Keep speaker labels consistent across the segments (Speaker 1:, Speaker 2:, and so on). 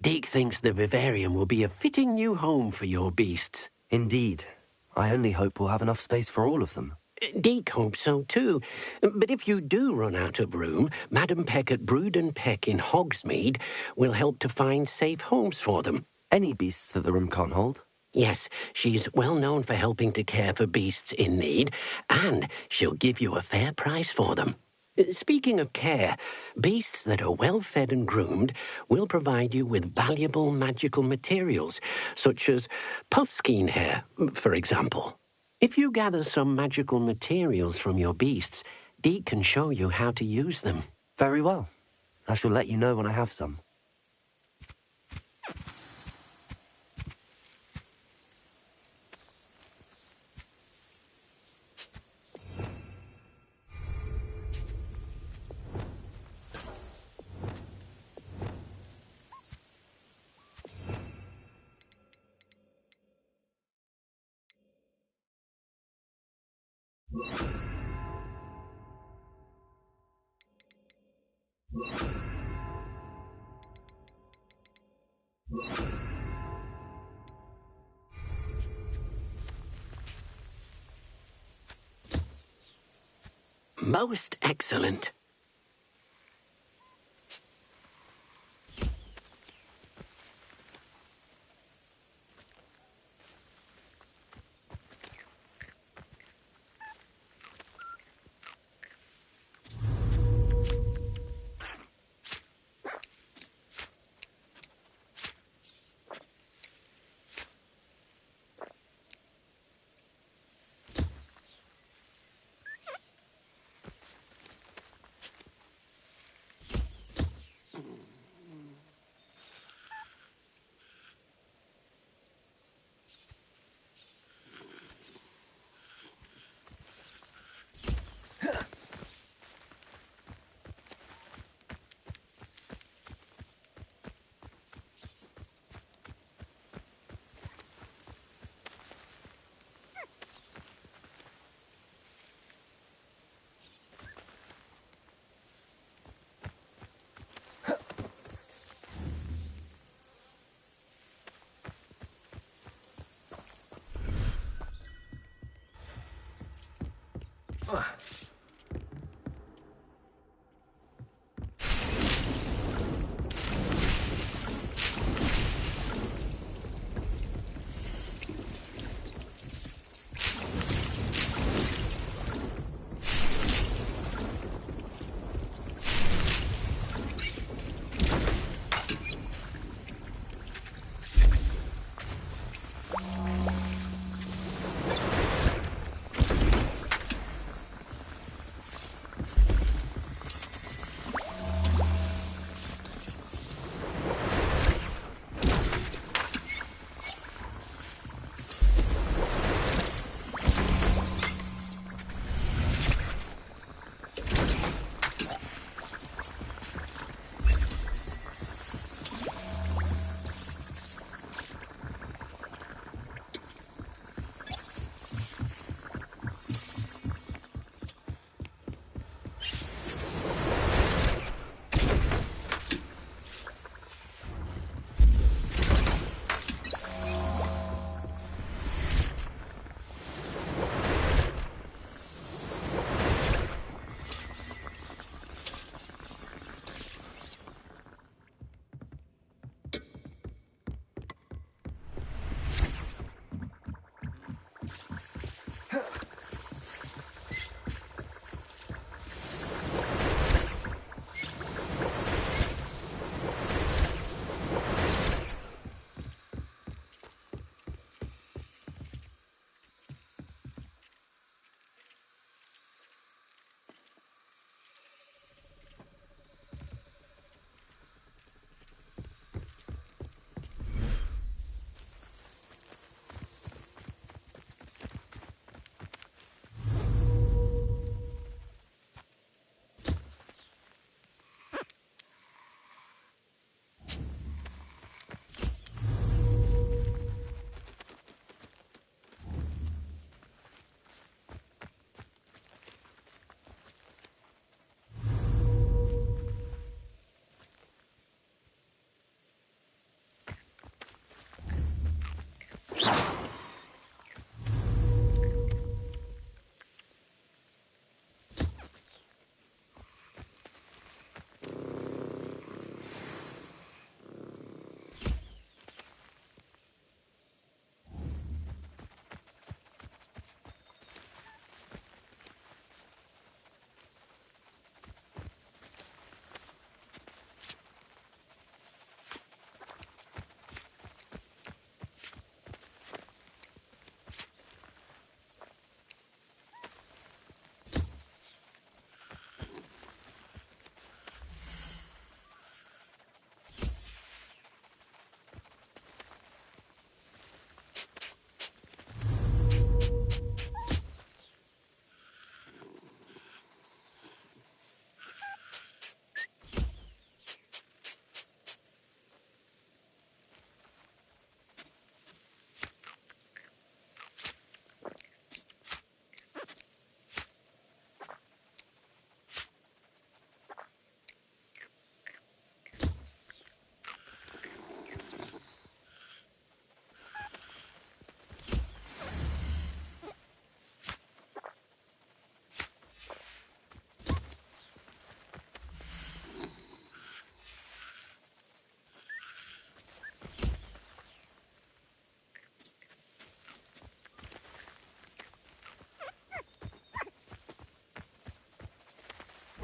Speaker 1: Deke thinks the vivarium will be a fitting new home for your beasts.
Speaker 2: Indeed. I only hope we'll have enough space for all of them.
Speaker 1: Deke hopes so too. But if you do run out of room, Madam Peck at Brood and Peck in Hogsmeade will help to find safe homes for them.
Speaker 2: Any beasts that the room can't hold?
Speaker 1: Yes, she's well known for helping to care for beasts in need, and she'll give you a fair price for them. Speaking of care, beasts that are well fed and groomed will provide you with valuable magical materials, such as puffskein hair, for example. If you gather some magical materials from your beasts, Deke can show you how to use them.
Speaker 2: Very well. I shall let you know when I have some.
Speaker 1: Most excellent.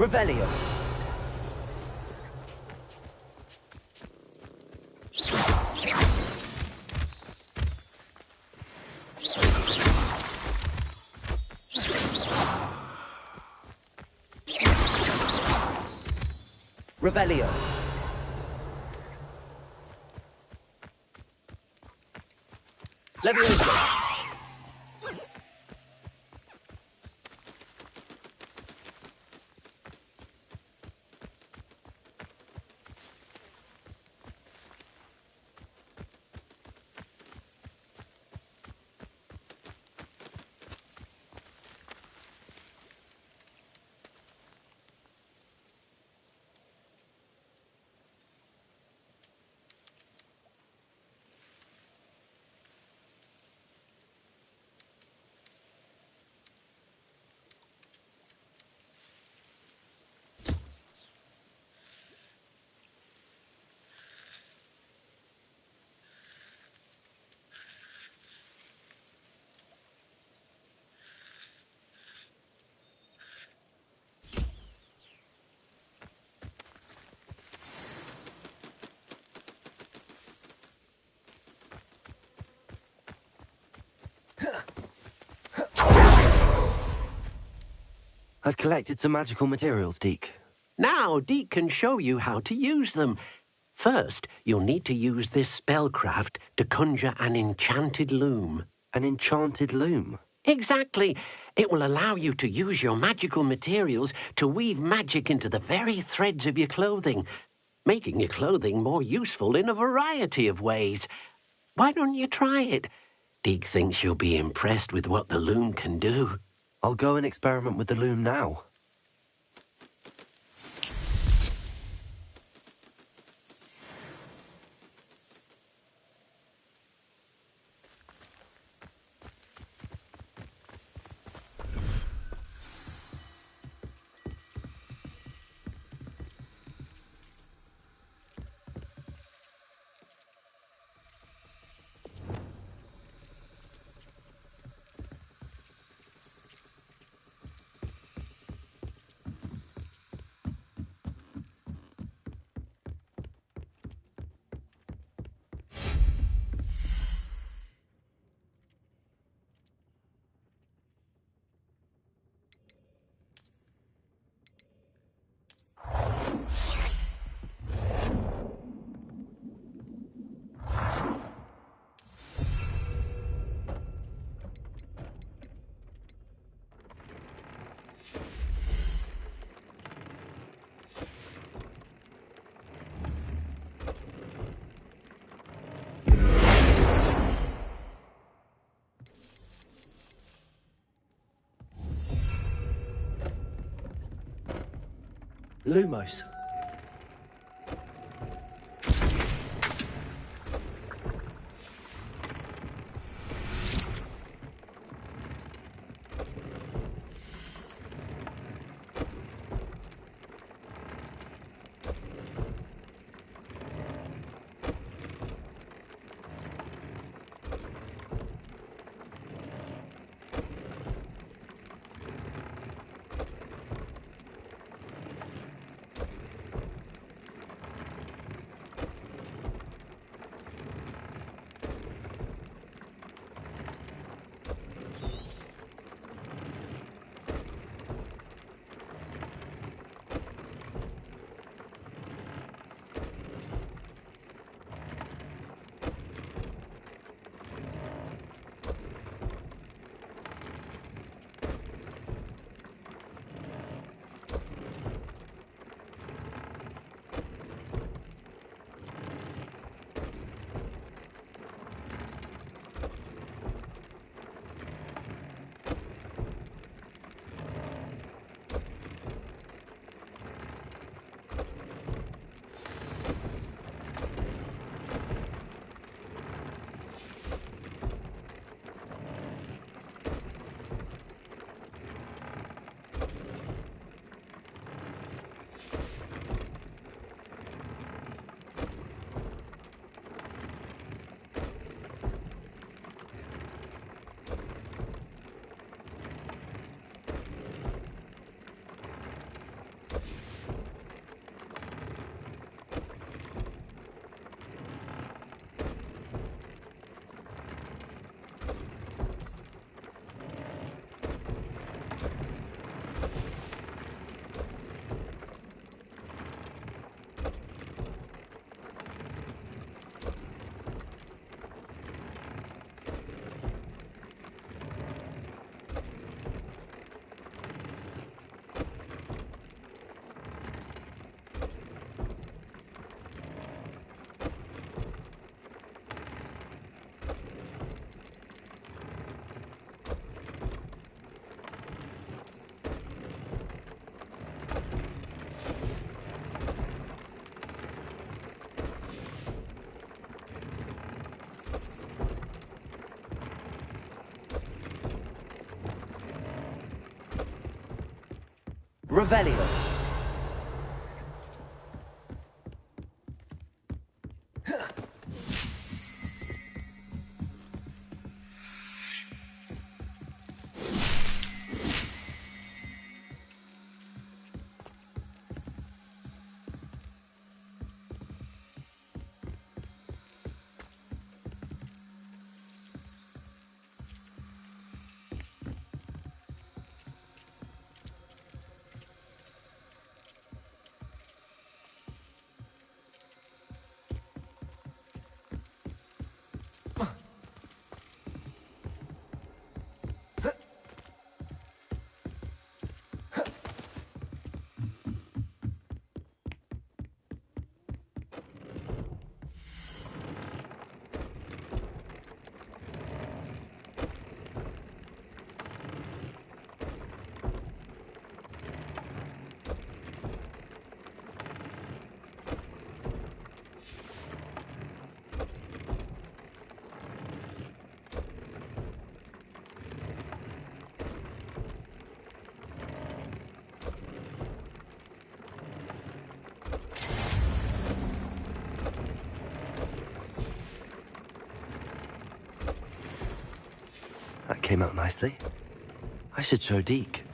Speaker 2: Revelio. Revelio. Levioso. I've collected some magical materials, Deke.
Speaker 1: Now, Deke can show you how to use them. First, you'll need to use this spellcraft to conjure an enchanted loom.
Speaker 2: An enchanted loom?
Speaker 1: Exactly. It will allow you to use your magical materials to weave magic into the very threads of your clothing, making your clothing more useful in a variety of ways. Why don't you try it? Deke thinks you'll be impressed with what the loom can do.
Speaker 2: I'll go and experiment with the loom now. Lumos. Revelio. That came out nicely. I should show Deke.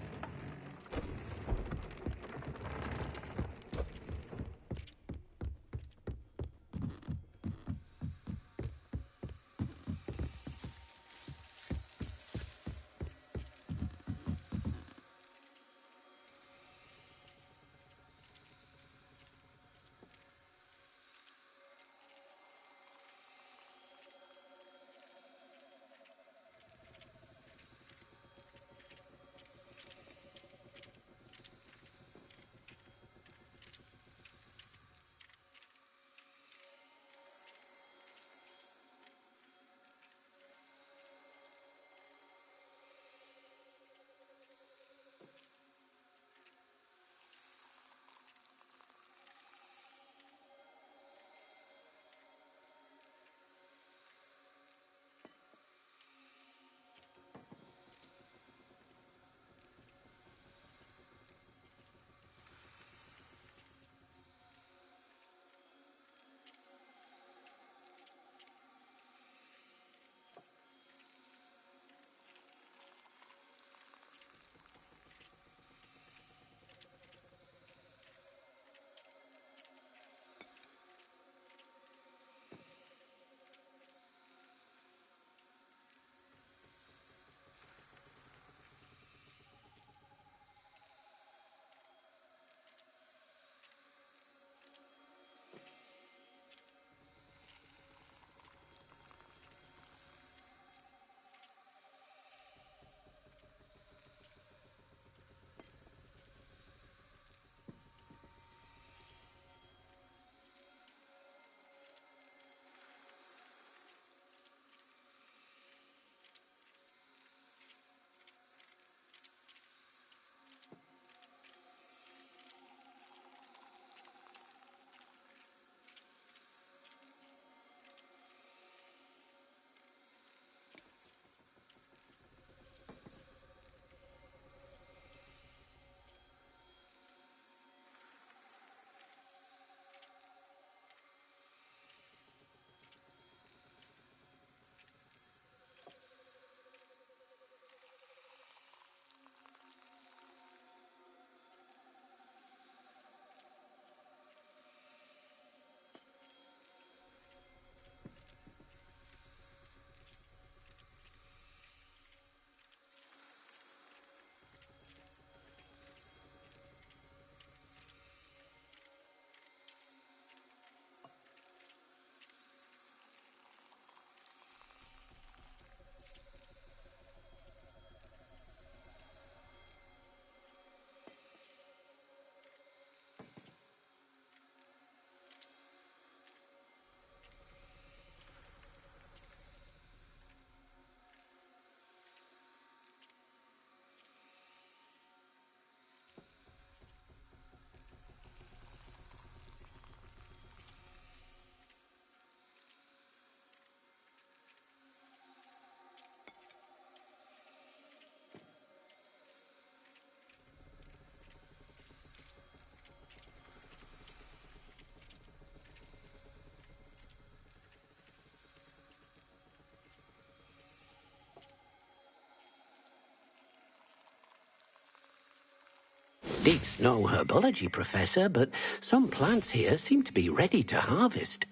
Speaker 1: Deep's no herbology professor, but some plants here seem to be ready to harvest.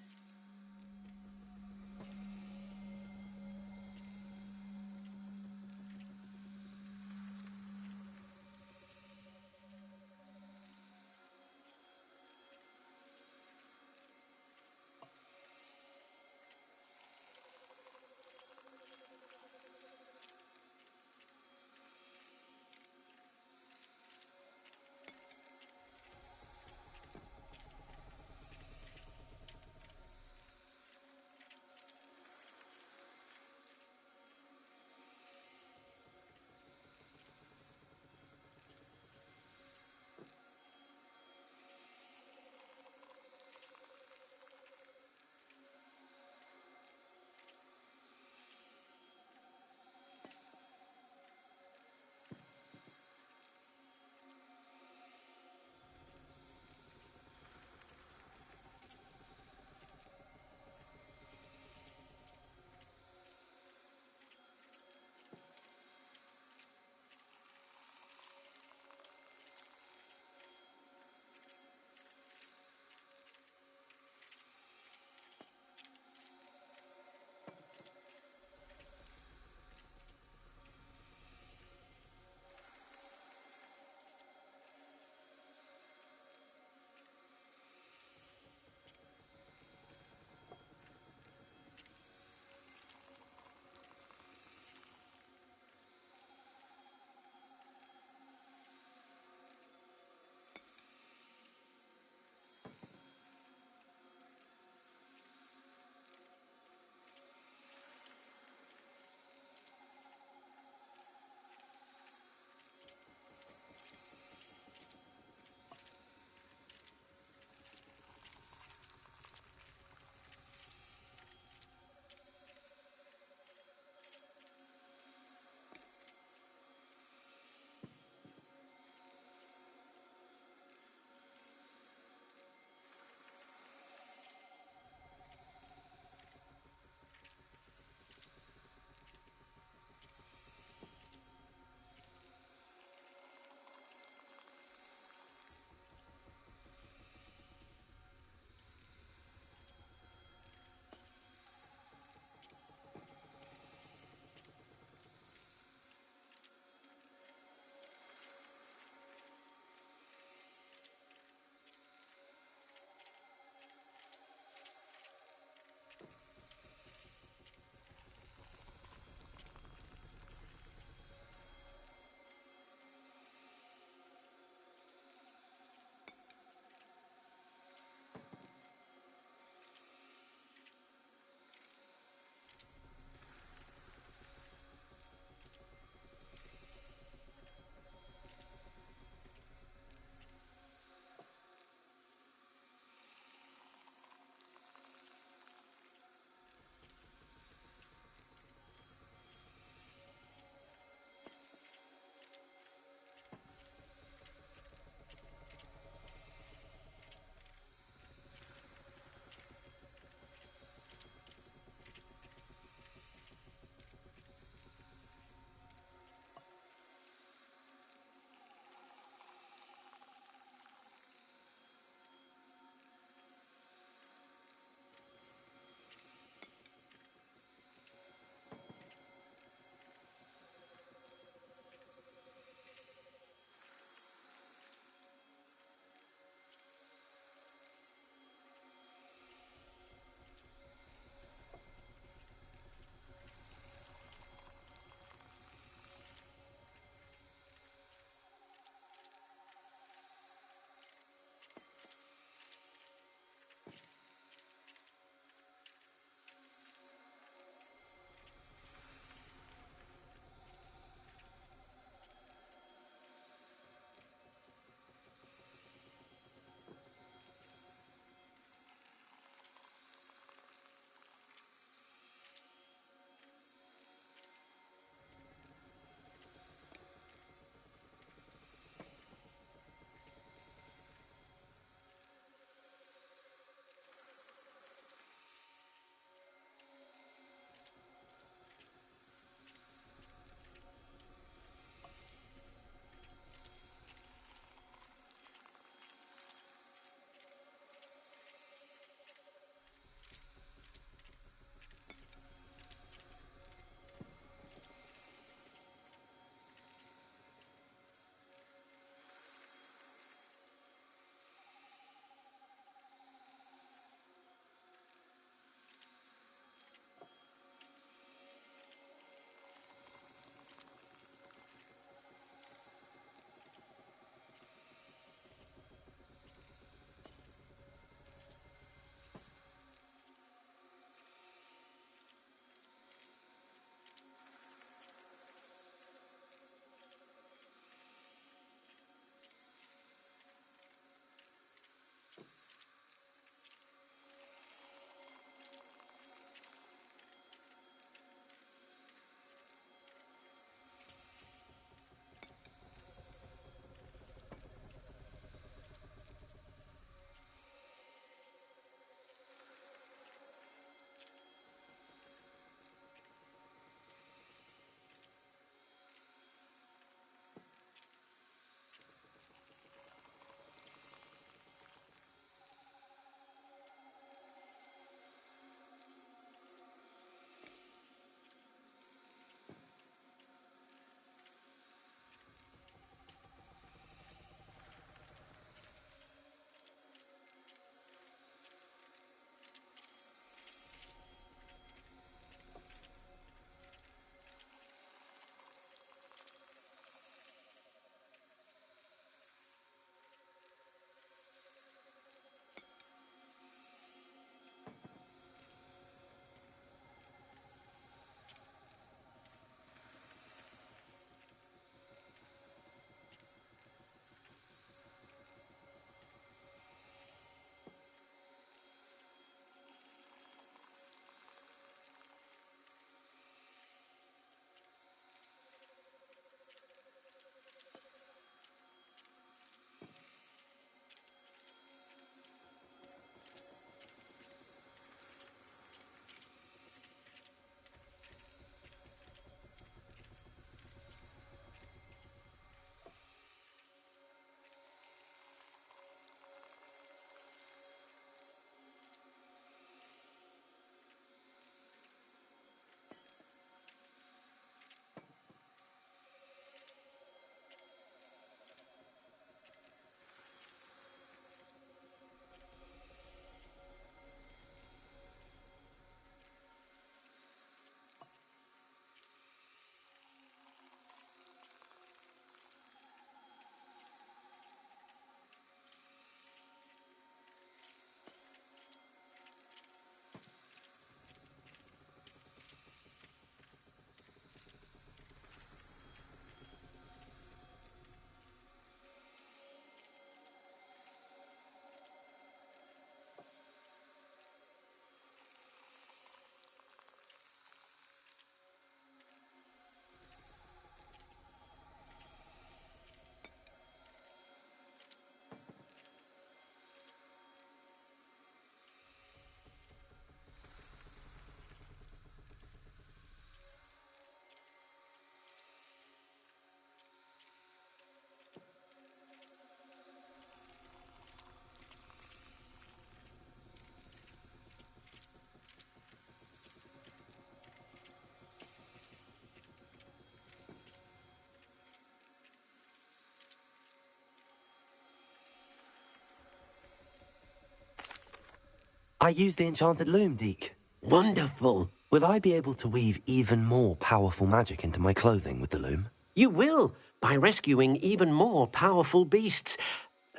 Speaker 2: I use the enchanted loom, Deke.
Speaker 1: Wonderful.
Speaker 2: Will I be able to weave even more powerful magic into my clothing with the loom?
Speaker 1: You will, by rescuing even more powerful beasts.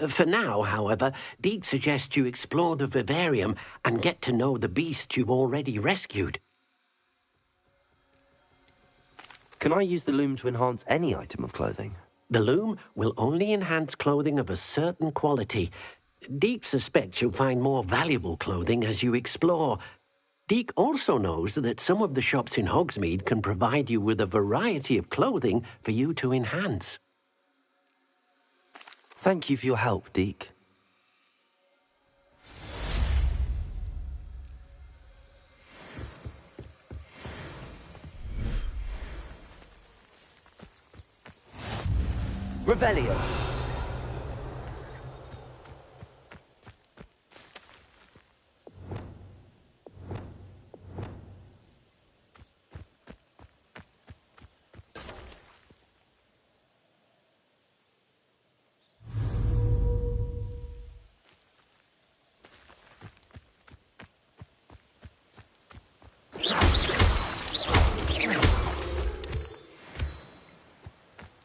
Speaker 1: For now, however, Deke suggests you explore the vivarium and get to know the beasts you've already rescued.
Speaker 2: Can I use the loom to enhance any item of clothing?
Speaker 1: The loom will only enhance clothing of a certain quality. Deke suspects you'll find more valuable clothing as you explore. Deke also knows that some of the shops in Hogsmeade can provide you with a variety of clothing for you to enhance.
Speaker 2: Thank you for your help, Deke. Revelio.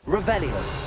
Speaker 2: Revelio.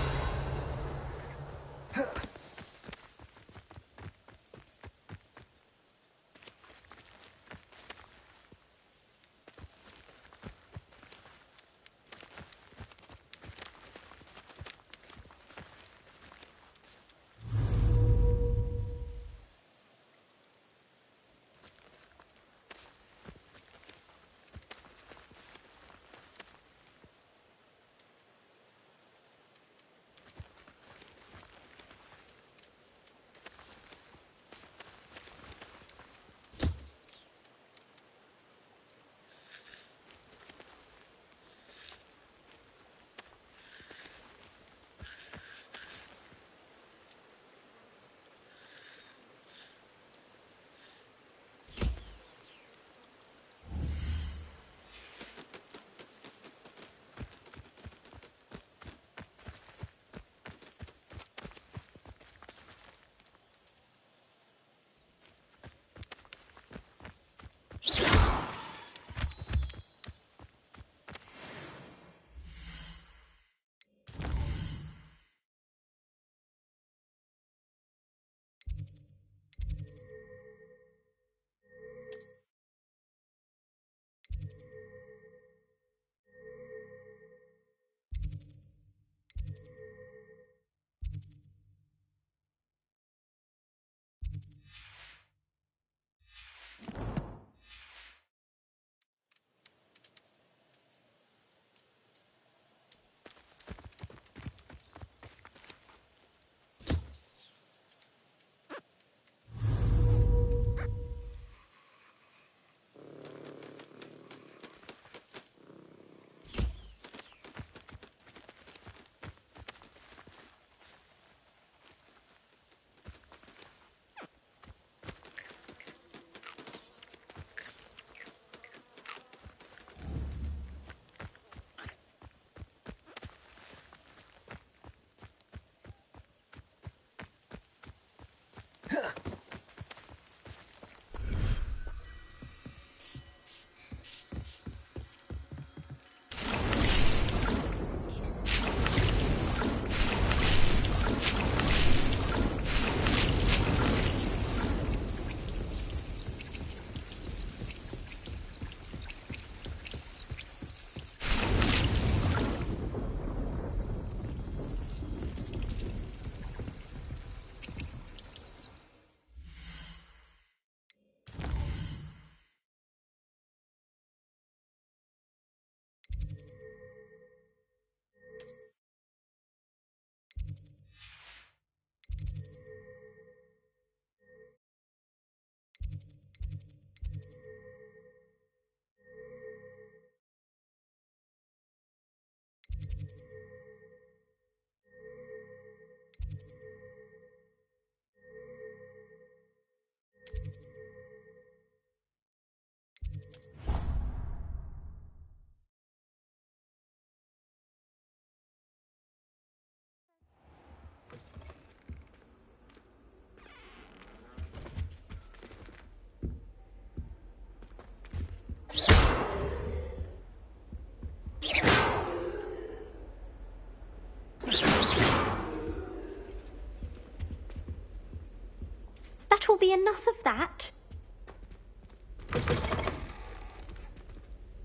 Speaker 3: never be enough of that.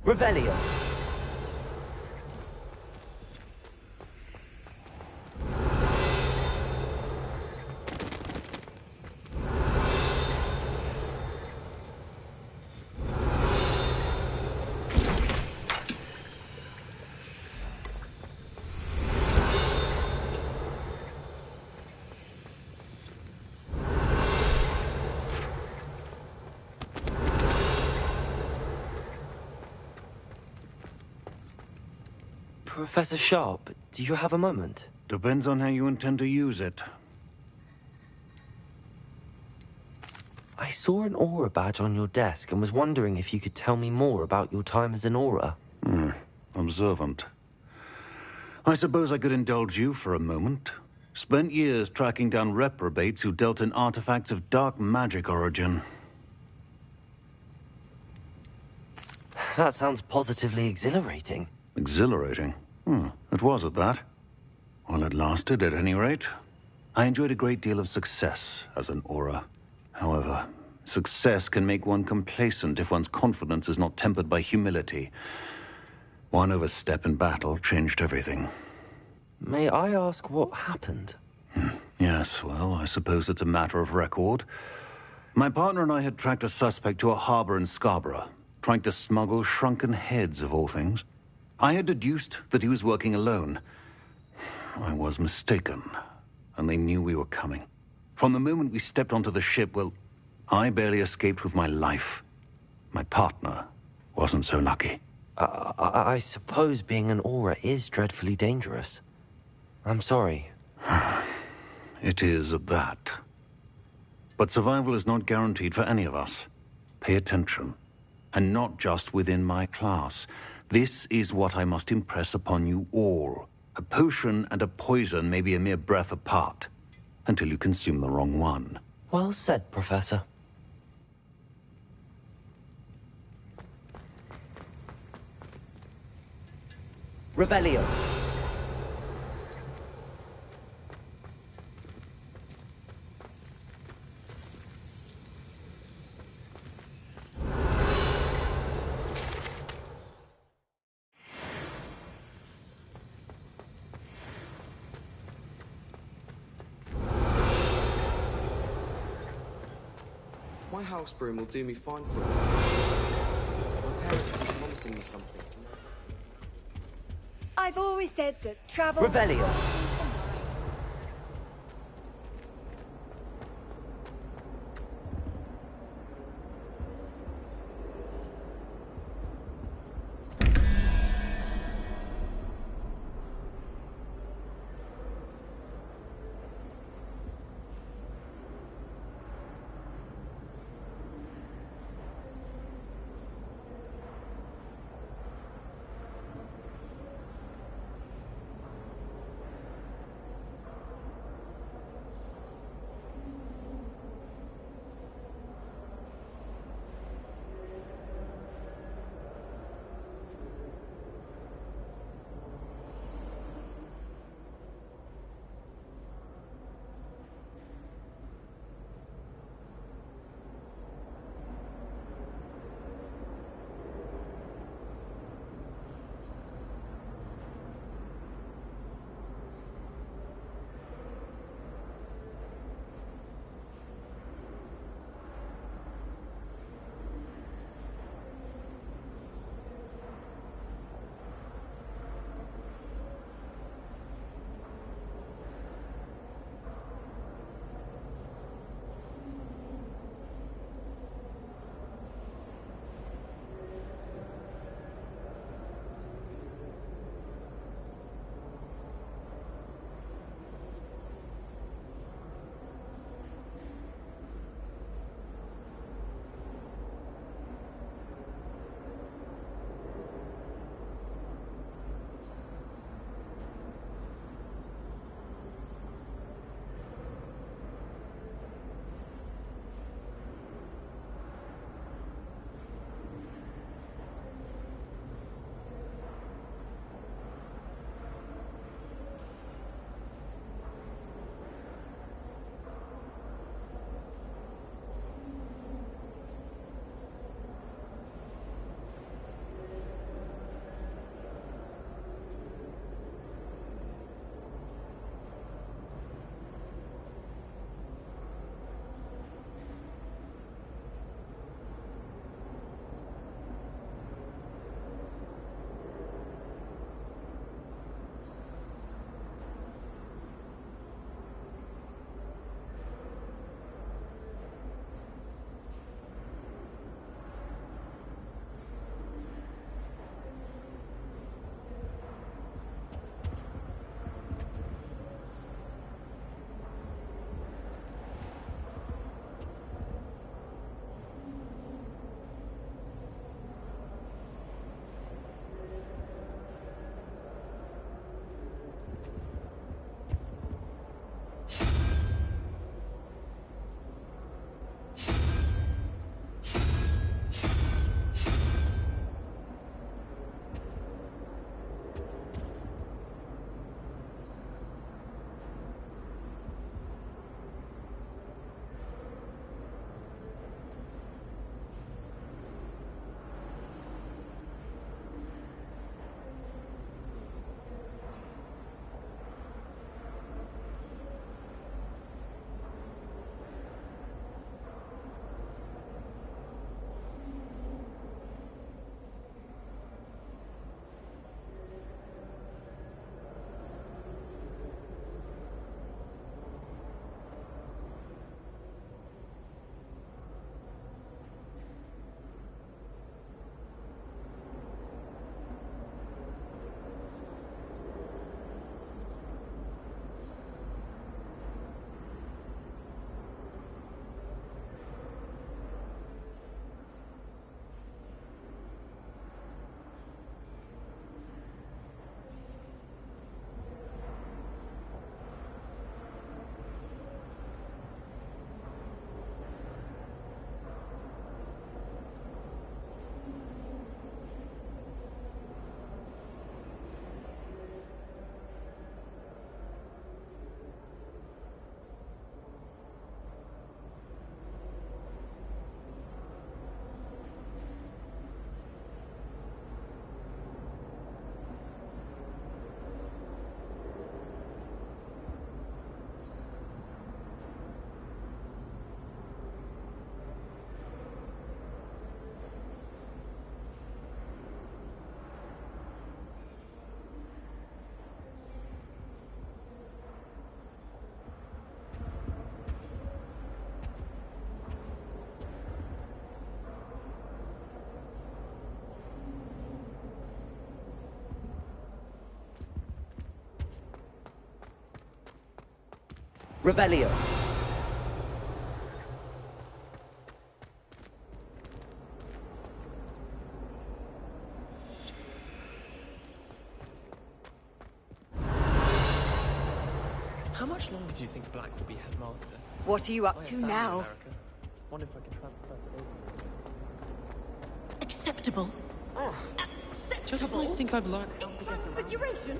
Speaker 2: Revelio. Professor Sharp, do you have a moment?
Speaker 4: Depends on how you intend to use it.
Speaker 2: I saw an aura badge on your desk and was wondering if you could tell me more about your time as an aura.
Speaker 4: Observant. I suppose I could indulge you for a moment. Spent years tracking down reprobates who dealt in artifacts of dark magic origin.
Speaker 2: That sounds positively exhilarating.
Speaker 4: Exhilarating? It was at that. While it lasted, at any rate. I enjoyed a great deal of success as an aura. However, success can make one complacent if one's confidence is not tempered by humility. One overstep in battle changed everything.
Speaker 2: May I ask what happened?
Speaker 4: Yes, well, I suppose it's a matter of record. My partner and I had tracked a suspect to a harbor in Scarborough, trying to smuggle shrunken heads of all things. I had deduced that he was working alone. I was mistaken, and they knew we were coming. From the moment we stepped onto the ship, well, I barely escaped with my life. My partner wasn't so lucky.
Speaker 2: I suppose being an aura is dreadfully dangerous. I'm sorry.
Speaker 4: It is at that. But survival is not guaranteed for any of us. Pay attention. And not just within my class. This is what I must impress upon you all. A potion and a poison may be a mere breath apart, until you consume the wrong one.
Speaker 2: Well said, Professor. Revelio.
Speaker 5: My house broom will do me fine for it. My parents have been promising me something.
Speaker 3: I've always said that travel...
Speaker 2: Revelio. Revelio.
Speaker 6: How much longer do you think Black will be headmaster?
Speaker 3: What are you up to now?
Speaker 6: Wonder if I can transfer it over.
Speaker 3: Acceptable.
Speaker 6: Just when I think I've learned how to get around.
Speaker 3: Transfiguration?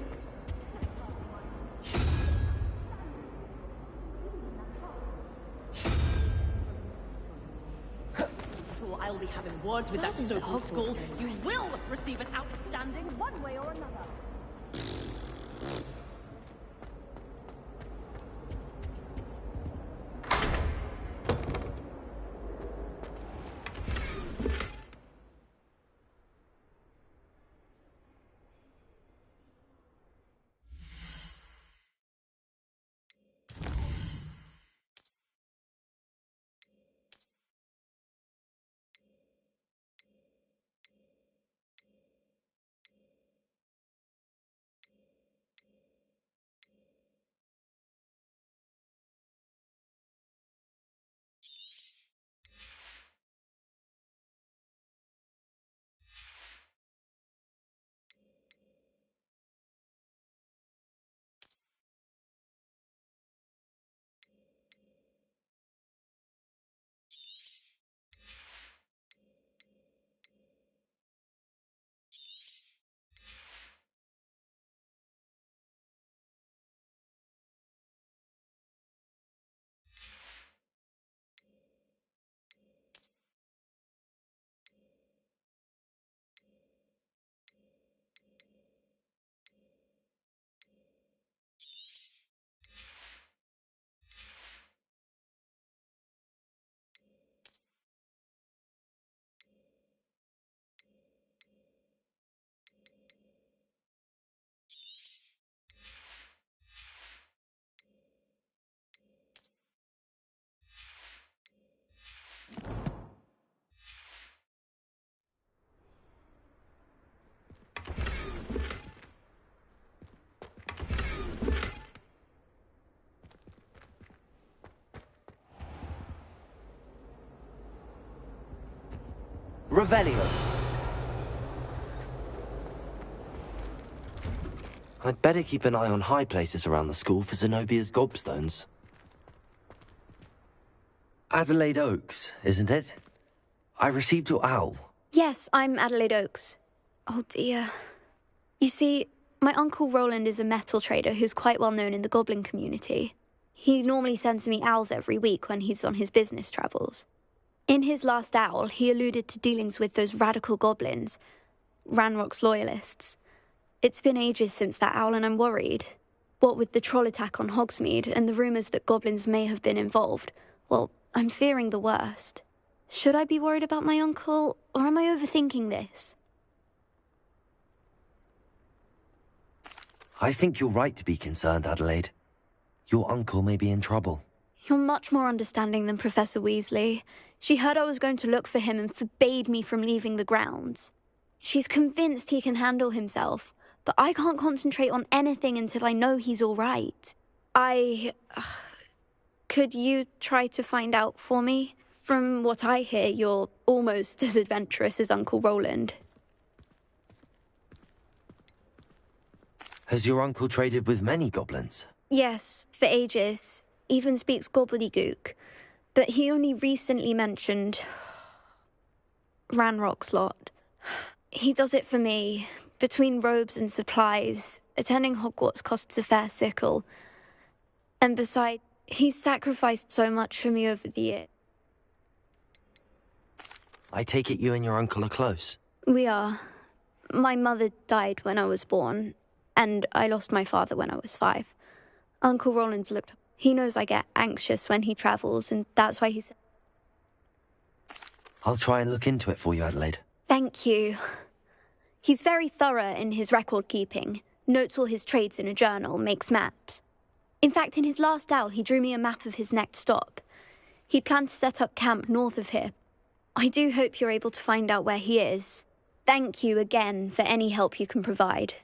Speaker 7: I'll be having words with that so-called school. You will receive an outstanding one way or another.
Speaker 2: Revelio. I'd better keep an eye on high places around the school for Zenobia's gobstones. Adelaide Oaks, isn't it? I received your owl.
Speaker 8: Yes, I'm Adelaide Oaks. Oh dear. You see, my Uncle Roland is a metal trader who's quite well known in the goblin community. He normally sends me owls every week when he's on his business travels. In his last owl, he alluded to dealings with those radical goblins, Ranrock's loyalists. It's been ages since that owl and I'm worried. What with the troll attack on Hogsmeade and the rumours that goblins may have been involved, well, I'm fearing the worst. Should I be worried about my uncle, or am I overthinking this?
Speaker 2: I think you're right to be concerned, Adelaide. Your uncle may be in trouble.
Speaker 8: You're much more understanding than Professor Weasley. She heard I was going to look for him and forbade me from leaving the grounds. She's convinced he can handle himself, but I can't concentrate on anything until I know he's all right. Could you try to find out for me? From what I hear, you're almost as adventurous as Uncle Roland.
Speaker 2: Has your uncle traded with many goblins?
Speaker 8: Yes, for ages. Even speaks gobbledygook. But he only recently mentioned Ranrock's lot. He does it for me. Between robes and supplies, attending Hogwarts costs a fair sickle. And besides, he's sacrificed so much for me over the years.
Speaker 2: I take it you and your uncle are close.
Speaker 8: We are. My mother died when I was born, and I lost my father when I was 5. Uncle Roland's looked. He knows I get anxious when he travels, and that's why he said...
Speaker 2: I'll try and look into it for you, Adelaide.
Speaker 8: Thank you. He's very thorough in his record keeping, notes all his trades in a journal, makes maps. In fact, in his last owl, he drew me a map of his next stop. He'd planned to set up camp north of here. I do hope you're able to find out where he is. Thank you again for any help you can provide.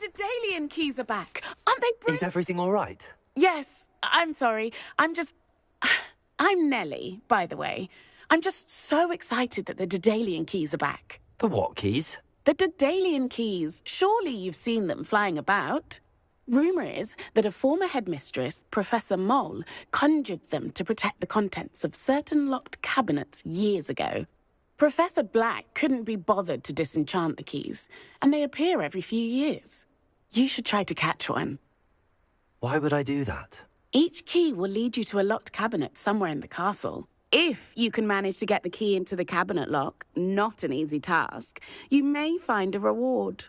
Speaker 9: Daedalian keys are back. Aren't they brilliant?
Speaker 2: Is everything all right?
Speaker 9: Yes, I'm sorry. I'm Nellie, by the way. I'm just so excited that the Daedalian keys are back.
Speaker 2: The what keys?
Speaker 9: The Daedalian keys. Surely you've seen them flying about. Rumour is that a former headmistress, Professor Mole, conjured them to protect the contents of certain locked cabinets years ago. Professor Black couldn't be bothered to disenchant the keys, and they appear every few years. You should try to catch one.
Speaker 2: Why would I do that?
Speaker 9: Each key will lead you to a locked cabinet somewhere in the castle. If you can manage to get the key into the cabinet lock, not an easy task, you may find a reward.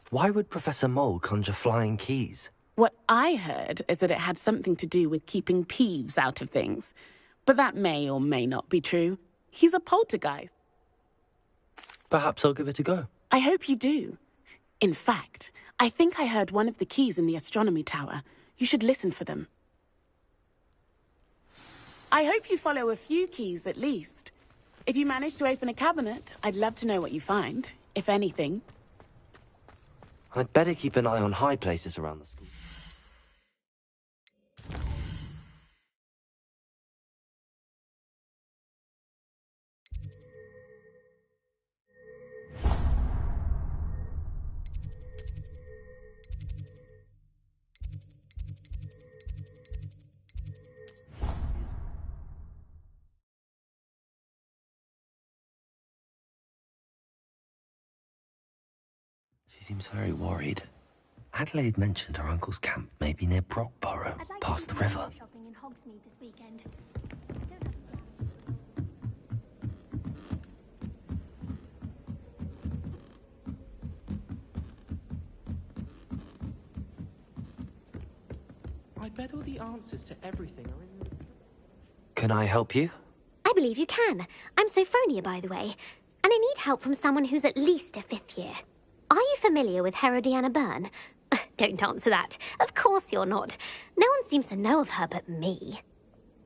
Speaker 2: Why would Professor Mole conjure flying keys?
Speaker 9: What I heard is that it had something to do with keeping Peeves out of things. But that may or may not be true. He's a poltergeist.
Speaker 2: Perhaps I'll give it a go.
Speaker 9: I hope you do. In fact, I think I heard one of the keys in the astronomy tower. You should listen for them. I hope you follow a few keys at least. If you manage to open a cabinet, I'd love to know what you find, if anything.
Speaker 2: I'd better keep an eye on high places around the school. She seems very worried. Adelaide mentioned her uncle's camp may be near Brockborough, past the river.
Speaker 10: Shopping in Hogsmeade this weekend.
Speaker 6: I bet all the answers to everything are in the...
Speaker 2: Can I help you?
Speaker 10: I believe you can. I'm Sophronia, by the way, and I need help from someone who's at least a 5th year. Are you familiar with Herodiana Byrne? Don't answer that. Of course you're not. No one seems to know of her but me.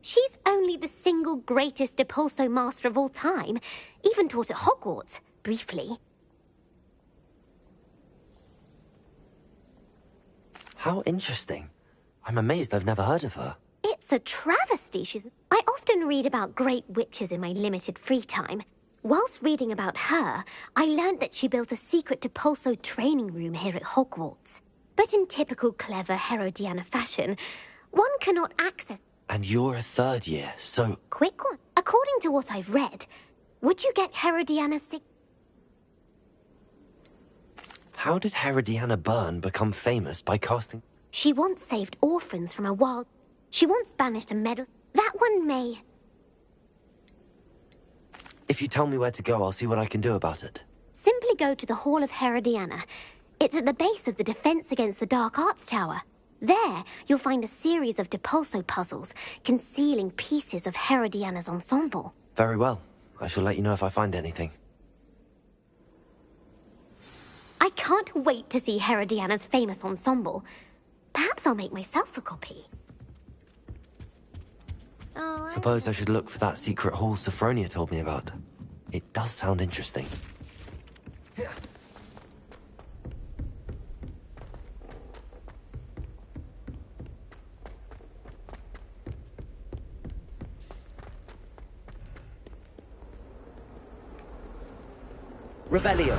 Speaker 10: She's only the single greatest Depulso master of all time. Even taught at Hogwarts, briefly.
Speaker 2: How interesting. I'm amazed I've never heard of her.
Speaker 10: It's a travesty. I often read about great witches in my limited free time. Whilst reading about her, I learned that she built a secret Depulso training room here at Hogwarts. But in typical clever Herodiana fashion, one cannot access...
Speaker 2: And you're a 3rd year, so...
Speaker 10: Quick one. According to what I've read, would you get Herodiana's
Speaker 2: How did Herodiana Byrne become famous by casting...
Speaker 10: She once saved orphans from a wild... She once banished a meadow... That one may...
Speaker 2: If you tell me where to go, I'll see what I can do about it.
Speaker 10: Simply go to the Hall of Herodiana. It's at the base of the Defense Against the Dark Arts Tower. There, you'll find a series of Depulso puzzles concealing pieces of Herodiana's ensemble.
Speaker 2: Very well. I shall let you know if I find anything.
Speaker 10: I can't wait to see Herodiana's famous ensemble. Perhaps I'll make myself a copy.
Speaker 2: Suppose I should look for that secret hall Sophronia told me about. It does sound interesting. Revelio.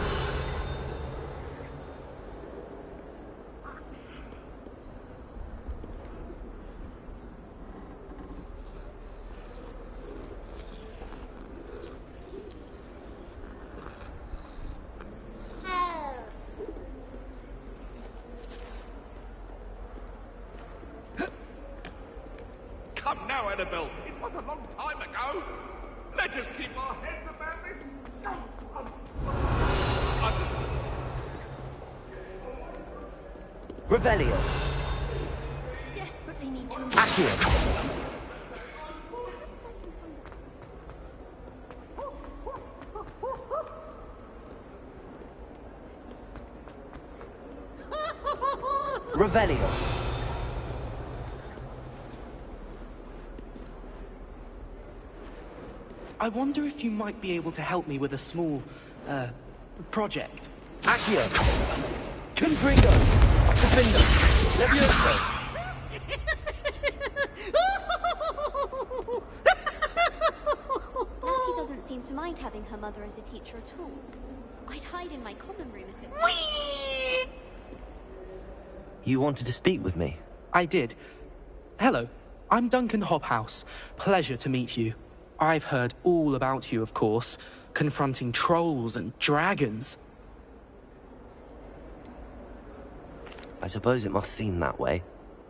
Speaker 11: Come now, Annabelle. It was a long time ago. Let us keep our heads about this.
Speaker 2: Revelio.
Speaker 10: Desperately need to...
Speaker 2: Accio. Revelio.
Speaker 6: I wonder if you might be able to help me with a small, project.
Speaker 2: Accio! Confringo! Defendo! Levioso!
Speaker 8: Natty doesn't seem to mind having her mother as a teacher at all. I'd hide in my common room if it...
Speaker 2: You wanted to speak with me?
Speaker 6: I did. Hello, I'm Duncan Hobhouse. Pleasure to meet you. I've heard all about you, of course, confronting trolls and dragons.
Speaker 2: I suppose it must seem that way.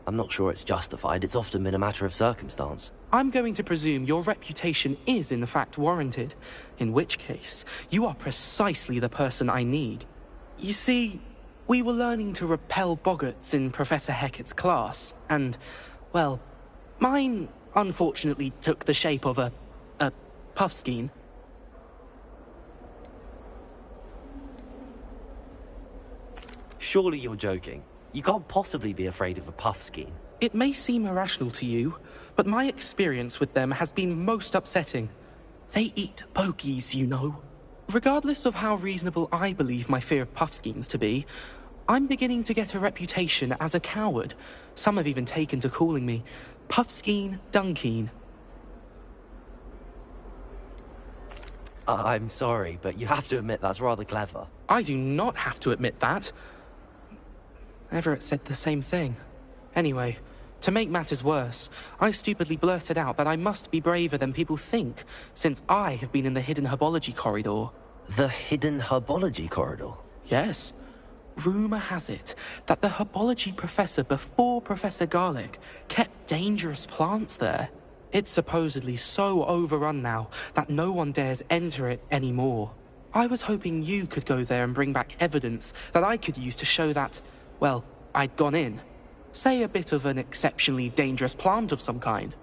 Speaker 2: I'm not sure it's justified. It's often been a matter of circumstance.
Speaker 6: I'm going to presume your reputation is in fact warranted, in which case, you are precisely the person I need. You see, we were learning to repel boggarts in Professor Hecat's class, and, well, mine unfortunately took the shape of a puffskein.
Speaker 2: Surely you're joking. You can't possibly be afraid of a puffskein.
Speaker 6: It may seem irrational to you, but my experience with them has been most upsetting. They eat bogies, you know. Regardless of how reasonable I believe my fear of puffskeins to be, I'm beginning to get a reputation as a coward. Some have even taken to calling me Puffskein Dunkeen.
Speaker 2: I'm sorry, but you have to admit that's rather clever.
Speaker 6: I do not have to admit that. Everett said the same thing. Anyway, to make matters worse, I stupidly blurted out that I must be braver than people think, since I have been in the hidden herbology corridor.
Speaker 2: The hidden herbology corridor?
Speaker 6: Yes. Rumour has it that the herbology professor before Professor Garlic kept dangerous plants there. It's supposedly so overrun now that no one dares enter it anymore. I was hoping you could go there and bring back evidence that I could use to show that, well, I'd gone in. Say a bit of an exceptionally dangerous plant of some kind.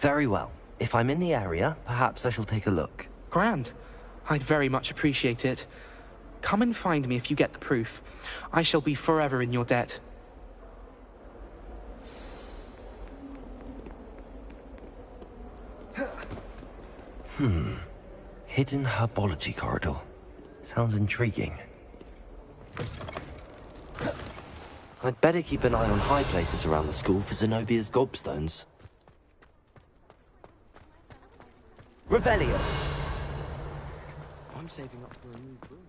Speaker 2: Very well. If I'm in the area, perhaps I shall take a look.
Speaker 6: Grand. I'd very much appreciate it. Come and find me if you get the proof. I shall be forever in your debt.
Speaker 2: Hidden herbology corridor. Sounds intriguing. I'd better keep an eye on high places around the school for Zenobia's gobstones. Revelio!
Speaker 5: I'm saving up for a new broom.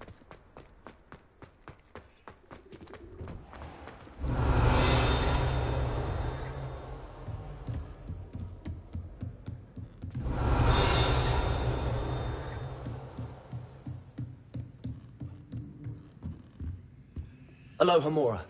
Speaker 2: Aloha Mora.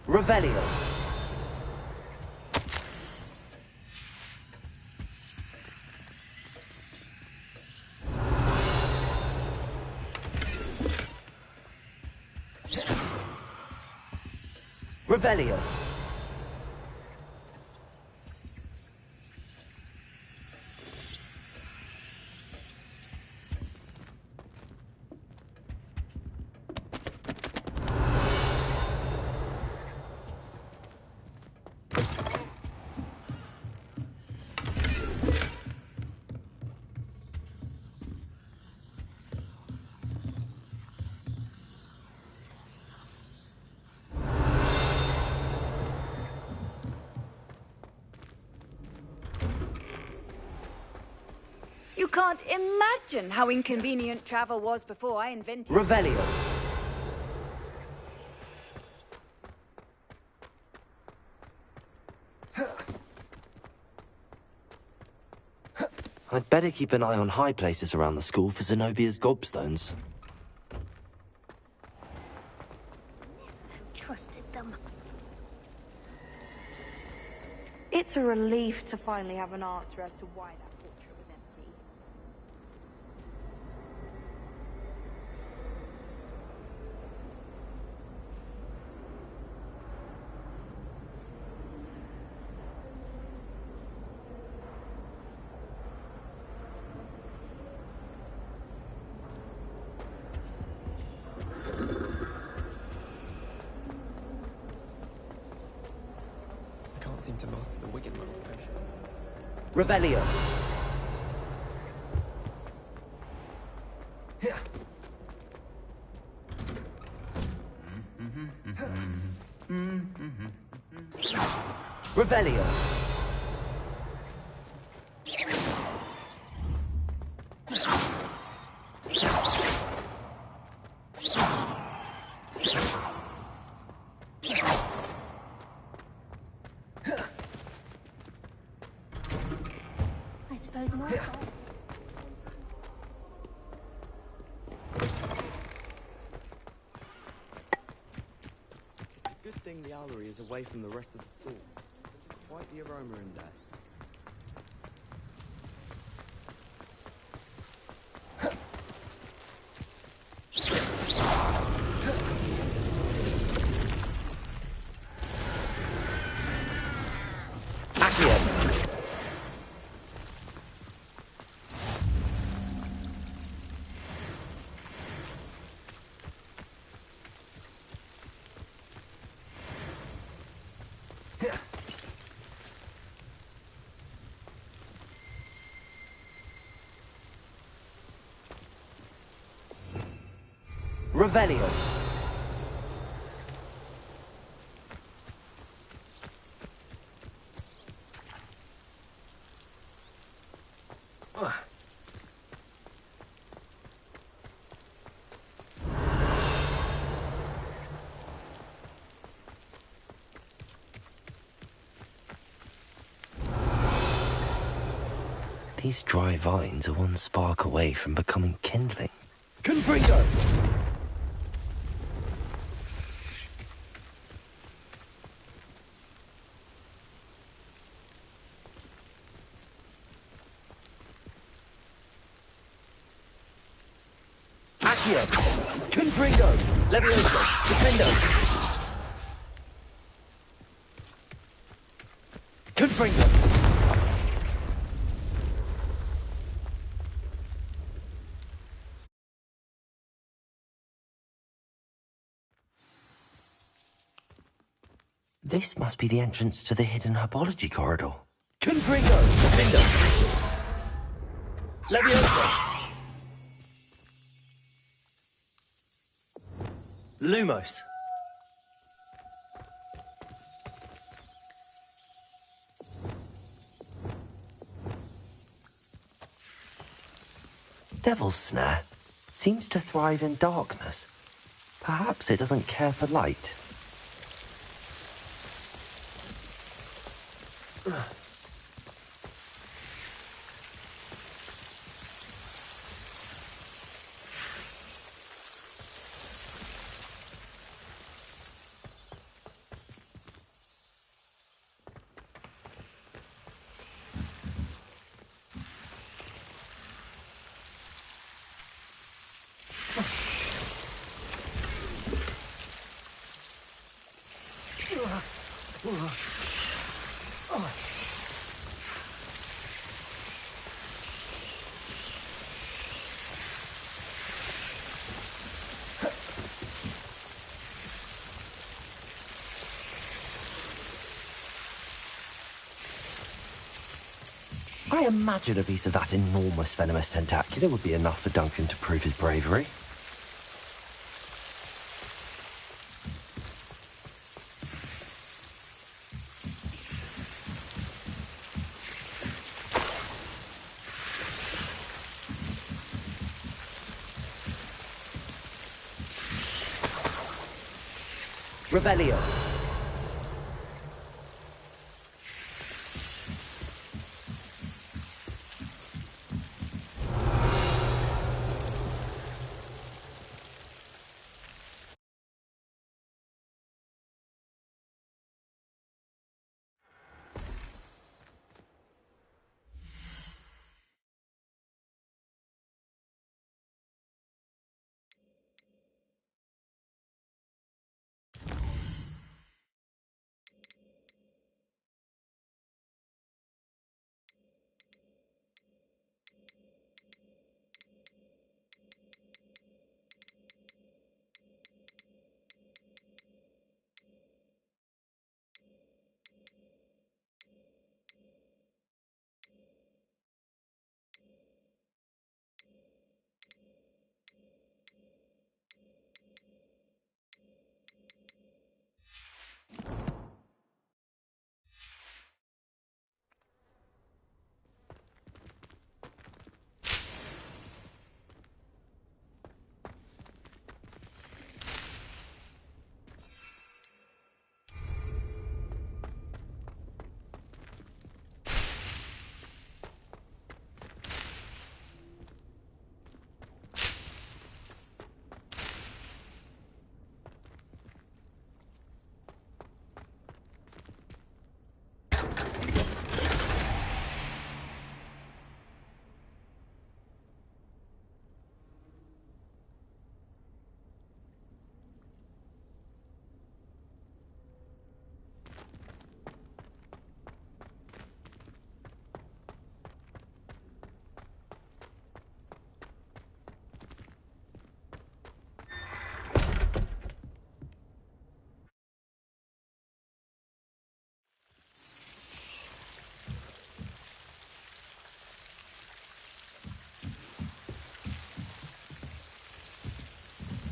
Speaker 2: Revelio. Revelio.
Speaker 3: You can't imagine how inconvenient travel was before I invented it.
Speaker 2: Revelio. I'd better keep an eye on high places around the school for Zenobia's gobstones.
Speaker 10: Trusted them.
Speaker 3: It's a relief to finally have an answer as to why that portrait was empty.
Speaker 5: I can't seem to master the Wigan mode.
Speaker 2: Revelio. Revelio.
Speaker 10: I suppose not.
Speaker 5: It's a good thing the owlery is away from the rest of the floor. Quite the aroma in there.
Speaker 2: Revelio. These dry vines are one spark away from becoming kindling.
Speaker 12: Confringo! Accio! Confringo! Levioso! Defendo! Confringo!
Speaker 2: This must be the entrance to the hidden herbology corridor.
Speaker 12: Confringo! Defendo! Levioso! Lumos!
Speaker 2: Devil's Snare seems to thrive in darkness. Perhaps it doesn't care for light. I imagine a piece of that enormous venomous tentacular would be enough for Duncan to prove his bravery.
Speaker 12: Revelio!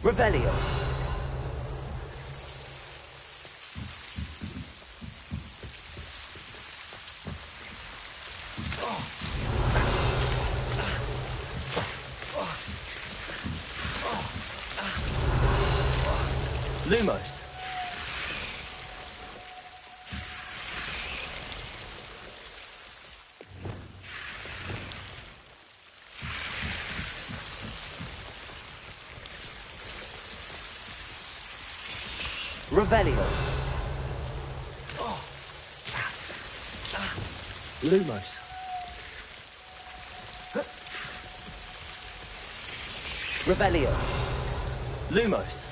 Speaker 12: Revelio! Lumos! Revelio. Lumos. Revelio. Lumos.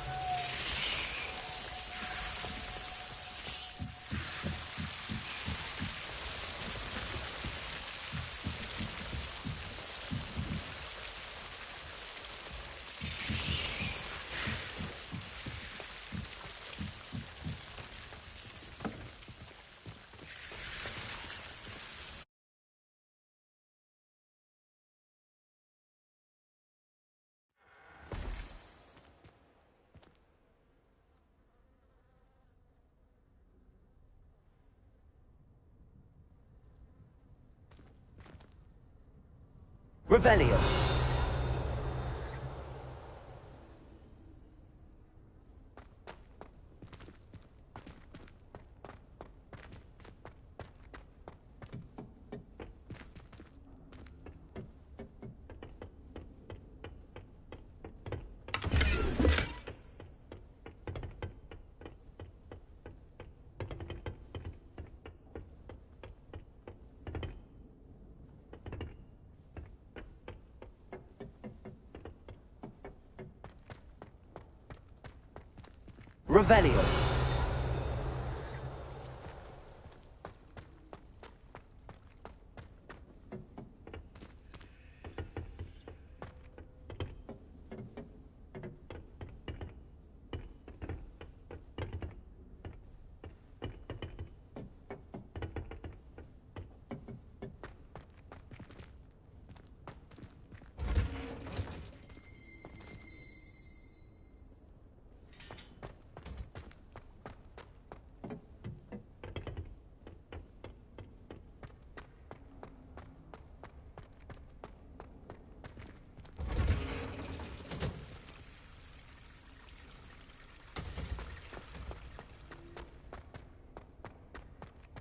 Speaker 12: Revelio. Revelio.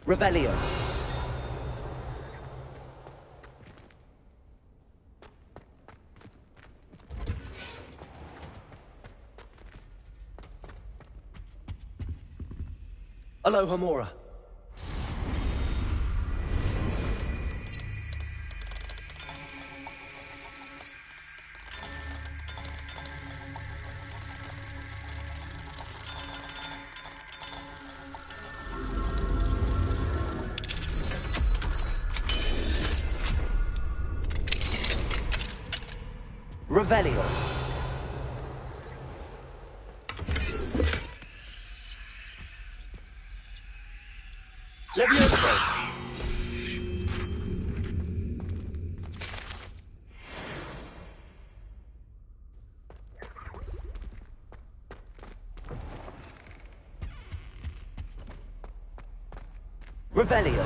Speaker 12: Revelio. Alohomora. Revelio. Levioso. Revelio.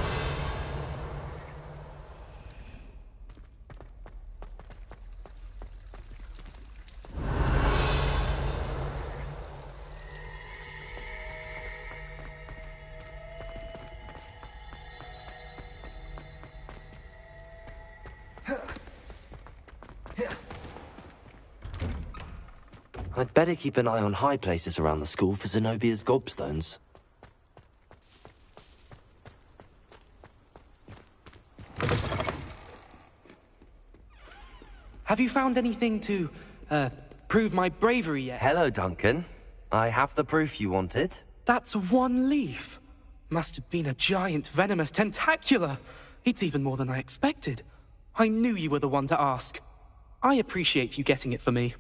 Speaker 2: I'd better keep an eye on high places around the school for Zenobia's gobstones.
Speaker 6: Have you found anything to, prove my bravery yet?
Speaker 2: Hello, Duncan. I have the proof you wanted.
Speaker 6: That's one leaf. Must have been a giant venomous tentacula. It's even more than I expected. I knew you were the one to ask. I appreciate you getting it for me.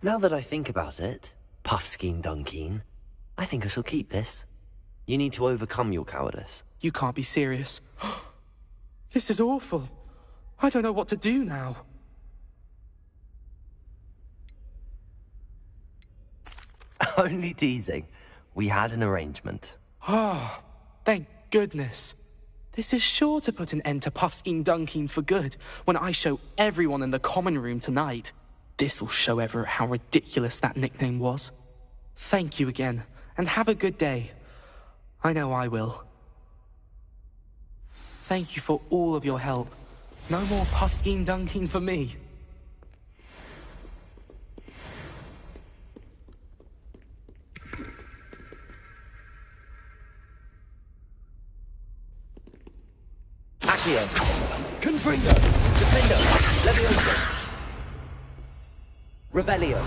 Speaker 2: Now that I think about it, Puffskein Dunkeen, I think I shall keep this. You need to overcome your cowardice.
Speaker 6: You can't be serious. This is awful. I don't know what to do now.
Speaker 2: Only teasing. We had an arrangement.
Speaker 6: Ah, thank goodness. This is sure to put an end to Puffskein Dunkeen for good when I show everyone in the common room tonight. This'll show Everett how ridiculous that nickname was. Thank you again, and have a good day. I know I will. Thank you for all of your help. No more Puffskein Dunkeen for me.
Speaker 12: Accio. Confringo. Defendo. Levioso. Revelio.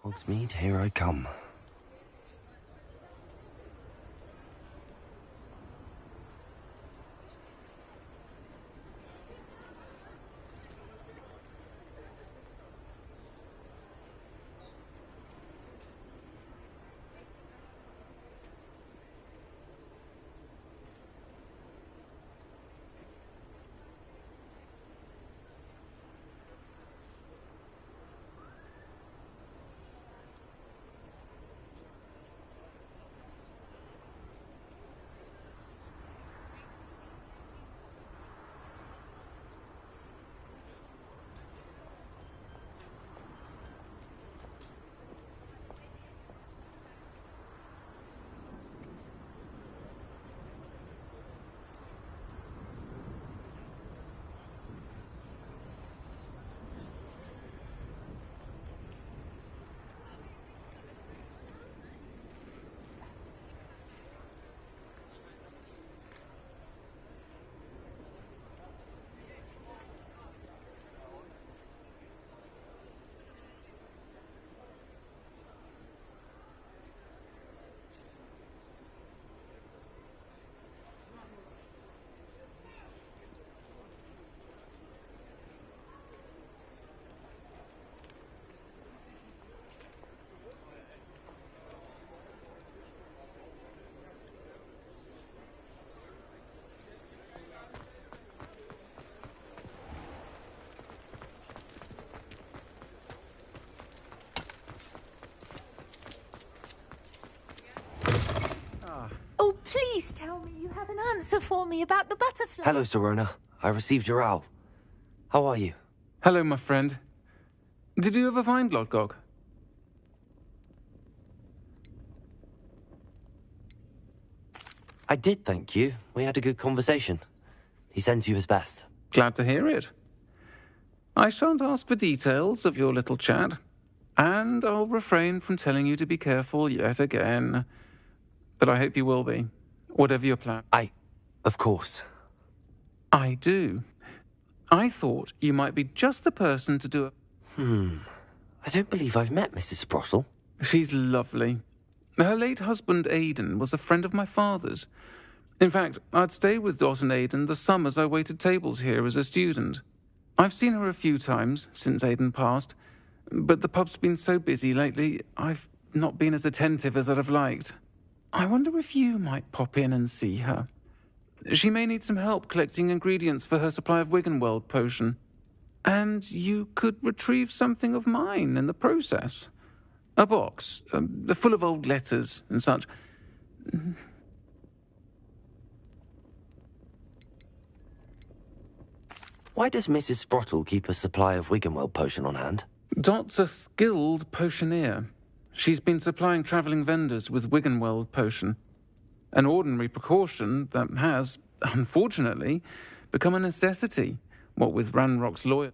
Speaker 2: Hogsmeade, here I come.
Speaker 13: Oh, please tell me you have an answer for me about the butterfly.
Speaker 2: Hello, Serona. I received your owl. How are you?
Speaker 6: Hello, my friend. Did you ever find Lodgok?
Speaker 2: I did, thank you. We had a good conversation. He sends you his best.
Speaker 6: Glad to hear it. I shan't ask for details of your little chat, and I'll refrain from telling you to be careful yet again. But I hope you will be, whatever your plan.
Speaker 2: Of course.
Speaker 6: I do. I thought you might be just the person to do it.
Speaker 2: I don't believe I've met Mrs. Sprottle.
Speaker 6: She's lovely. Her late husband, Aidan, was a friend of my father's. In fact, I'd stayed with Dot and Aidan the summers I waited tables here as a student. I've seen her a few times since Aidan passed, but the pub's been so busy lately, I've not been as attentive as I'd have liked. I wonder if you might pop in and see her. She may need some help collecting ingredients for her supply of Wiggenweld potion. And you could retrieve something of mine in the process. A box, full of old letters and such.
Speaker 2: Why does Mrs. Sprottle keep a supply of Wiggenweld potion on hand?
Speaker 6: Dot's a skilled potioneer. She's been supplying travelling vendors with Wiggenweld potion. An ordinary precaution that has, unfortunately, become a necessity, what with Ranrock's lawyer.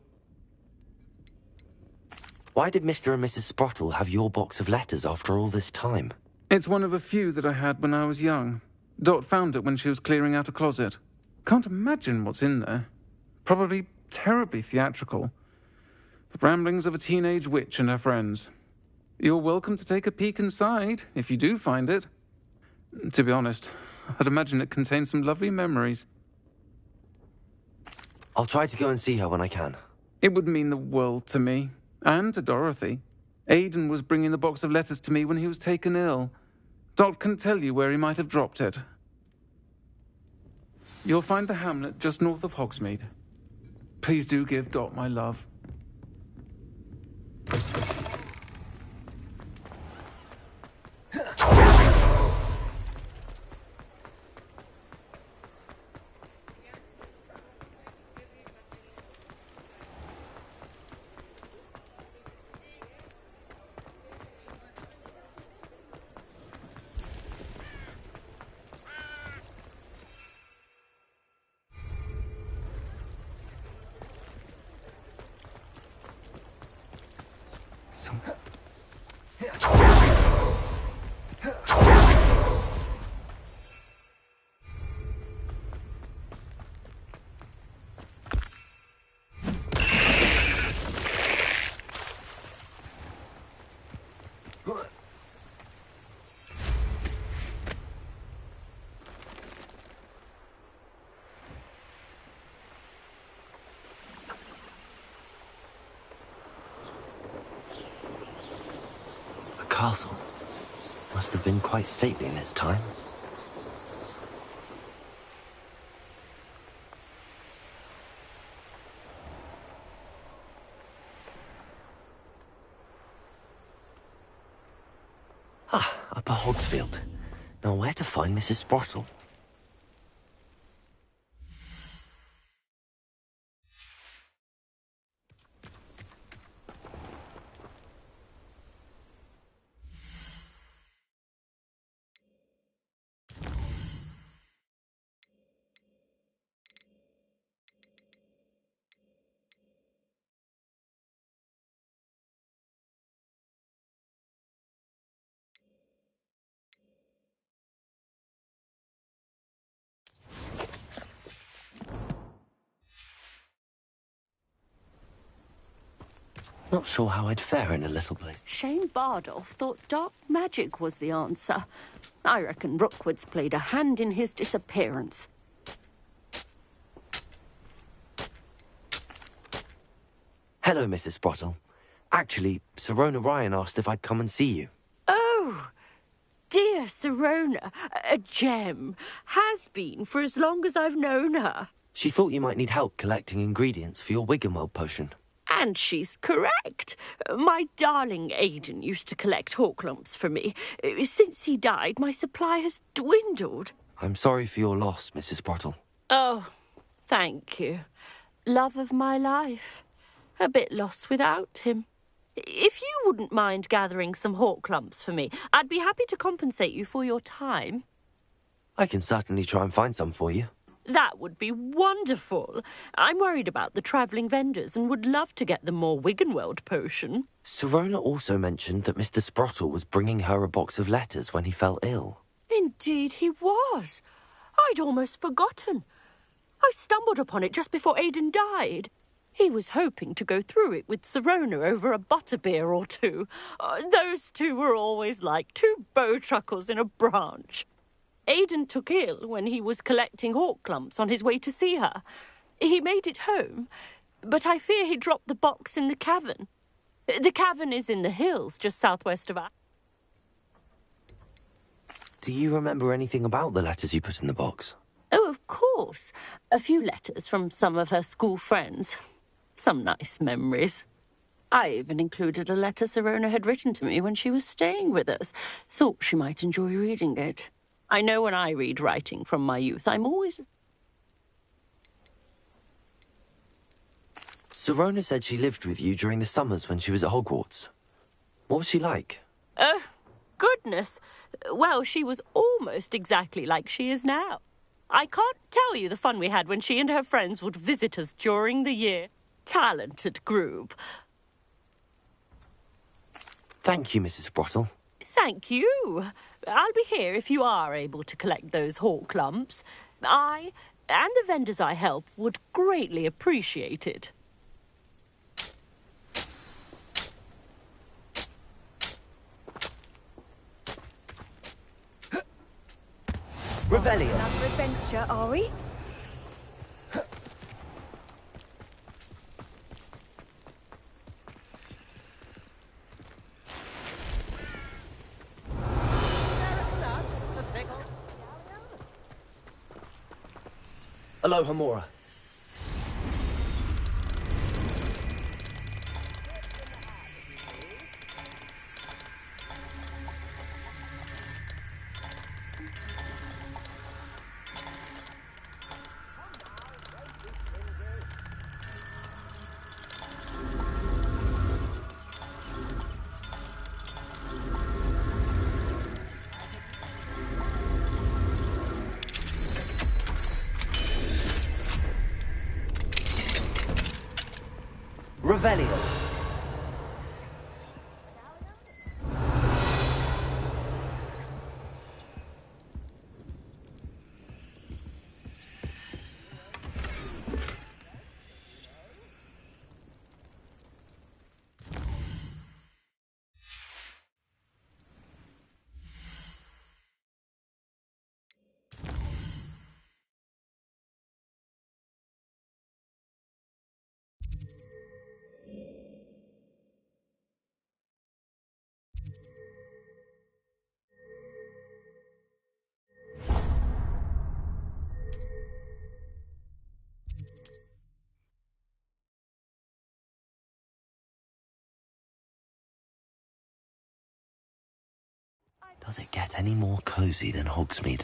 Speaker 2: Why did Mr. and Mrs. Sprottle have your box of letters after all this time?
Speaker 6: It's one of a few that I had when I was young. Dot found it when she was clearing out a closet. Can't imagine what's in there. Probably terribly theatrical. The ramblings of a teenage witch and her friends. You're welcome to take a peek inside, if you do find it. To be honest, I'd imagine it contains some lovely memories.
Speaker 2: I'll try to go and see her when I can.
Speaker 6: It would mean the world to me, and to Dorothy. Aidan was bringing the box of letters to me when he was taken ill. Dot can tell you where he might have dropped it. You'll find the hamlet just north of Hogsmeade. Please do give Dot my love.
Speaker 2: Castle. Must have been quite stately in its time. Upper Hogsfield. Now where to find Mrs. Sprottle? Not sure how I'd fare in a little place.
Speaker 14: Shane Bardolph thought dark magic was the answer. I reckon Rookwood's played a hand in his disappearance.
Speaker 2: Hello, Mrs. Sprottle. Actually, Sirona Ryan asked if I'd come and see you.
Speaker 14: Oh, dear Sirona, a gem. Has been for as long as I've known her.
Speaker 2: She thought you might need help collecting ingredients for your Wiggenweld potion.
Speaker 14: And she's correct. My darling Aidan used to collect hawk lumps for me. Since he died, my supply has dwindled.
Speaker 2: I'm sorry for your loss, Mrs. Sprottle.
Speaker 14: Oh, thank you. Love of my life. A bit lost without him. If you wouldn't mind gathering some hawk lumps for me, I'd be happy to compensate you for your time.
Speaker 2: I can certainly try and find some for you.
Speaker 14: That would be wonderful. I'm worried about the travelling vendors and would love to get them more Wiggenweld potion.
Speaker 2: Sirona also mentioned that Mr. Sprottle was bringing her a box of letters when he fell ill.
Speaker 14: Indeed he was. I'd almost forgotten. I stumbled upon it just before Aidan died. He was hoping to go through it with Sirona over a butterbeer or two. Those two were always like two bowtruckles in a branch. Aidan took ill when he was collecting hawk lumps on his way to see her. He made it home, but I fear he dropped the box in the cavern. The cavern is in the hills just southwest of us.
Speaker 2: Do you remember anything about the letters you put in the box?
Speaker 14: Oh, of course. A few letters from some of her school friends. Some nice memories. I even included a letter Sirona had written to me when she was staying with us. Thought she might enjoy reading it. I know when I read writing from my youth, I'm always...
Speaker 2: Sirona said she lived with you during the summers when she was at Hogwarts. What was she like?
Speaker 14: Oh, goodness. Well, she was almost exactly like she is now. I can't tell you the fun we had when she and her friends would visit us during the year. Talented group.
Speaker 2: Thank you, Mrs. Sprottle.
Speaker 14: Thank you. I'll be here if you are able to collect those hawk lumps. I, and the vendors I help, would greatly appreciate it.
Speaker 12: Revelio.
Speaker 13: Another adventure, are we?
Speaker 12: Aloha Mora. Revelio.
Speaker 2: Does it get any more cozy than Hogsmeade?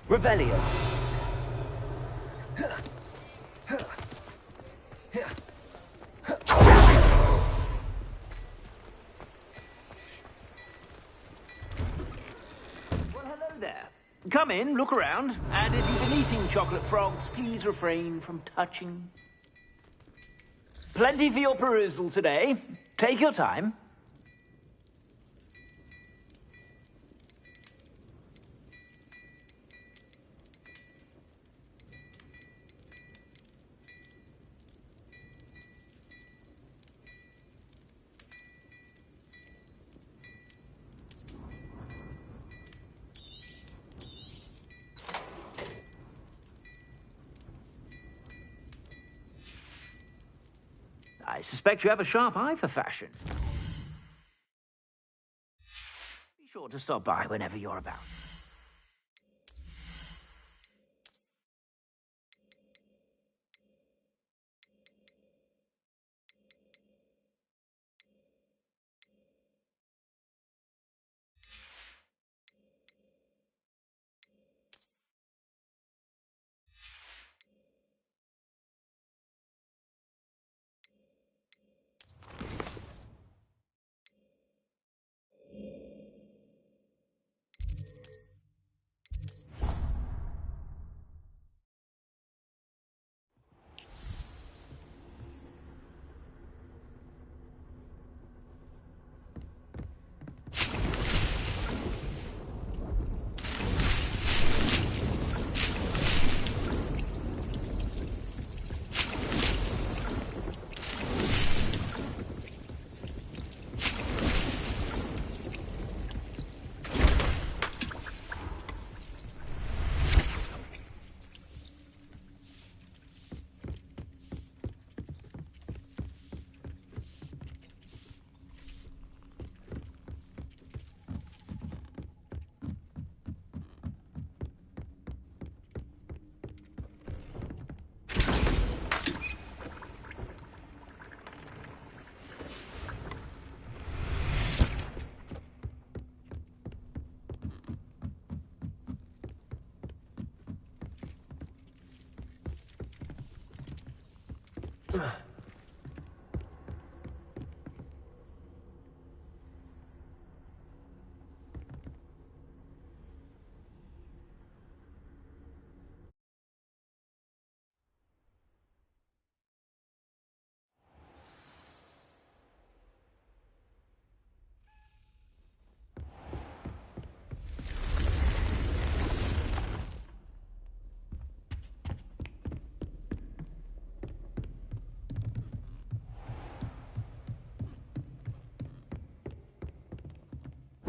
Speaker 12: Revelio.
Speaker 15: Well, hello there. Come in, look around, and if you've been eating chocolate frogs, please refrain from touching. Plenty for your perusal today. Take your time. I suspect you have a sharp eye for fashion. Be sure to stop by whenever you're about.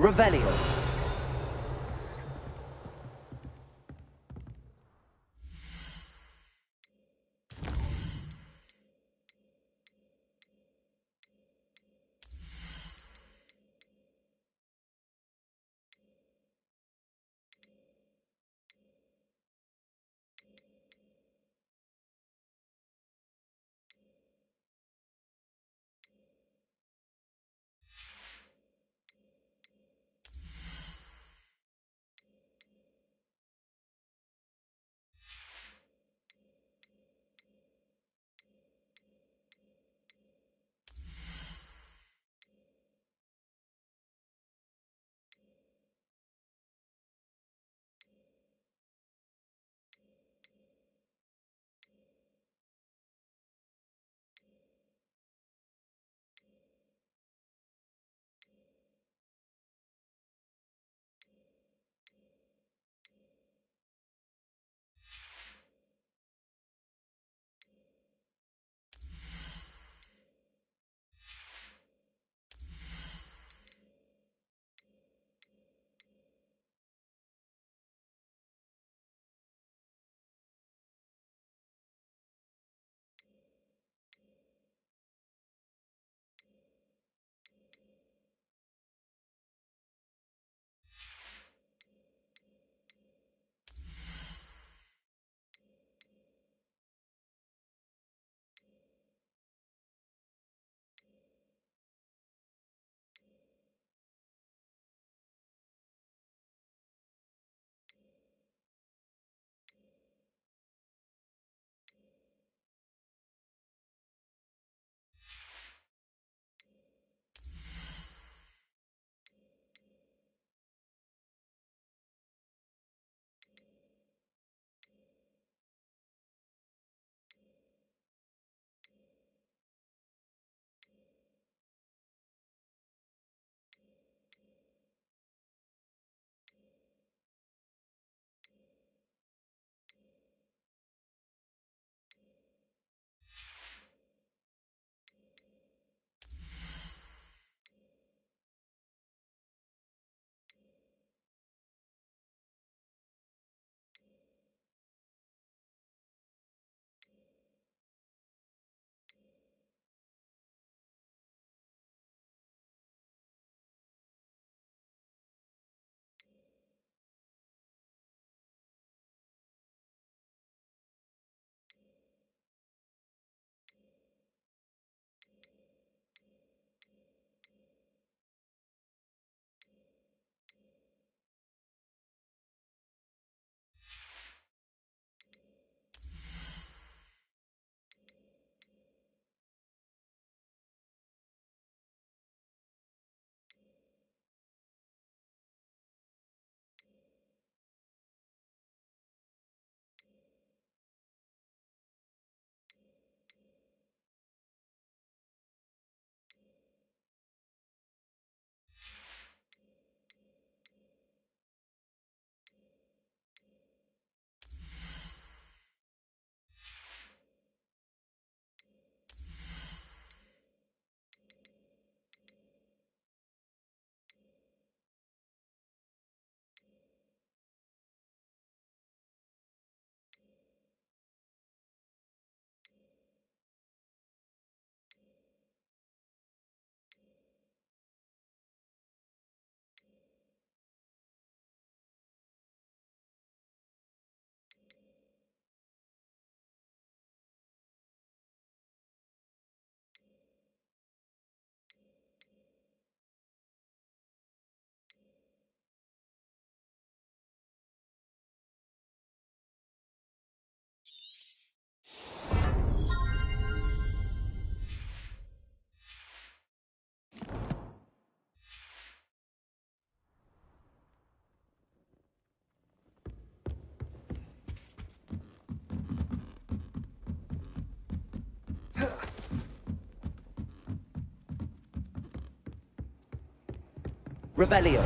Speaker 12: Revelio. Revelio.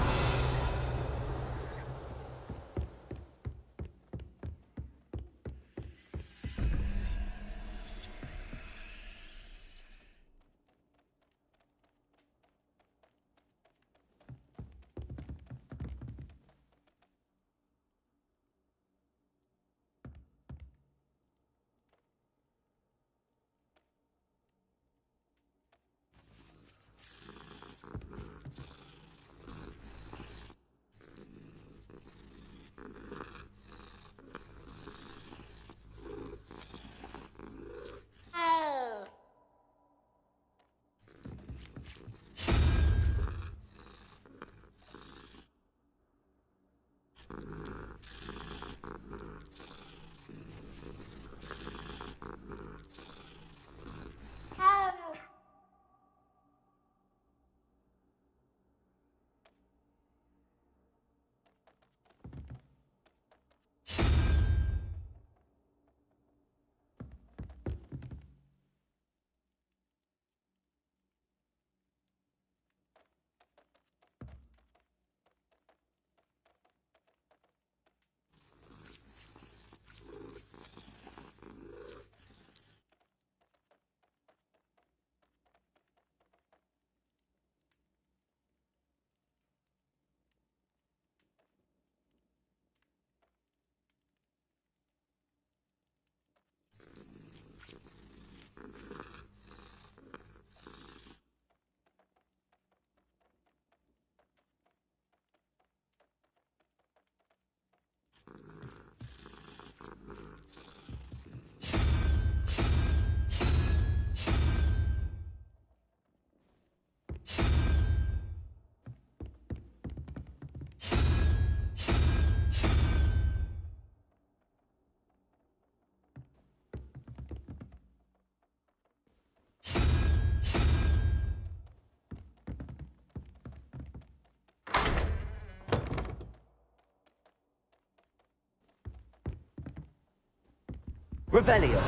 Speaker 12: Revelio.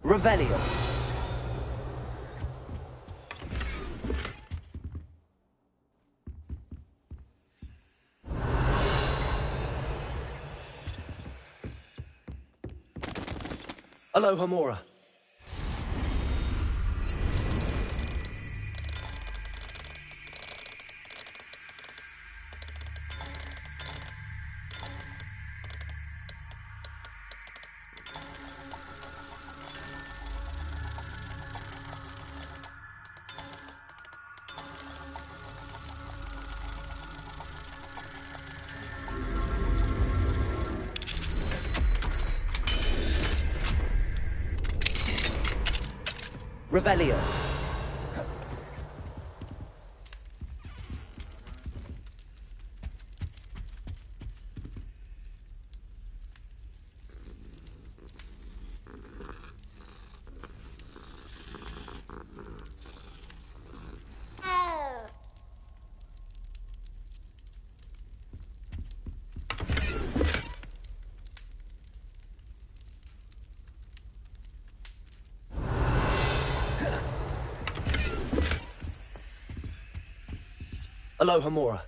Speaker 12: Revelio. Aloha Mora. Revelio. Aloha Mora.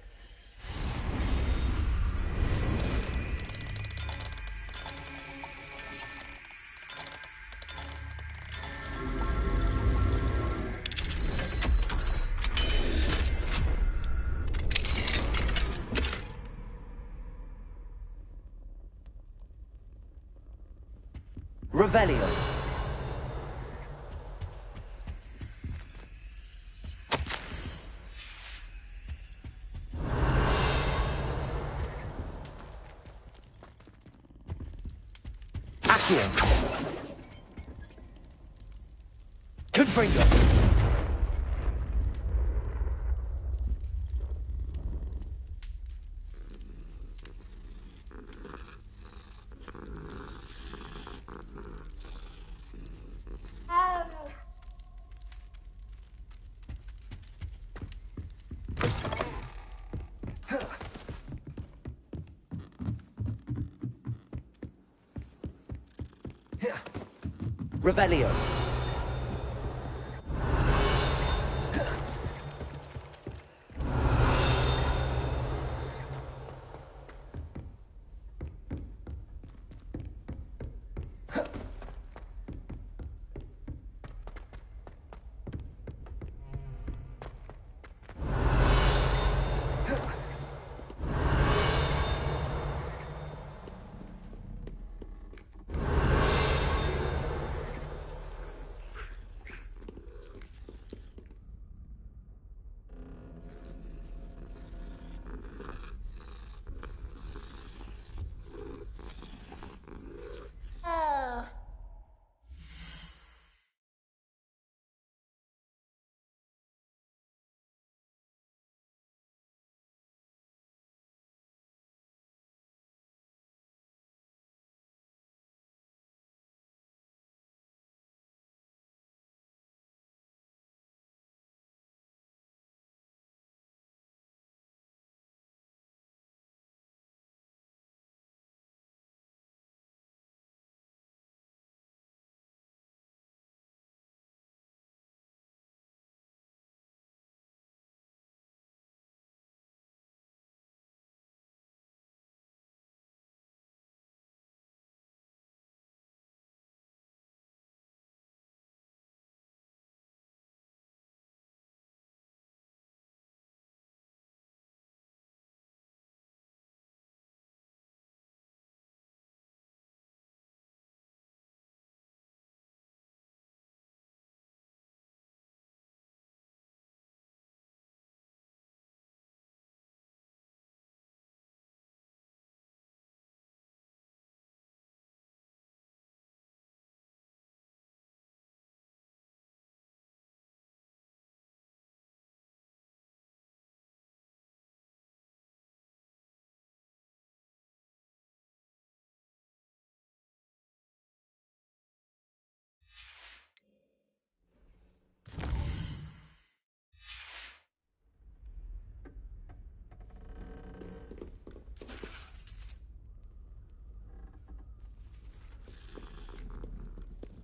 Speaker 12: Revelio. Accio. Confringo. Revelio.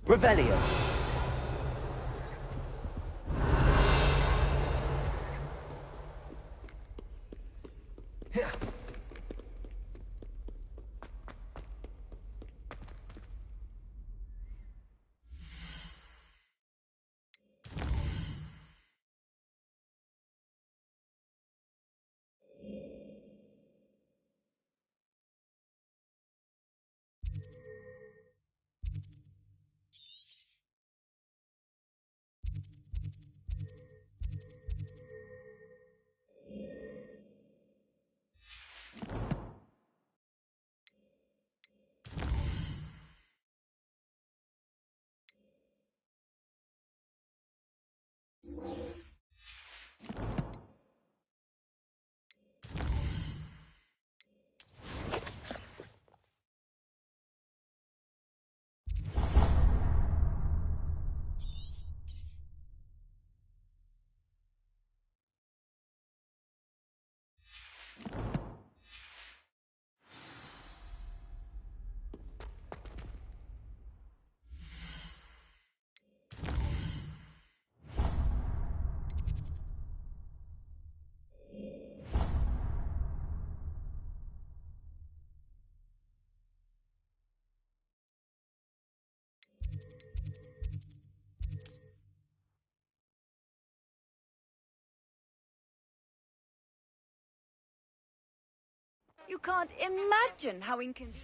Speaker 12: Revelio.
Speaker 16: You can't imagine how inconvenient.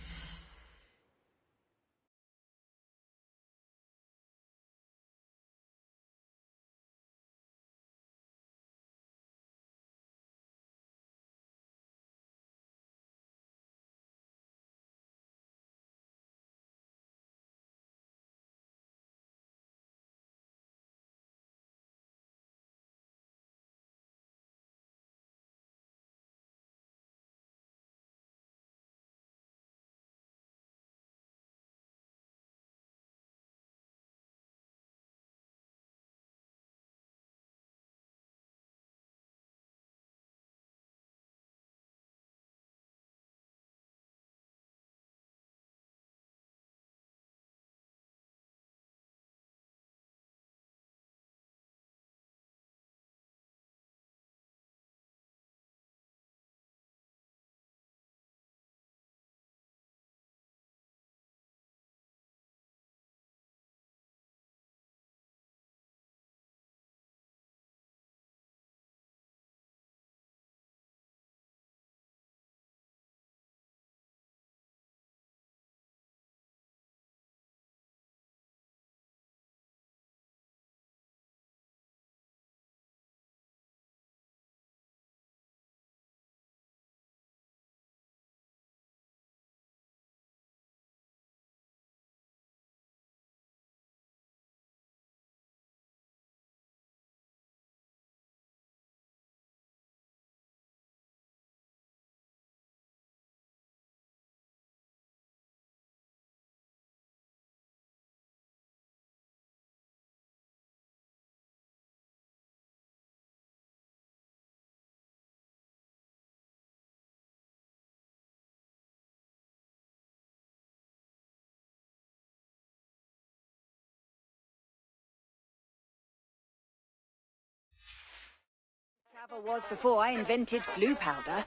Speaker 16: Travel was before I invented flu powder.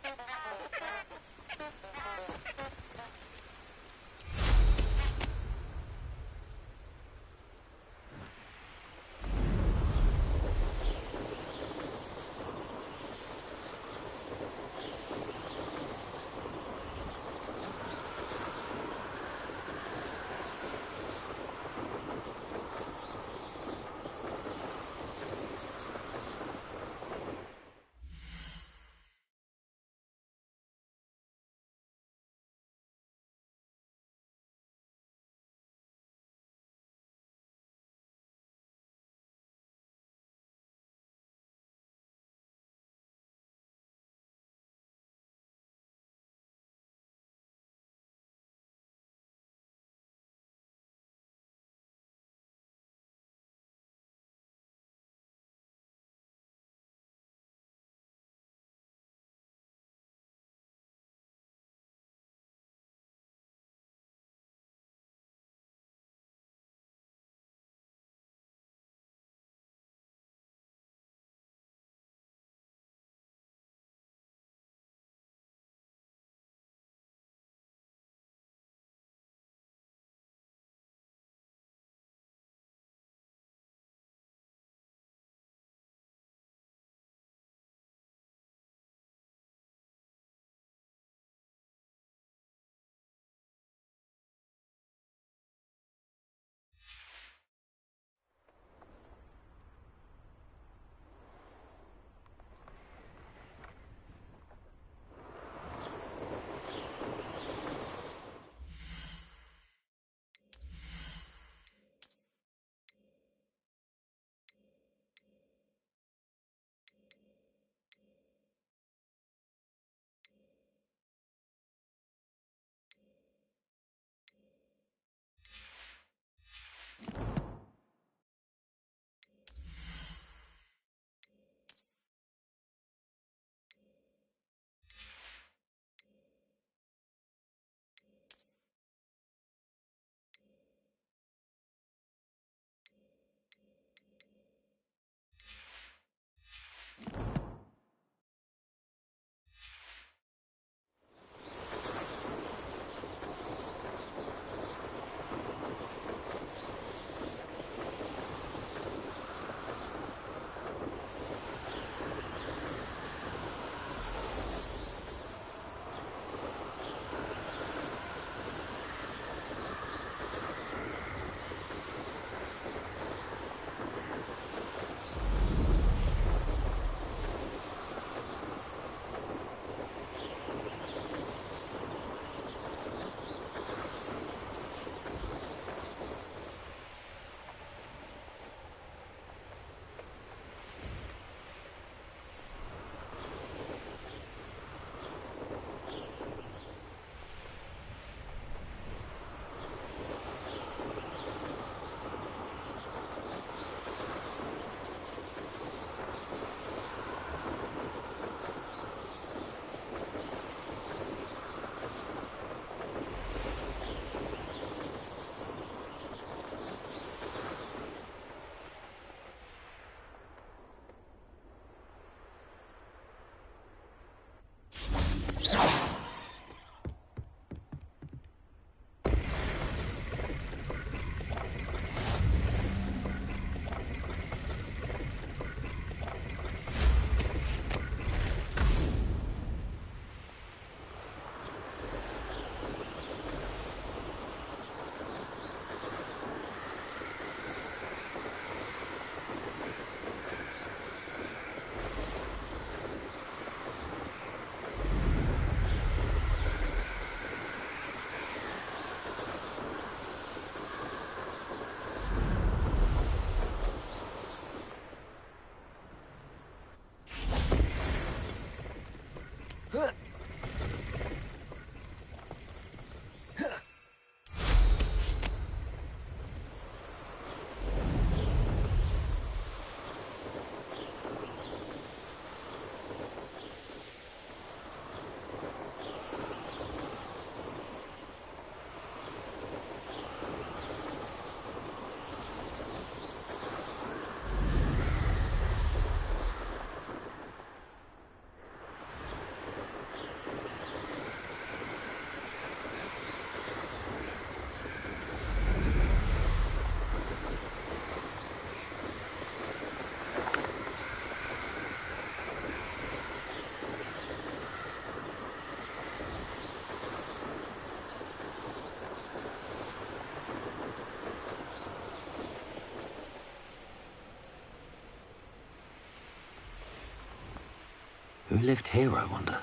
Speaker 2: Who lived here, I wonder?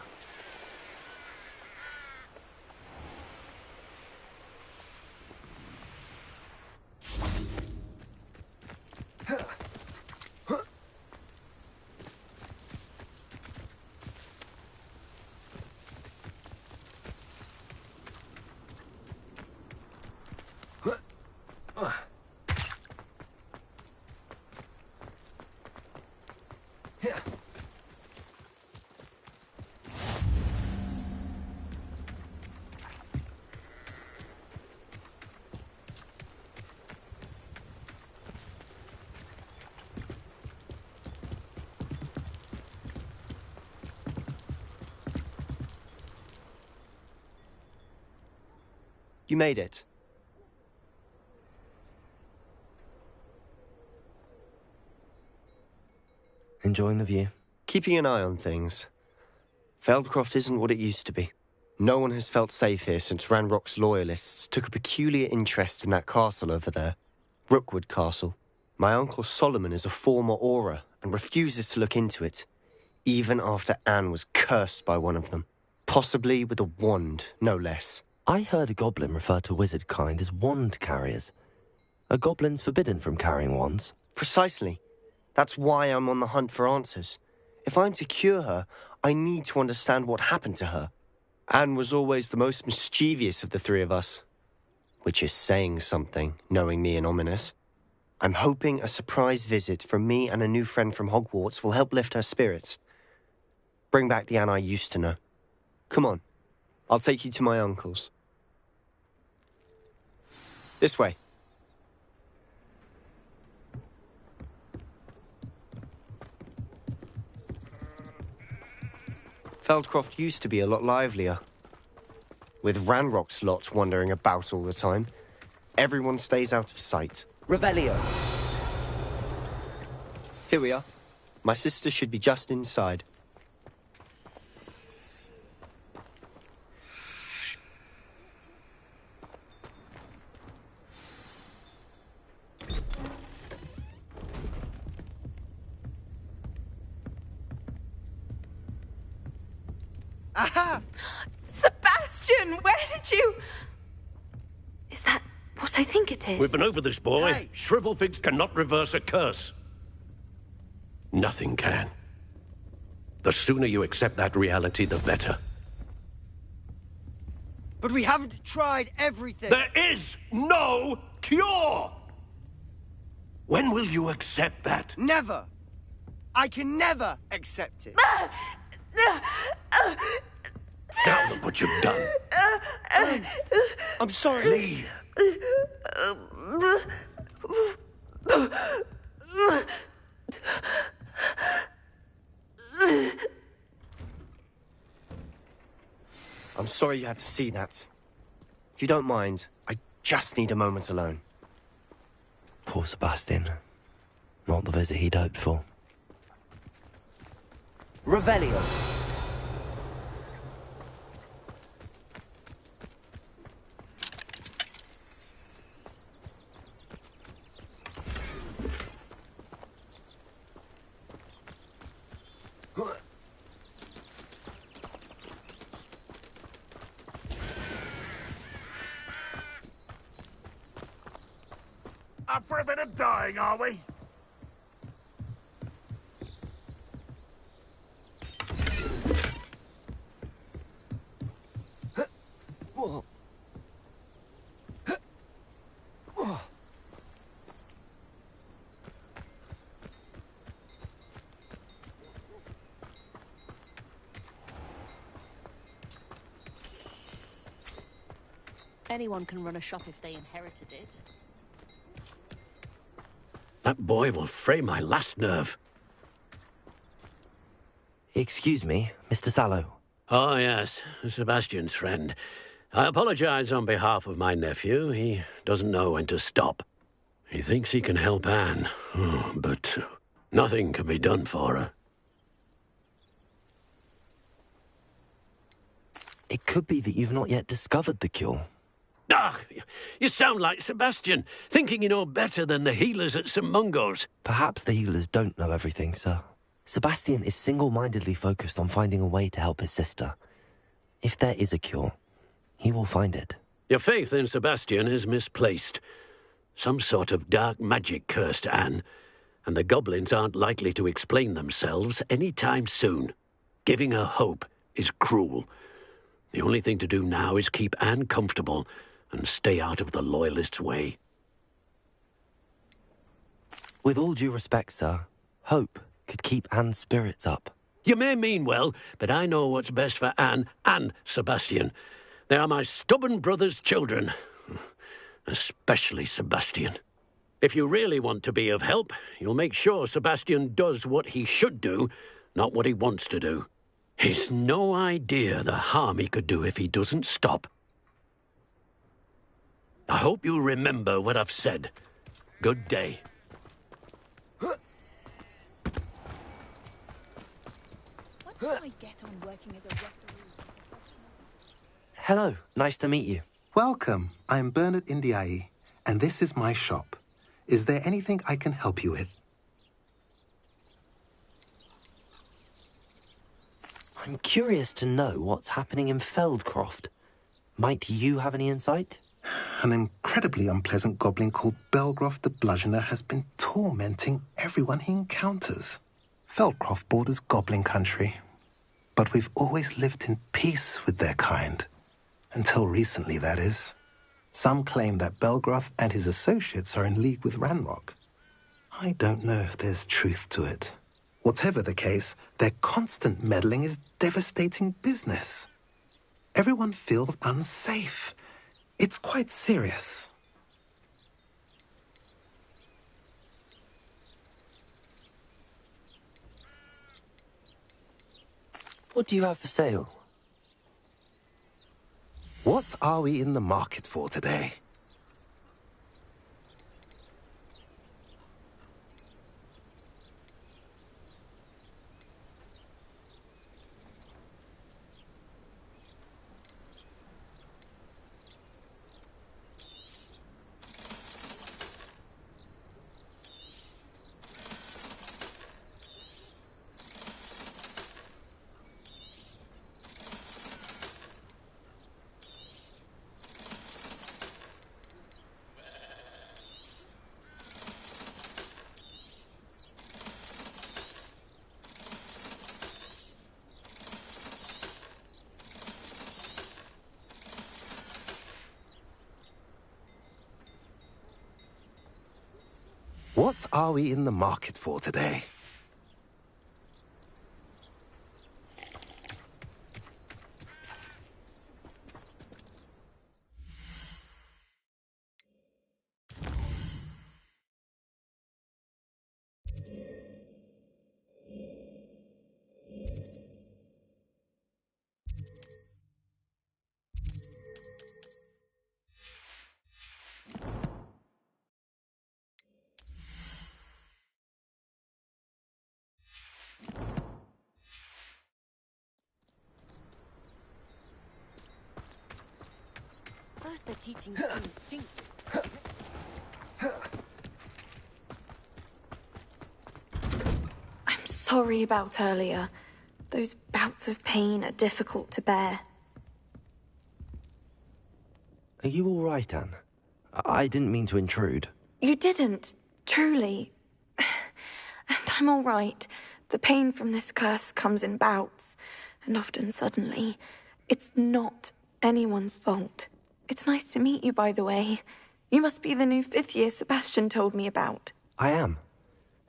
Speaker 17: You made it.
Speaker 2: Enjoying the view?
Speaker 17: Keeping an eye on things. Feldcroft isn't what it used to be. No one has felt safe here since Ranrock's loyalists took a peculiar interest in that castle over there. Rookwood Castle. My uncle Solomon is a former Auror and refuses to look into it, even after Anne was cursed by one of them. Possibly with a wand, no less.
Speaker 2: I heard a goblin refer to wizard kind as wand carriers. Are goblins forbidden from carrying wands?
Speaker 17: Precisely. That's why I'm on the hunt for answers. If I'm to cure her, I need to understand what happened to her. Anne was always the most mischievous of the three of us. Which is saying something, knowing me and Ominous. I'm hoping a surprise visit from me and a new friend from Hogwarts will help lift her spirits. Bring back the Anne I used to know. Come on. I'll take you to my uncle's. This way. Feldcroft used to be a lot livelier. With Ranrock's lot wandering about all the time, everyone stays out of sight.
Speaker 12: Revelio.
Speaker 17: Here we are. My sister should be just inside.
Speaker 3: Aha! Sebastian, where did you... Is that what I think it is?
Speaker 11: We've been over this, boy.
Speaker 3: Hey.
Speaker 11: Shrivelfigs cannot reverse a curse. Nothing can. The sooner you accept that reality, the better.
Speaker 12: But we haven't tried everything.
Speaker 11: There is no cure! When will you accept that?
Speaker 12: Never. I can never accept it.
Speaker 11: Now look what you've done.
Speaker 17: I'm sorry.
Speaker 11: Leave.
Speaker 17: I'm sorry you had to see that. If you don't mind, I just need a moment alone.
Speaker 2: Poor Sebastian. Not the visit he'd hoped for.
Speaker 12: Revelio.
Speaker 11: Up for a bit of dying, are we?
Speaker 7: Anyone can run a shop if they inherited it.
Speaker 11: That boy will fray my last nerve.
Speaker 2: Excuse me, Mr. Sallow.
Speaker 11: Oh, yes, Sebastian's friend. I apologize on behalf of my nephew. He doesn't know when to stop. He thinks he can help Anne, but nothing can be done for her.
Speaker 2: It could be that you've not yet discovered the cure.
Speaker 11: Ah, you sound like Sebastian, thinking you know better than the healers at St. Mungo's.
Speaker 2: Perhaps the healers don't know everything, sir. Sebastian is single-mindedly focused on finding a way to help his sister. If there is a cure, he will find it.
Speaker 11: Your faith in Sebastian is misplaced. Some sort of dark magic cursed Anne, and the goblins aren't likely to explain themselves any time soon. Giving her hope is cruel. The only thing to do now is keep Anne comfortable and stay out of the Loyalists' way.
Speaker 2: With all due respect, sir, hope could keep Anne's spirits up.
Speaker 11: You may mean well, but I know what's best for Anne and Sebastian. They are my stubborn brother's children. Especially Sebastian. If you really want to be of help, you'll make sure Sebastian does what he should do, not what he wants to do. He's no idea the harm he could do if he doesn't stop. I hope you'll remember what I've said. Good day.
Speaker 13: What do I get on working as a referee?
Speaker 2: Hello, nice to meet you.
Speaker 18: Welcome. I'm Bernard Indiaye, and this is my shop. Is there anything I can help you with?
Speaker 2: I'm curious to know what's happening in Feldcroft. Might you have any insight?
Speaker 18: An incredibly unpleasant goblin called Belgroth the Bludgeoner has been tormenting everyone he encounters. Feldcroft borders goblin country, but we've always lived in peace with their kind. Until recently, that is. Some claim that Belgroth and his associates are in league with Ranrock. I don't know if there's truth to it. Whatever the case, their constant meddling is devastating business. Everyone feels unsafe. It's quite serious.
Speaker 2: What do you have for sale?
Speaker 18: What are we in the market for today? What are we in the market for today?
Speaker 7: First they're teaching Spoon think.
Speaker 3: I'm sorry about earlier. Those bouts of pain are difficult to bear.
Speaker 2: Are you all right, Anne? I didn't mean to intrude.
Speaker 3: You didn't, truly. And I'm all right. The pain from this curse comes in bouts, and often suddenly. It's not anyone's fault. It's nice to meet you, by the way. You must be the new 5th year Sebastian told me about.
Speaker 2: I am.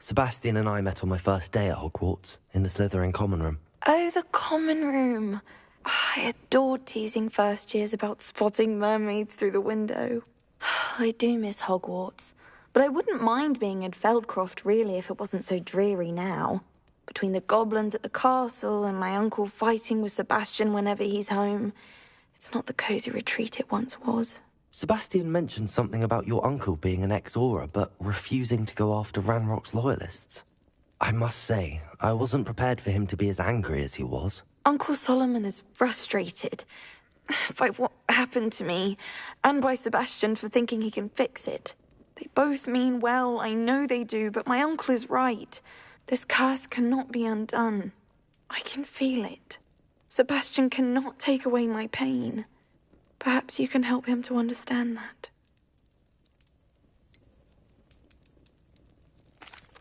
Speaker 2: Sebastian and I met on my first day at Hogwarts, in the Slytherin common room.
Speaker 3: Oh, the common room. I adored teasing first years about spotting mermaids through the window. I do miss Hogwarts, but I wouldn't mind being in Feldcroft, really, if it wasn't so dreary now. Between the goblins at the castle and my uncle fighting with Sebastian whenever he's home, it's not the cosy retreat it once was.
Speaker 2: Sebastian mentioned something about your uncle being an ex-Auror, but refusing to go after Ranrock's loyalists. I must say, I wasn't prepared for him to be as angry as he was.
Speaker 3: Uncle Solomon is frustrated by what happened to me, and by Sebastian for thinking he can fix it. They both mean well, I know they do, but my uncle is right. This curse cannot be undone. I can feel it. Sebastian cannot take away my pain. Perhaps you can help him to understand that.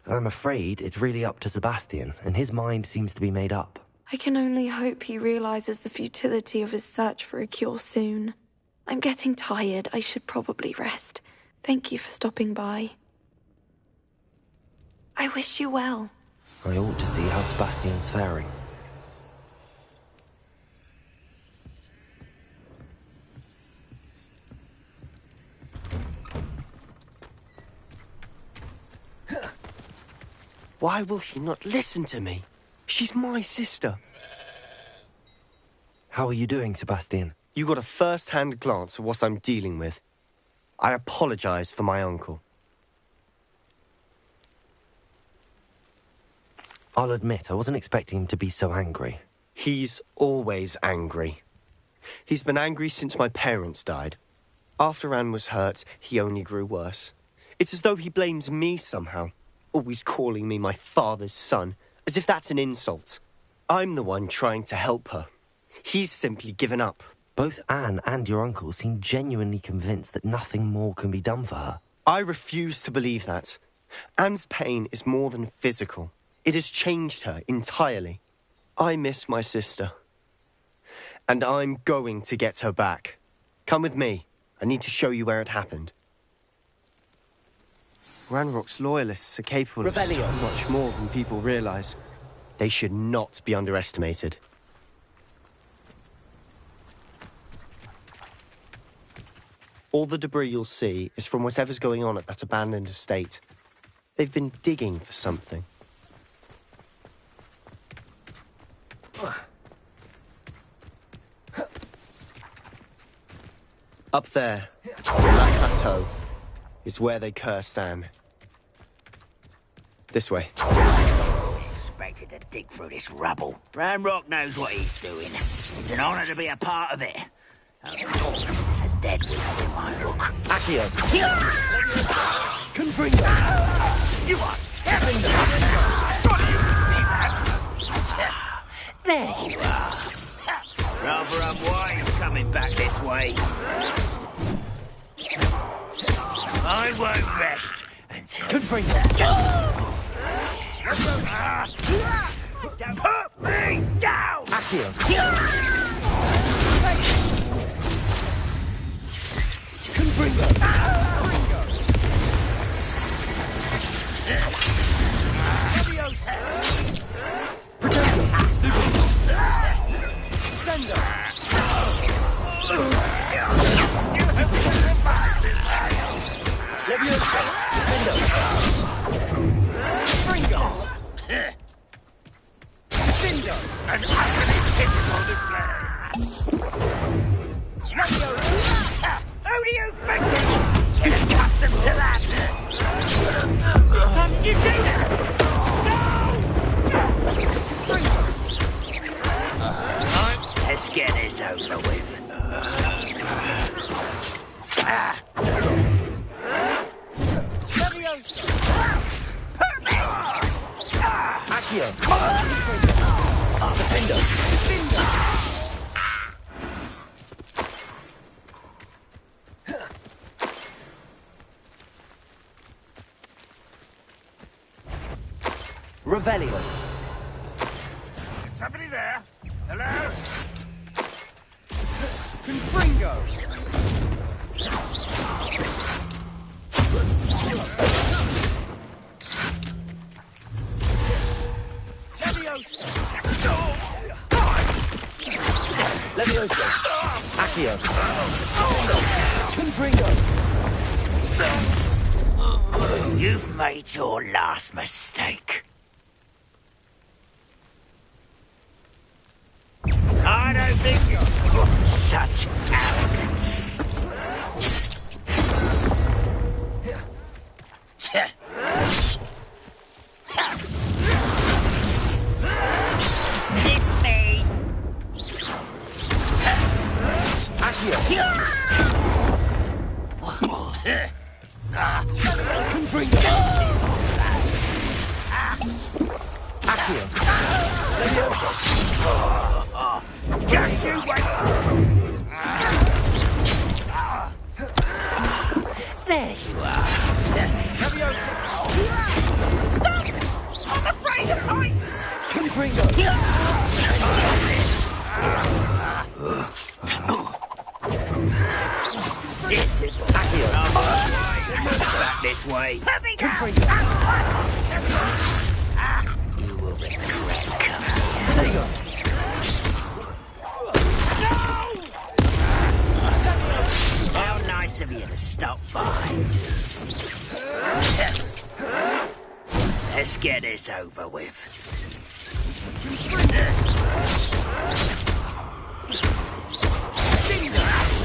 Speaker 2: I'm afraid it's really up to Sebastian, and his mind seems to be made up.
Speaker 3: I can only hope he realizes the futility of his search for a cure soon. I'm getting tired. I should probably rest. Thank you for stopping by. I wish you well.
Speaker 2: I ought to see how Sebastian's faring.
Speaker 17: Why will he not listen to me? She's my sister.
Speaker 2: How are you doing, Sebastian?
Speaker 17: You got a first-hand glance at what I'm dealing with. I apologize for my uncle.
Speaker 2: I'll admit, I wasn't expecting him to be so angry.
Speaker 17: He's always angry. He's been angry since my parents died. After Anne was hurt, he only grew worse. It's as though he blames me somehow, always calling me my father's son, as if that's an insult. I'm the one trying to help her. He's simply given up.
Speaker 2: Both Anne and your uncle seem genuinely convinced that nothing more can be done for her.
Speaker 17: I refuse to believe that. Anne's pain is more than physical. It has changed her entirely. I miss my sister. And I'm going to get her back. Come with me. I need to show you where it happened. Ranrock's loyalists are capable of so much more than people realize. They should not be underestimated. All the debris you'll see is from whatever's going on at that abandoned estate. They've been digging for something. Up there, on that plateau, is where they cursed Anne. This way.
Speaker 15: Expected to dig through this rubble. Ranrock knows what he's doing. It's an honor to be a part of it. It's a dead wisdom, my look.
Speaker 17: Accio!
Speaker 15: Confringo! You are heaven! There you are. Rather unwise coming back this way. I won't rest until...
Speaker 17: Confringo!
Speaker 15: Put me down!
Speaker 17: Accio! Confringo!
Speaker 15: Sendo!
Speaker 17: Leviosa!
Speaker 15: Sendo! An utterly pitiful display! Who do you think it is? Get accustomed to that! How did you do that? No! Let's get this over with.
Speaker 17: Accio!
Speaker 15: Defendo!
Speaker 17: Revelio!
Speaker 15: Is somebody there? Hello?
Speaker 12: Confringo!
Speaker 15: Leviosa. Accio. Confringo. You've made your last mistake. I don't think you're such arrogance. It's me. Accio. Confringo. Accio. Leviosa. Just you wait. There you are. Stop! I'm afraid of heights. Confringo. This is Accio. Back this way. Confringo. You will regret coming. There you go. How nice of you to stop by. Let's get this over with.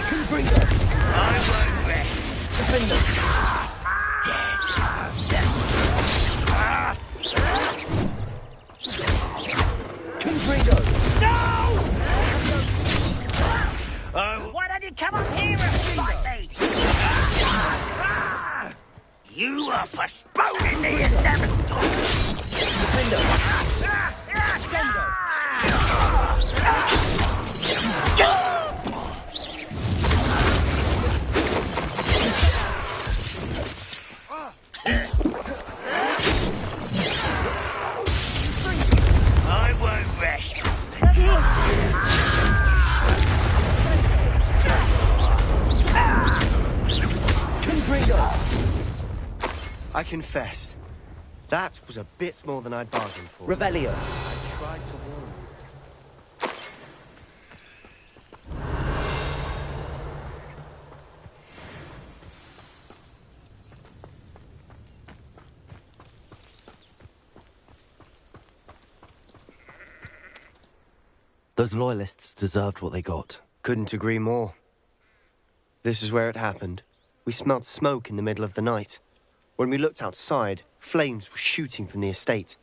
Speaker 15: Confringo. I won't rest. Defender. Dead. Confringo. No! Why don't you come up here and fight me? You are postponing the inevitable. Defender. I won't rest until...
Speaker 17: I confess, that was a bit more than I'd bargained for.
Speaker 15: Revelio.
Speaker 17: I tried to warn you.
Speaker 2: Those loyalists deserved what they got.
Speaker 17: Couldn't agree more. This is where it happened. We smelled smoke in the middle of the night. When we looked outside, flames were shooting from the estate.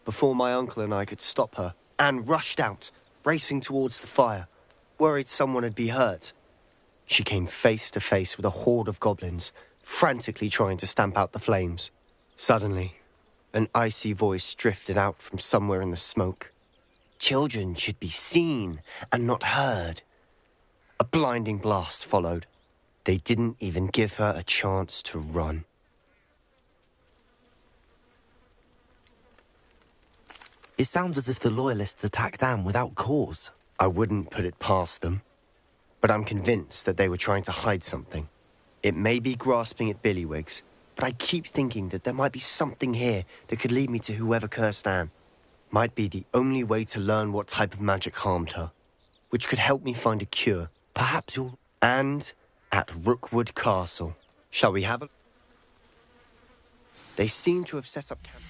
Speaker 17: Before my uncle and I could stop her, Anne rushed out, racing towards the fire, worried someone had been hurt. She came face to face with a horde of goblins, frantically trying to stamp out the flames. Suddenly, an icy voice drifted out from somewhere in the smoke. Children should be seen and not heard. A blinding blast followed. They didn't even give her a chance to run.
Speaker 2: It sounds as if the loyalists attacked Anne without cause.
Speaker 17: I wouldn't put it past them. But I'm convinced that they were trying to hide something. It may be grasping at billywhigs, but I keep thinking that there might be something here that could lead me to whoever cursed Anne. Might be the only way to learn what type of magic harmed her, which could help me find a cure.
Speaker 2: Perhaps you'll...
Speaker 17: And at Rookwood Castle. Shall we have a... They seem to have set up camp...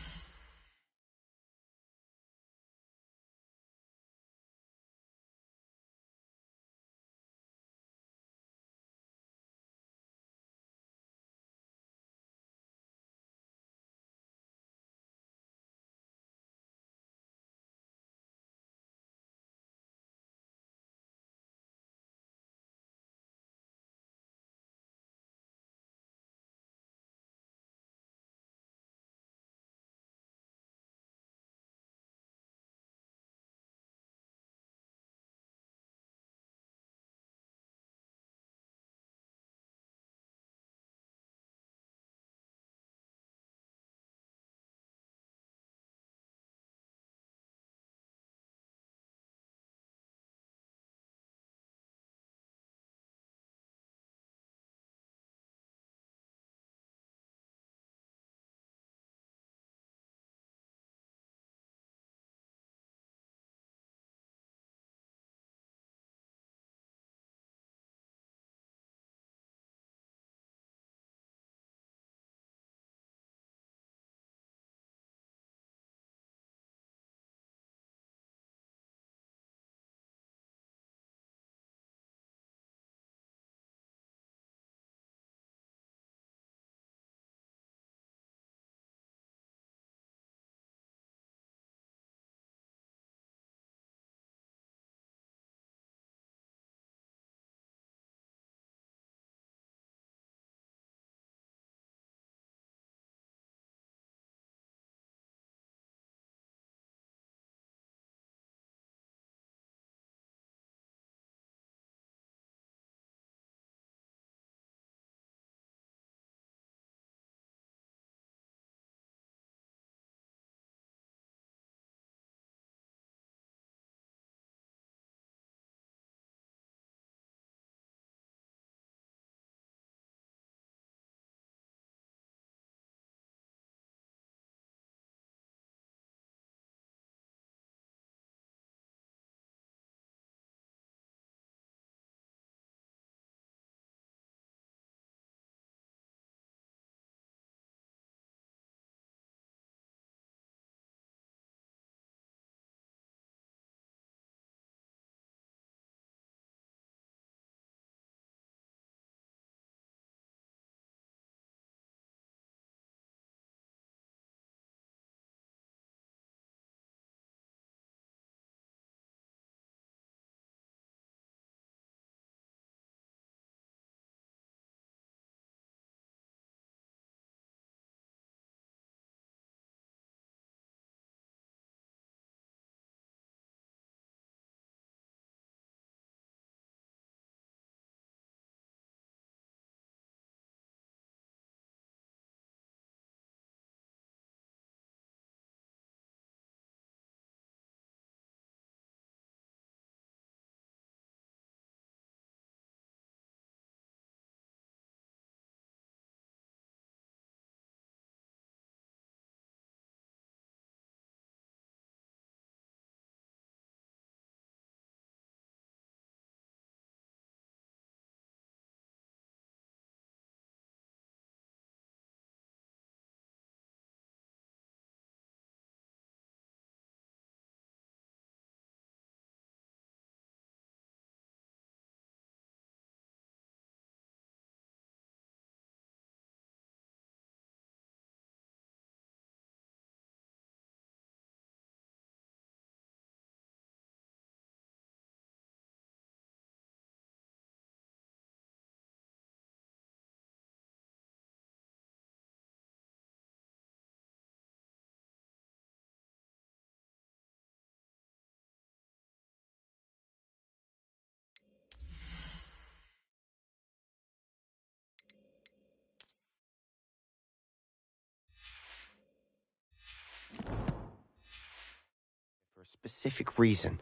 Speaker 17: for a specific reason.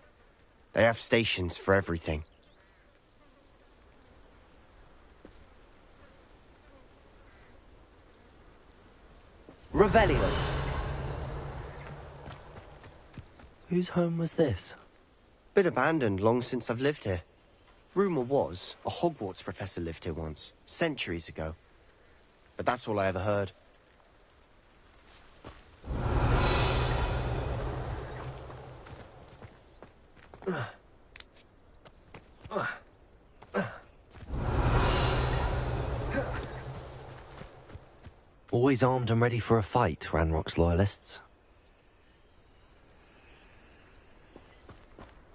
Speaker 17: They have stations for everything.
Speaker 2: Revelio. Whose home was this?
Speaker 17: Been abandoned long since I've lived here. Rumour was a Hogwarts professor lived here once, centuries ago. But that's all I ever heard.
Speaker 2: Always armed and ready for a fight, Ranrock's loyalists.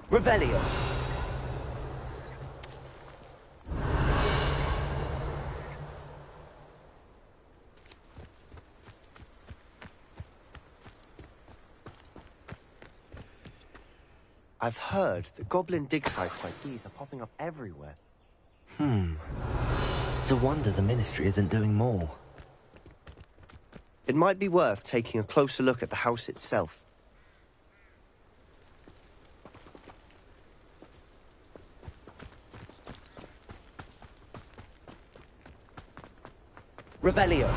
Speaker 2: Revelio.
Speaker 17: I've heard that goblin dig sites like these are popping up everywhere.
Speaker 2: It's a wonder the Ministry isn't doing more.
Speaker 17: It might be worth taking a closer look at the house itself.
Speaker 2: Revelio.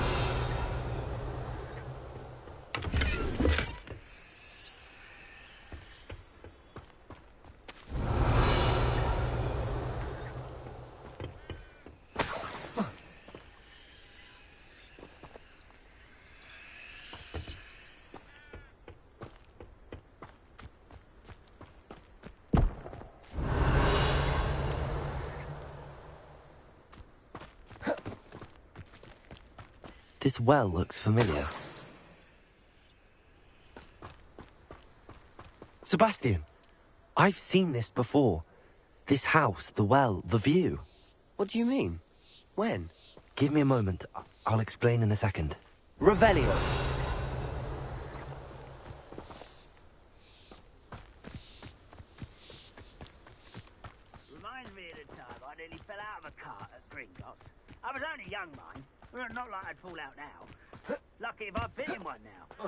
Speaker 2: This well looks familiar. Sebastian, I've seen this before. This house, the well, the view.
Speaker 17: What do you mean? When?
Speaker 2: Give me a moment. I'll explain in a second. Revelio.
Speaker 15: Reminds me of the time I nearly fell out of a cart at Gringotts. I was only young, mind. Well, not like I'd fall out now. Lucky if I've been in one now.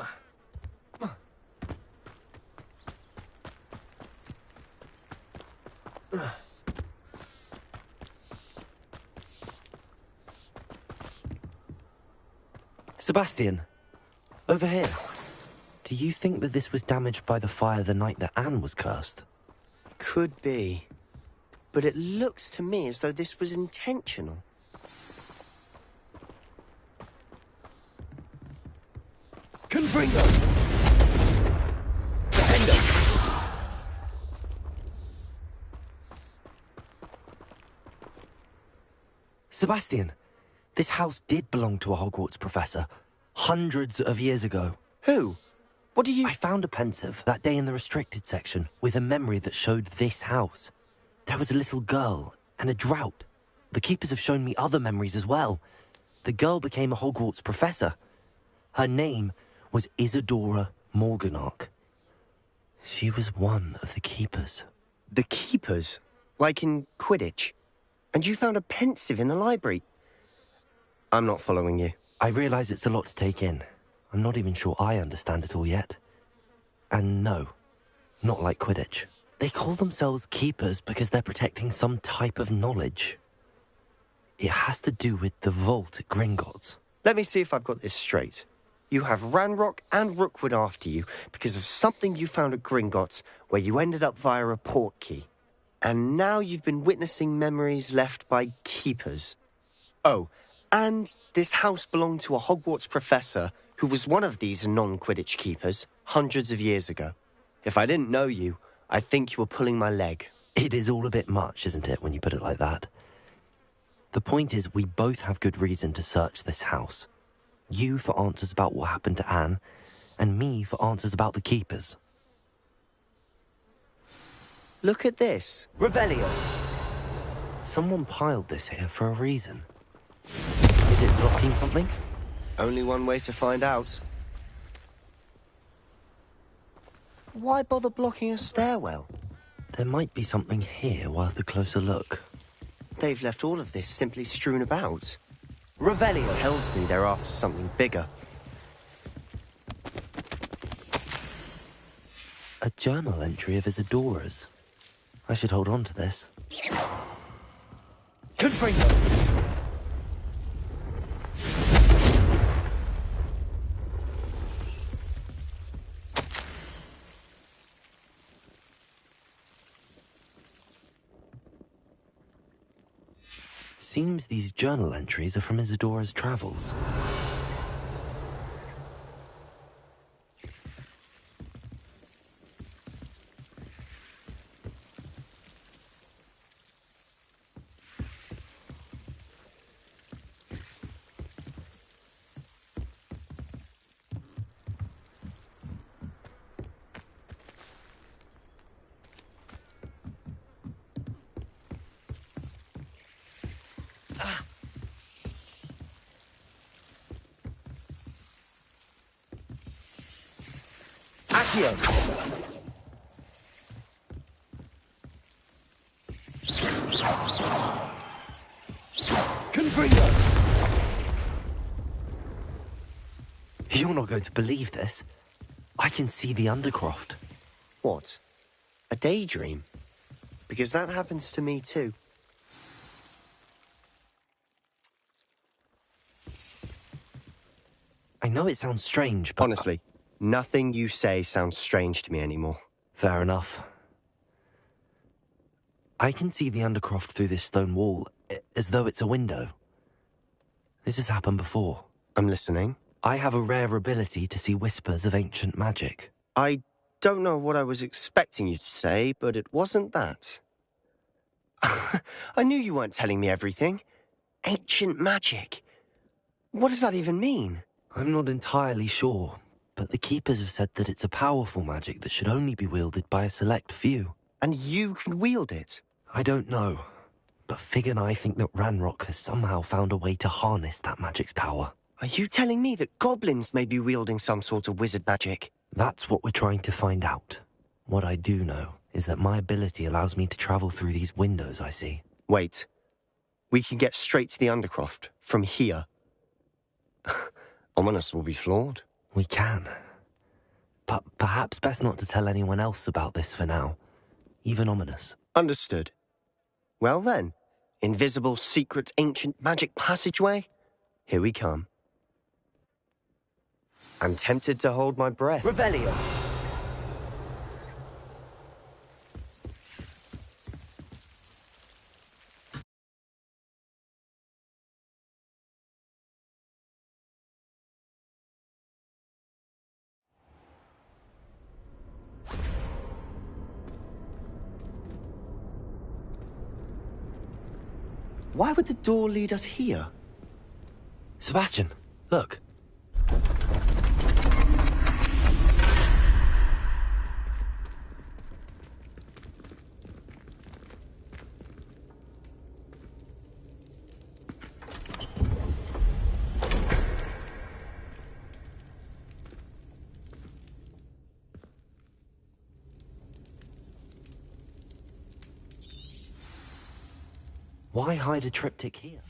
Speaker 2: Sebastian, over here. Do you think that this was damaged by the fire the night that Anne was cursed?
Speaker 17: Could be. But it looks to me as though this was intentional.
Speaker 2: Confringo! Defender! Sebastian, this house did belong to a Hogwarts professor, hundreds of years ago.
Speaker 17: Who? What do you...
Speaker 2: I found a pensive that day in the restricted section with a memory that showed this house. There was a little girl and a drought. The keepers have shown me other memories as well. The girl became a Hogwarts professor. Her name was Isadora Morganach. She was one of the keepers.
Speaker 17: The keepers? Like in Quidditch? And you found a pensive in the library? I'm not following you.
Speaker 2: I realise it's a lot to take in. I'm not even sure I understand it all yet. And no, not like Quidditch. They call themselves keepers because they're protecting some type of knowledge. It has to do with the vault at Gringotts.
Speaker 17: Let me see if I've got this straight. You have Ranrock and Rookwood after you because of something you found at Gringotts where you ended up via a port key. And now you've been witnessing memories left by keepers. Oh, and this house belonged to a Hogwarts professor who was one of these non-Quidditch keepers hundreds of years ago. If I didn't know you, I think you were pulling my leg.
Speaker 2: It is all a bit much, isn't it, when you put it like that? The point is, we both have good reason to search this house. You for answers about what happened to Anne, and me for answers about the keepers.
Speaker 17: Look at this.
Speaker 2: Revelio. Someone piled this here for a reason. Is it blocking something?
Speaker 17: Only one way to find out. Why bother blocking a stairwell?
Speaker 2: There might be something here worth a closer look.
Speaker 17: They've left all of this simply strewn about.
Speaker 2: Revelio.
Speaker 17: Tells me they're after something bigger.
Speaker 2: A journal entry of Isadora's. I should hold on to this. Confringo! Seems these journal entries are from Isadora's travels.
Speaker 17: Accio!
Speaker 2: Confringo! You're not going to believe this. I can see the Undercroft.
Speaker 17: What? A daydream? Because that happens to me too.
Speaker 2: I know it sounds strange, but...
Speaker 17: Honestly, nothing you say sounds strange to me anymore.
Speaker 2: Fair enough. I can see the Undercroft through this stone wall, as though it's a window. This has happened before.
Speaker 17: I'm listening.
Speaker 2: I have a rare ability to see whispers of ancient magic.
Speaker 17: I don't know what I was expecting you to say, but it wasn't that. I knew you weren't telling me everything. Ancient magic. What does that even mean?
Speaker 2: I'm not entirely sure, but the Keepers have said that it's a powerful magic that should only be wielded by a select few.
Speaker 17: And you can wield it?
Speaker 2: I don't know, but Fig and I think that Ranrock has somehow found a way to harness that magic's power.
Speaker 17: Are you telling me that goblins may be wielding some sort of wizard magic?
Speaker 2: That's what we're trying to find out. What I do know is that my ability allows me to travel through these windows I see.
Speaker 17: Wait. We can get straight to the Undercroft from here. Ominous will be flawed.
Speaker 2: We can. But perhaps best not to tell anyone else about this for now. Even Ominous.
Speaker 17: Understood. Well then, invisible, secret, ancient magic passageway? Here we come. I'm tempted to hold my breath.
Speaker 2: Revelio!
Speaker 17: Why would the door lead us here?
Speaker 2: Sebastian, look. Why hide a triptych here?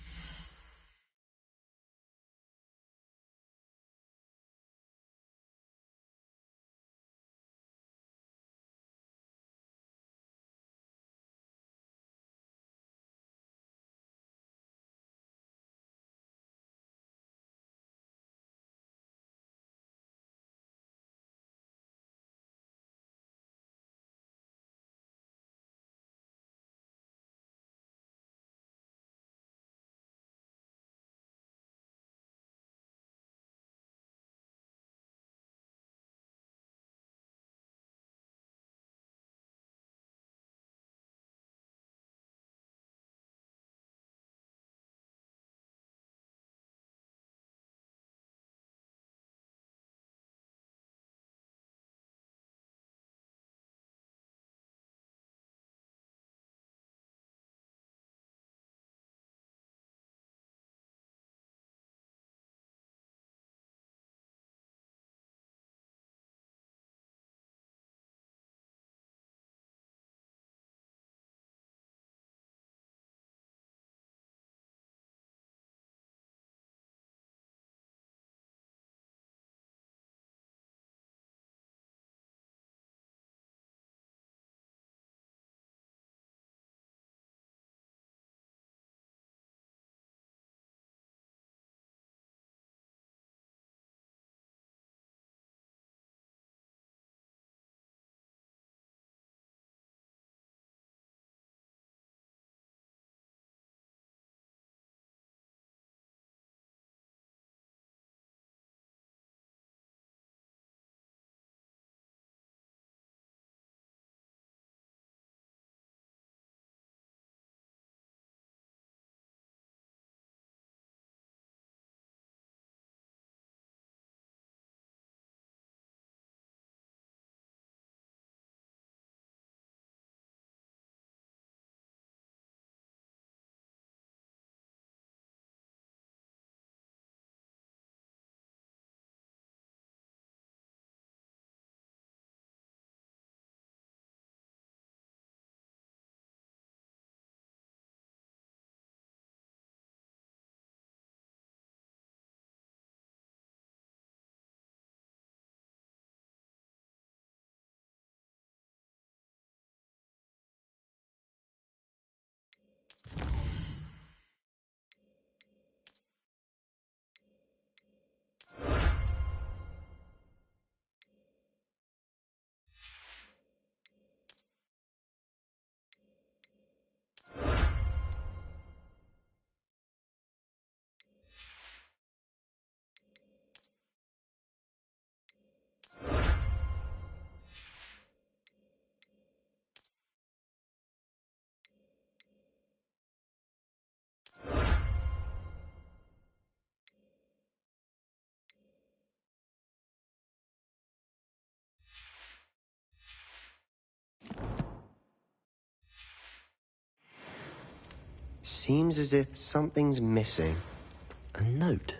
Speaker 17: Seems as if something's missing.
Speaker 2: A note?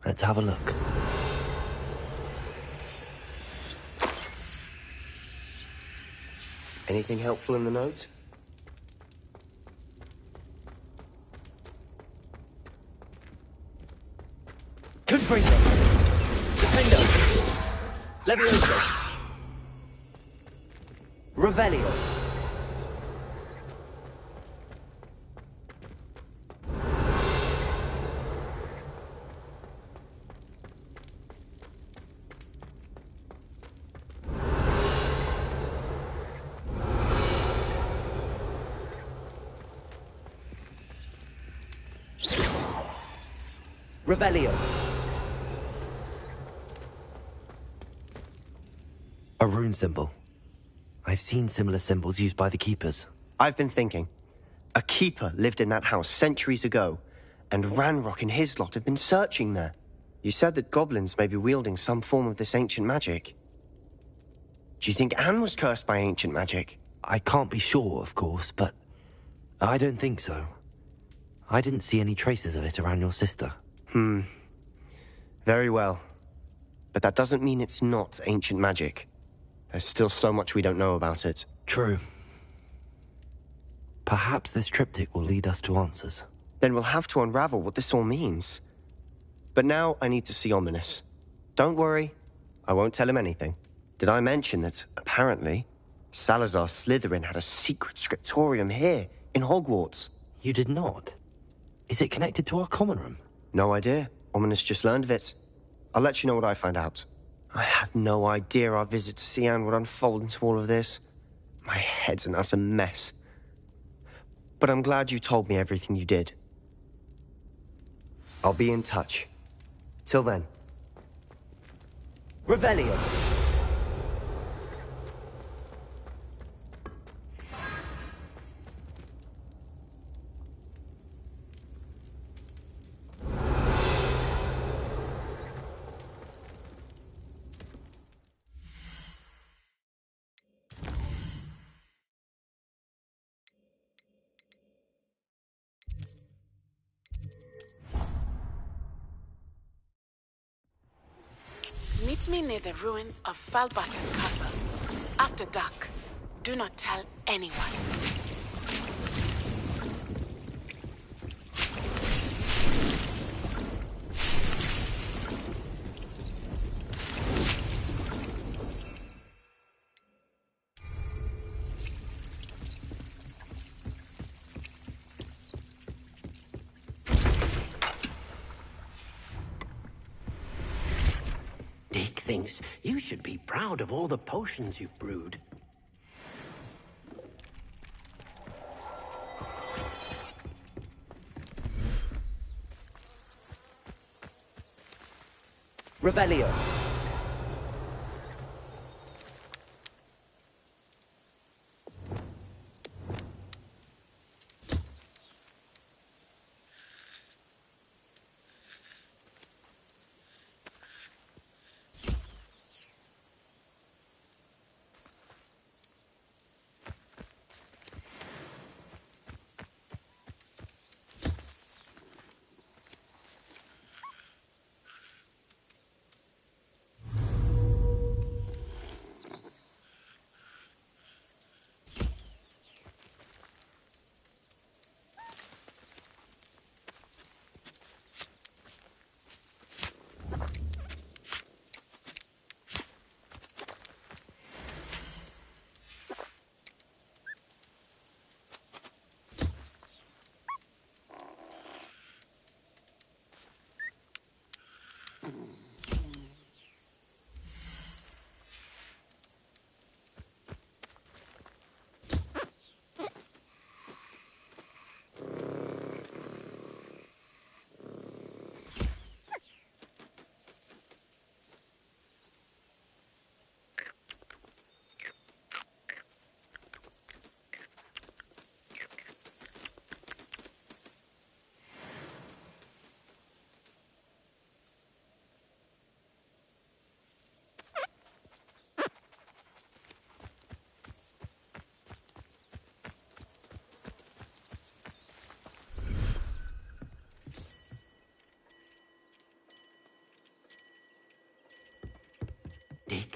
Speaker 2: Let's have a look.
Speaker 17: Anything helpful in the note?
Speaker 2: Confringo! Defendo! Levioso! Revelio! Revelio. A rune symbol. I've seen similar symbols used by the keepers.
Speaker 17: I've been thinking. A keeper lived in that house centuries ago, and Ranrock and his lot have been searching there. You said that goblins may be wielding some form of this ancient magic. Do you think Anne was cursed by ancient magic?
Speaker 2: I can't be sure, of course, but I don't think so. I didn't see any traces of it around your sister.
Speaker 17: Very well. But that doesn't mean it's not ancient magic. There's still so much we don't know about it.
Speaker 2: True. Perhaps this triptych will lead us to answers.
Speaker 17: Then we'll have to unravel what this all means. But now I need to see Ominous. Don't worry, I won't tell him anything. Did I mention that, apparently, Salazar Slytherin had a secret scriptorium here, in Hogwarts?
Speaker 2: You did not? Is it connected to our common room?
Speaker 17: No idea. Ominous just learned of it. I'll let you know what I find out. I had no idea our visit to Cian would unfold into all of this. My head's an utter mess. But I'm glad you told me everything you did. I'll be in touch. Till then.
Speaker 2: Revelio.
Speaker 9: Meet me near the ruins of Falbaton Castle. After dark. Do not tell anyone.
Speaker 1: Dick thinks you should be proud of all the potions you've brewed.
Speaker 2: Revelio.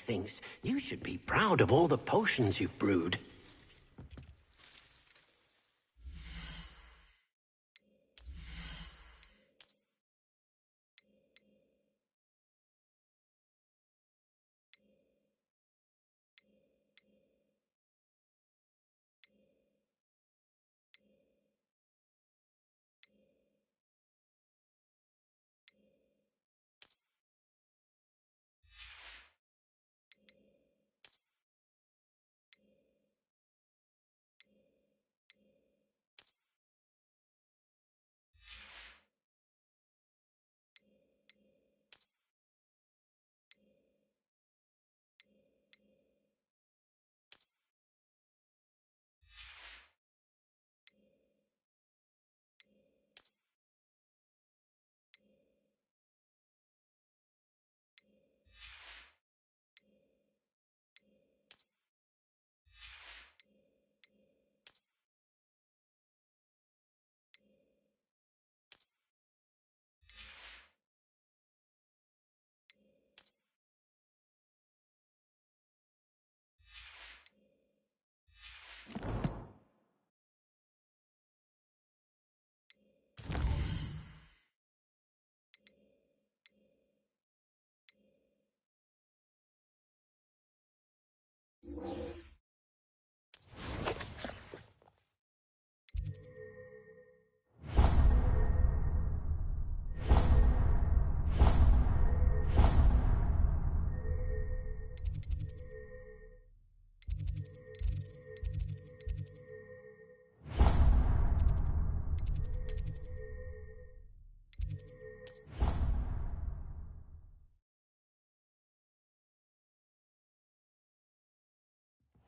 Speaker 1: thinks you should be proud of all the potions you've brewed.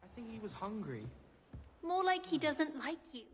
Speaker 6: I think he was hungry.
Speaker 10: More like he doesn't like you.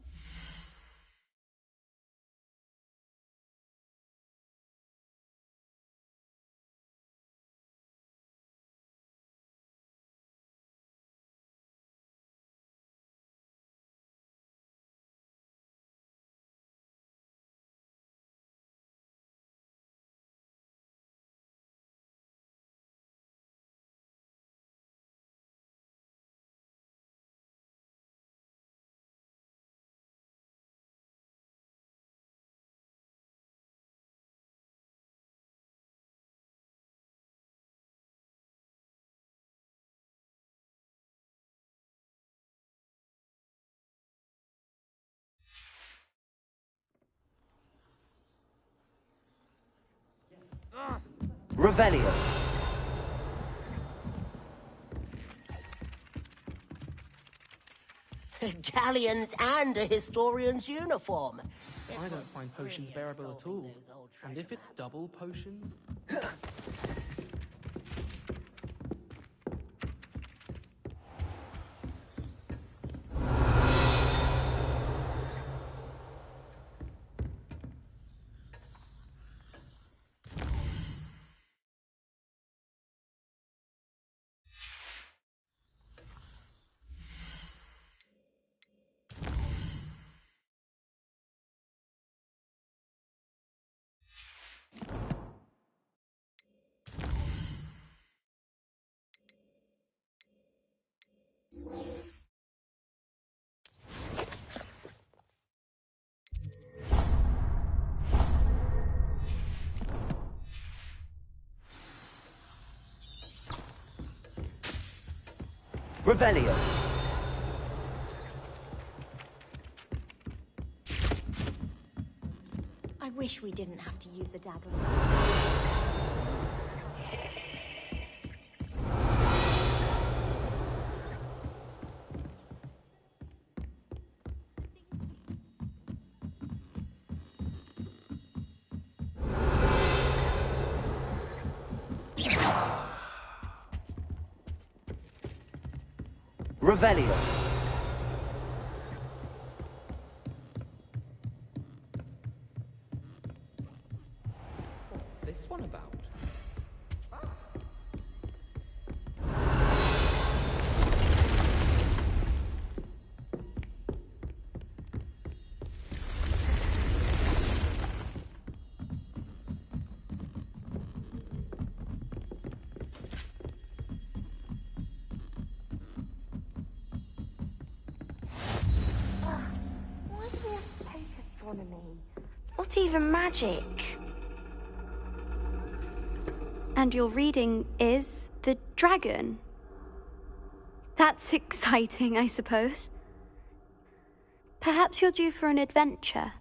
Speaker 2: Revelio.
Speaker 19: Galleons and a historian's uniform.
Speaker 6: I don't find potions bearable at all. And if it's double potions?
Speaker 2: Revelio.
Speaker 7: I wish we didn't have to use the dagger.
Speaker 2: Revelio.
Speaker 6: What's this one about?
Speaker 3: astronomy. It's not even magic.
Speaker 8: And your reading is the dragon. That's exciting, I suppose. Perhaps you're due for an adventure.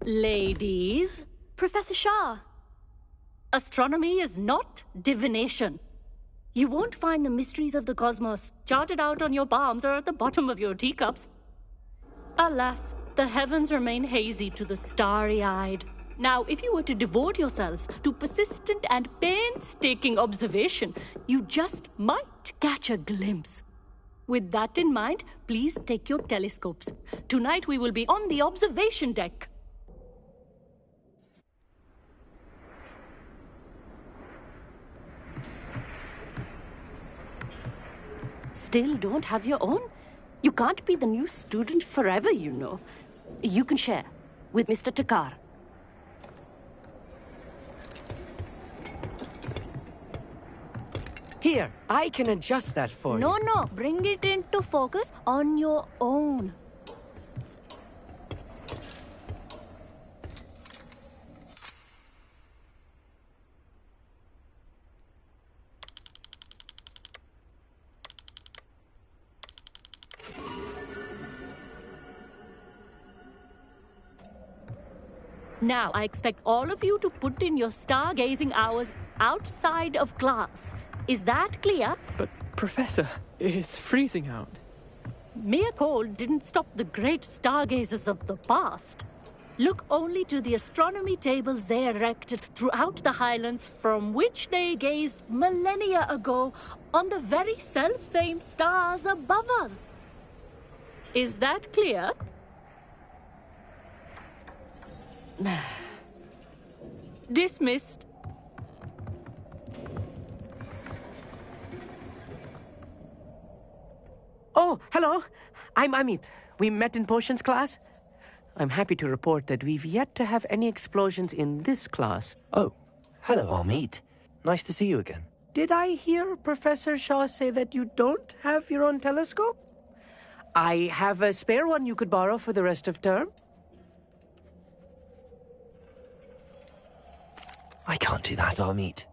Speaker 14: Ladies.
Speaker 8: Professor Shah.
Speaker 14: Astronomy is not divination. You won't find the mysteries of the cosmos charted out on your palms or at the bottom of your teacups. Alas, the heavens remain hazy to the starry-eyed. Now, if you were to devote yourselves to persistent and painstaking observation, you just might catch a glimpse. With that in mind, please take your telescopes. Tonight we will be on the observation deck. Still don't have your own? You can't be the new student forever, you know. You can share with Mr. Takar.
Speaker 20: Here, I can adjust that for you.
Speaker 14: No, bring it into focus on your own. Now, I expect all of you to put in your stargazing hours outside of class. Is that clear?
Speaker 6: But, Professor, it's freezing out.
Speaker 14: Mere cold didn't stop the great stargazers of the past. Look only to the astronomy tables they erected throughout the highlands from which they gazed millennia ago on the very self-same stars above us. Is that clear? Dismissed.
Speaker 20: Oh, hello. I'm Amit. We met in potions class. I'm happy to report that we've yet to have any explosions in this class.
Speaker 2: Oh, hello, Amit. Nice to see you again.
Speaker 20: Did I hear Professor Shaw say that you don't have your own telescope? I have a spare one you could borrow for the rest of term.
Speaker 2: I can't do that, Amit.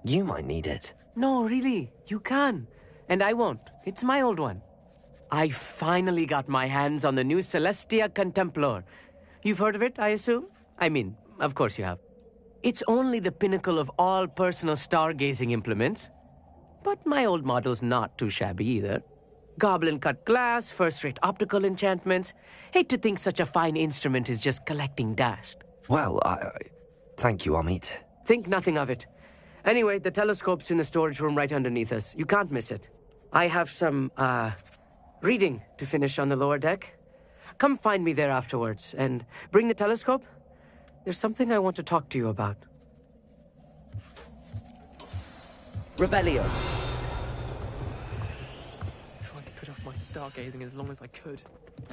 Speaker 2: You might need it.
Speaker 20: No, really, you can. And I won't. It's my old one. I finally got my hands on the new Celestia Contemplar. You've heard of it, I assume? I mean, of course you have. It's only the pinnacle of all personal stargazing implements. But my old model's not too shabby either. Goblin-cut glass, first-rate optical enchantments. Hate to think such a fine instrument is just collecting dust.
Speaker 2: Well, thank you, Amit.
Speaker 20: Think nothing of it. Anyway, the telescope's in the storage room right underneath us. You can't miss it. I have some, reading to finish on the lower deck. Come find me there afterwards, and bring the telescope. There's something I want to talk to you about. Revelio.
Speaker 6: Trying to put off my stargazing as long as I could.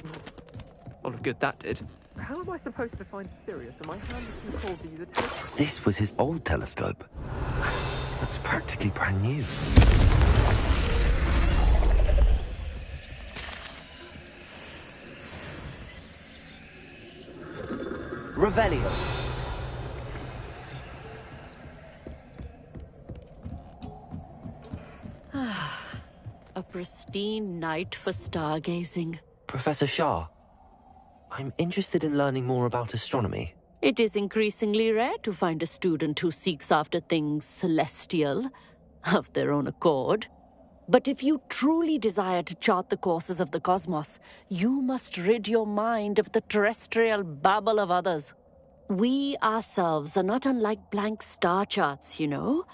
Speaker 6: A lot of good that did. How am I supposed to find Sirius? Am I hands too cold to use a telescope?
Speaker 2: This was his old telescope. Looks practically brand new.
Speaker 20: Revelio.
Speaker 14: A pristine night for stargazing.
Speaker 2: Professor Shah, I'm interested in learning more about astronomy.
Speaker 14: It is increasingly rare to find a student who seeks after things celestial, of their own accord. But if you truly desire to chart the courses of the cosmos, you must rid your mind of the terrestrial babble of others. We ourselves are not unlike blank star charts, you know?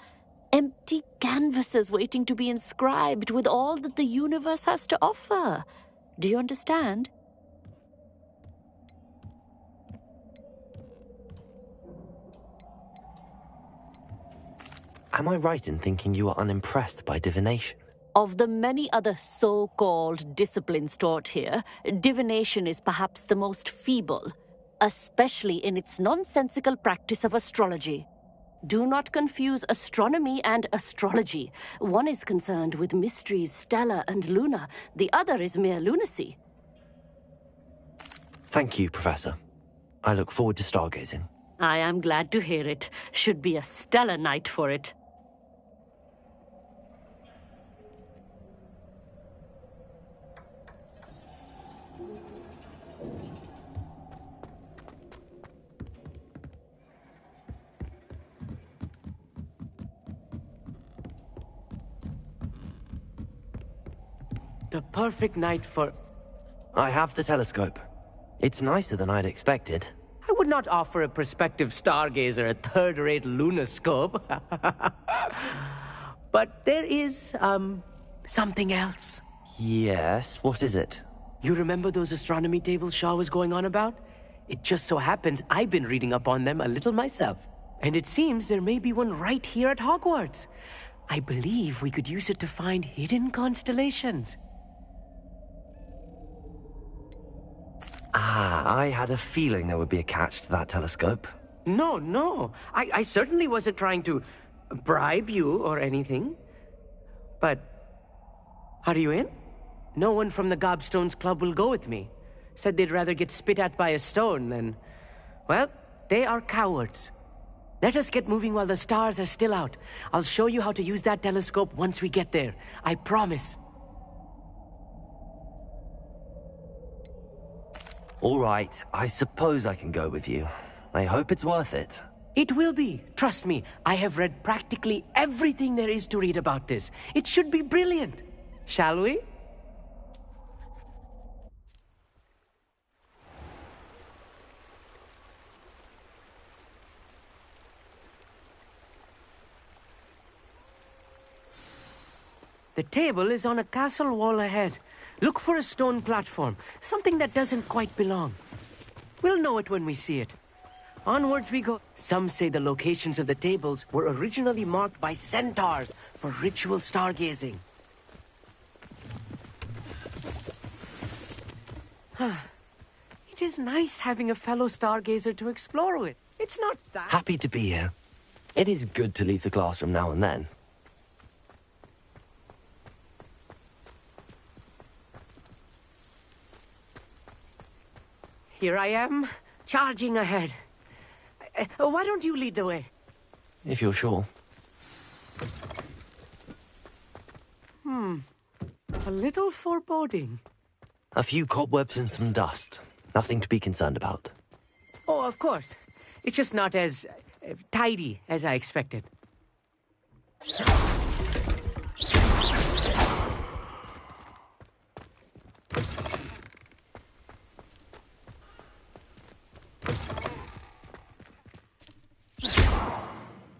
Speaker 14: Empty canvases waiting to be inscribed with all that the universe has to offer. Do you understand?
Speaker 2: Am I right in thinking you are unimpressed by divination?
Speaker 14: Of the many other so-called disciplines taught here, divination is perhaps the most feeble, especially in its nonsensical practice of astrology.
Speaker 7: Do not confuse astronomy and astrology. One is concerned with mysteries, Stella and Luna. The other is mere lunacy.
Speaker 2: Thank you, Professor. I look forward to stargazing.
Speaker 7: I am glad to hear it. Should be a stellar night for it.
Speaker 20: The perfect night for...
Speaker 2: I have the telescope. It's nicer than I'd expected.
Speaker 20: I would not offer a prospective stargazer a third-rate lunoscope. But there is, something else.
Speaker 2: Yes, what is it?
Speaker 20: You remember those astronomy tables Shaw was going on about? It just so happens I've been reading up on them a little myself. And it seems there may be one right here at Hogwarts. I believe we could use it to find hidden constellations.
Speaker 2: I had a feeling there would be a catch to that telescope.
Speaker 20: No. I certainly wasn't trying to bribe you or anything. But, are you in? No one from the Gobstones Club will go with me. Said they'd rather get spit at by a stone than... Well, they are cowards. Let us get moving while the stars are still out. I'll show you how to use that telescope once we get there. I promise.
Speaker 2: All right, I suppose I can go with you. I hope it's worth it.
Speaker 20: It will be. Trust me, I have read practically everything there is to read about this. It should be brilliant. Shall we? The table is on a castle wall ahead. Look for a stone platform, something that doesn't quite belong. We'll know it when we see it. Onwards we go. Some say the locations of the tables were originally marked by centaurs for ritual stargazing. It is nice having a fellow stargazer to explore with. It's not that...
Speaker 2: Happy to be here. It is good to leave the classroom now and then.
Speaker 20: Here I am, charging ahead. Why don't you lead the way?
Speaker 2: If you're sure.
Speaker 20: A little foreboding.
Speaker 2: A few cobwebs and some dust. Nothing to be concerned about.
Speaker 20: Oh, of course. It's just not as tidy as I expected.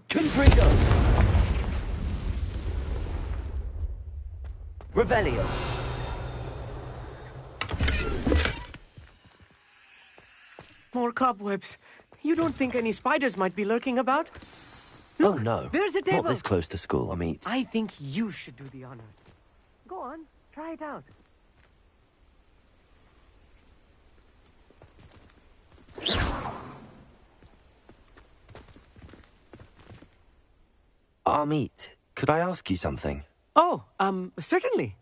Speaker 2: Confringo! Revelio!
Speaker 20: More cobwebs. You don't think any spiders might be lurking about? Look,
Speaker 2: oh no,
Speaker 20: there's a table.
Speaker 2: Not this close to school, I mean.
Speaker 20: I think you should do the honor. Go on, try it out.
Speaker 2: Amit, could I ask you something?
Speaker 20: Oh, certainly.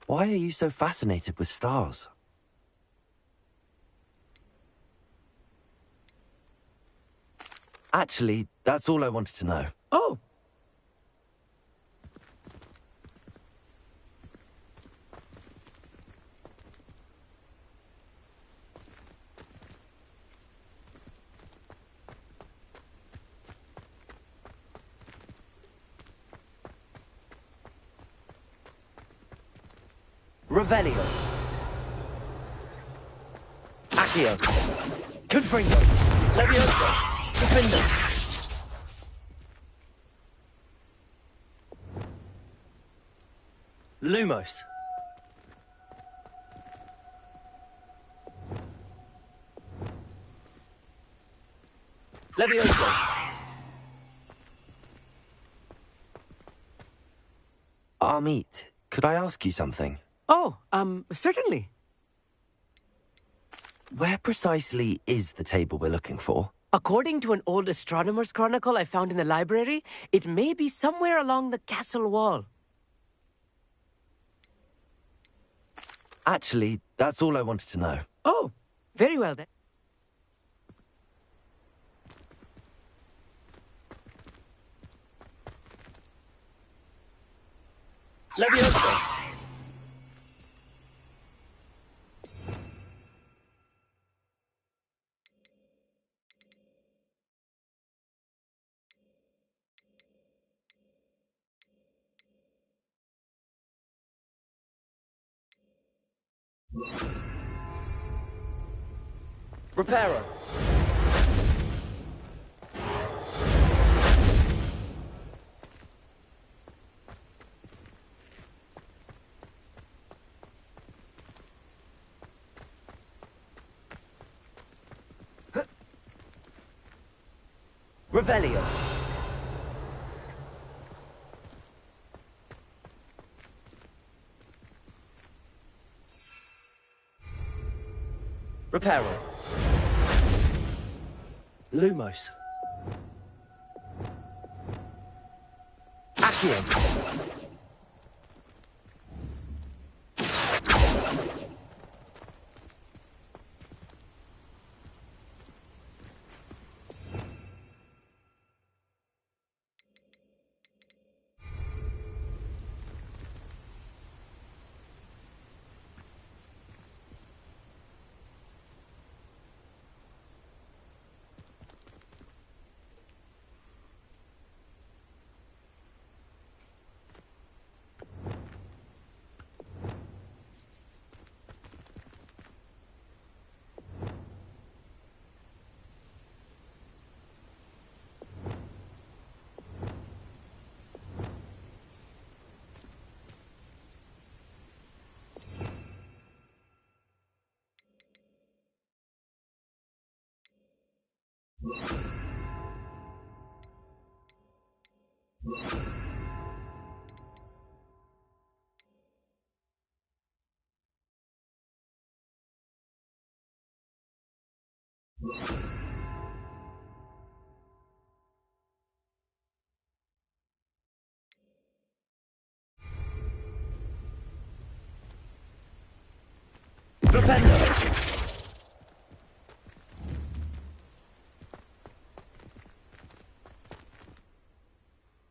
Speaker 2: Why are you so fascinated with stars? Actually, that's all I wanted to know.
Speaker 20: Oh!
Speaker 2: Revelio. Accio. Confringo. Levioso. Defendo. Lumos. Levioso. Amit, could I ask you something?
Speaker 20: Oh, certainly.
Speaker 2: Where precisely is the table we're looking for?
Speaker 20: According to an old astronomer's chronicle I found in the library, it may be somewhere along the castle wall.
Speaker 2: Actually, that's all I wanted to know.
Speaker 20: Oh, very well then.
Speaker 2: Leviosa! Reparo. Revelio. Reparo. Lumos. Accio. Flipendo.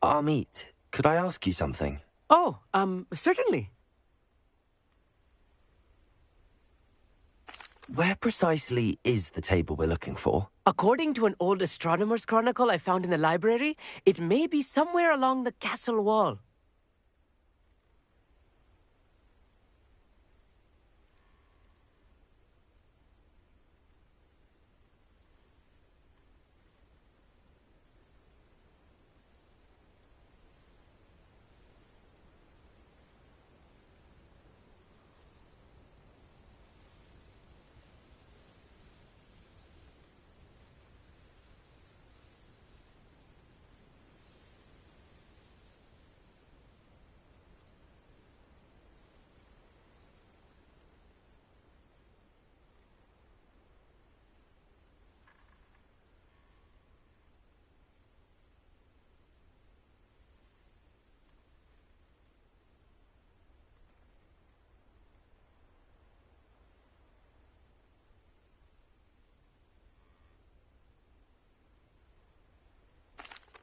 Speaker 2: Amit, could I ask you something?
Speaker 20: Oh, certainly.
Speaker 2: Where precisely is the table we're looking for?
Speaker 20: According to an old astronomer's chronicle I found in the library, it may be somewhere along the castle wall.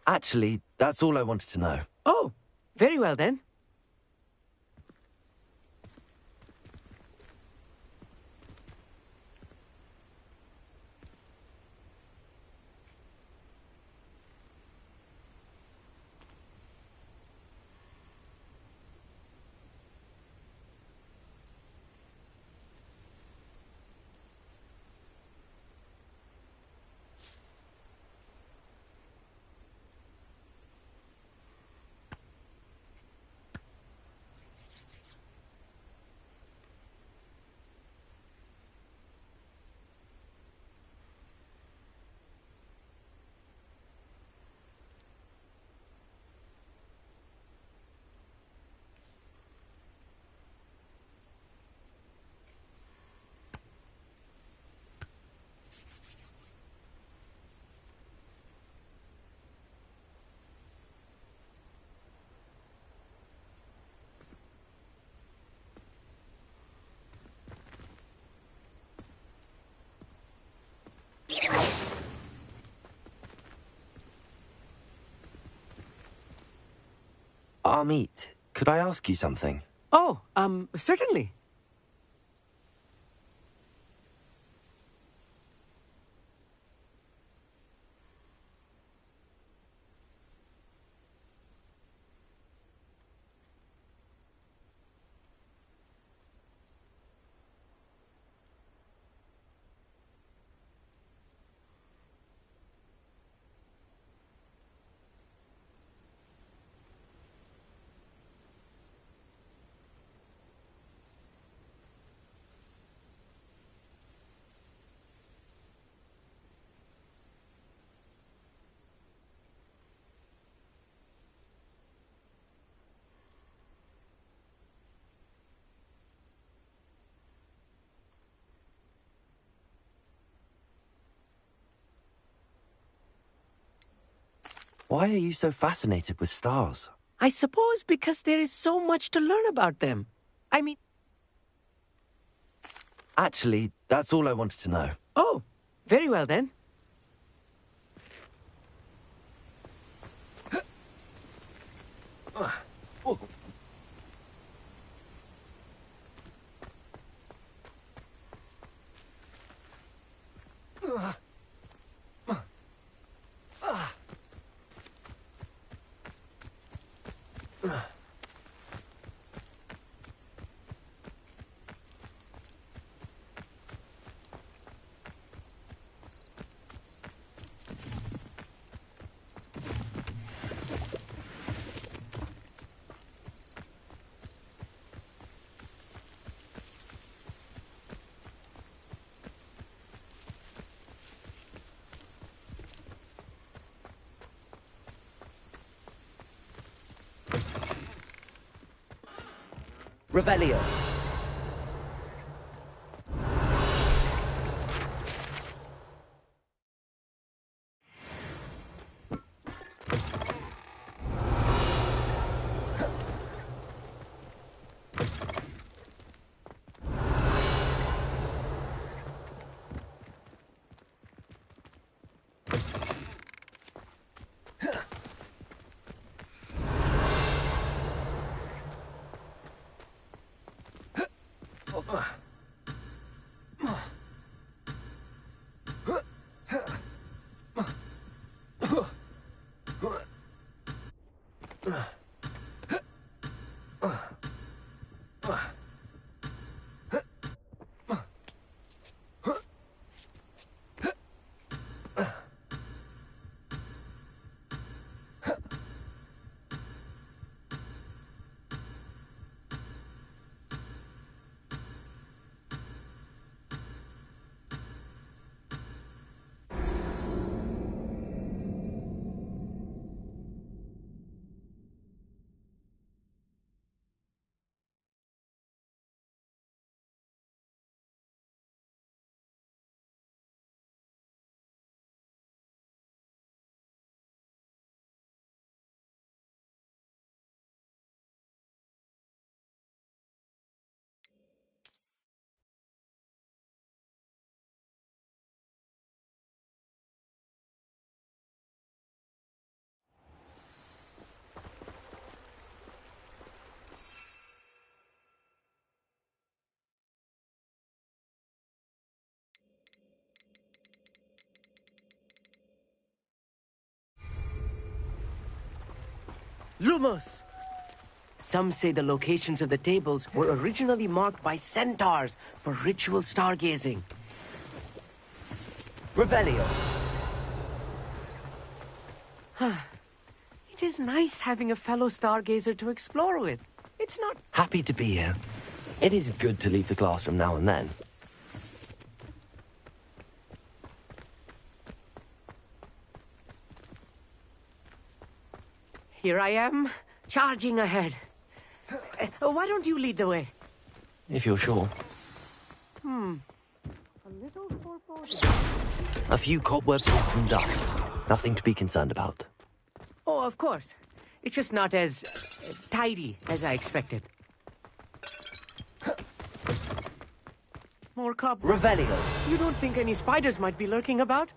Speaker 2: Actually, that's all I wanted to know.
Speaker 20: Oh, very well then.
Speaker 2: Amit, could I ask you something?
Speaker 20: Oh, certainly.
Speaker 2: Why are you so fascinated with stars?
Speaker 20: I suppose because there is so much to learn about them. I mean...
Speaker 2: Actually, that's all I wanted to know.
Speaker 20: Oh, very well then.
Speaker 2: Revelio.
Speaker 20: Lumos! Some say the locations of the tables were originally marked by centaurs for ritual stargazing.
Speaker 2: Revelio.
Speaker 20: It is nice having a fellow stargazer to explore with. It's not...
Speaker 2: Happy to be here. It is good to leave the classroom now and then.
Speaker 20: Here I am, charging ahead. Why don't you lead the way?
Speaker 2: If you're sure. A few cobwebs and some dust. Nothing to be concerned about.
Speaker 20: Oh, of course. It's just not as tidy as I expected. More cobwebs.
Speaker 2: Revelio.
Speaker 20: You don't think any spiders might be lurking about?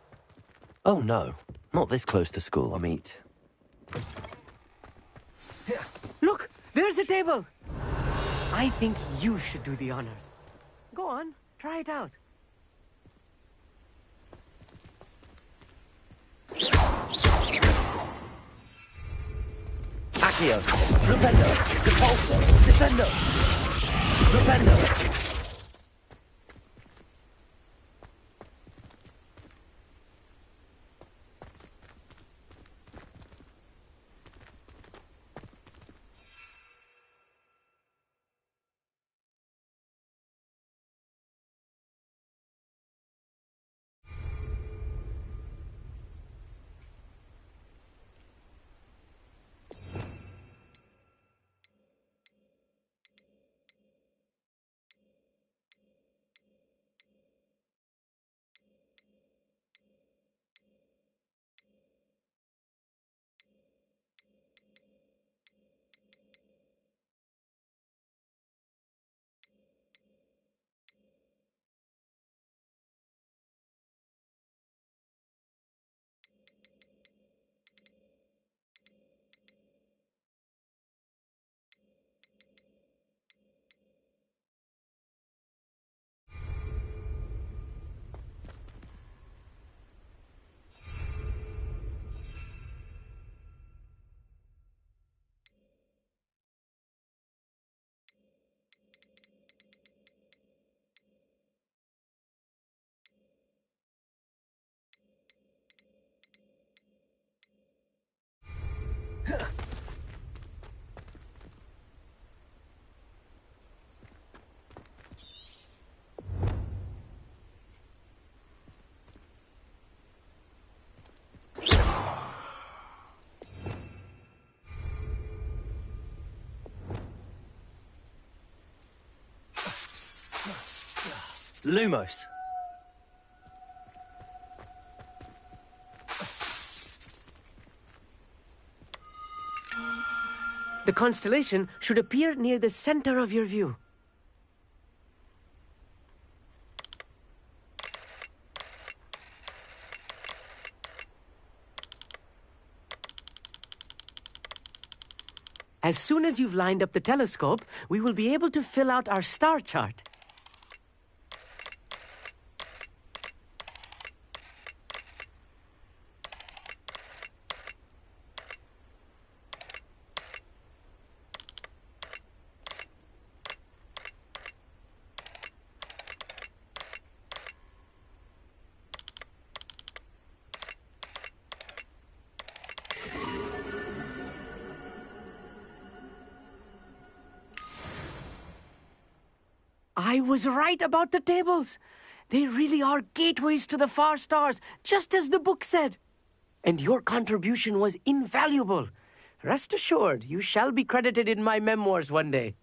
Speaker 2: Oh no, not this close to school, Amit.
Speaker 20: Look! There's a table! I think you should do the honors. Go on, try it out.
Speaker 2: Accio, Flupendo, Repulso, Descendo, Flupendo. Lumos.
Speaker 20: The constellation should appear near the center of your view. As soon as you've lined up the telescope, we will be able to fill out our star chart. I was right about the tables. They really are gateways to the far stars, just as the book said. And your contribution was invaluable. Rest assured, you shall be credited in my memoirs one day.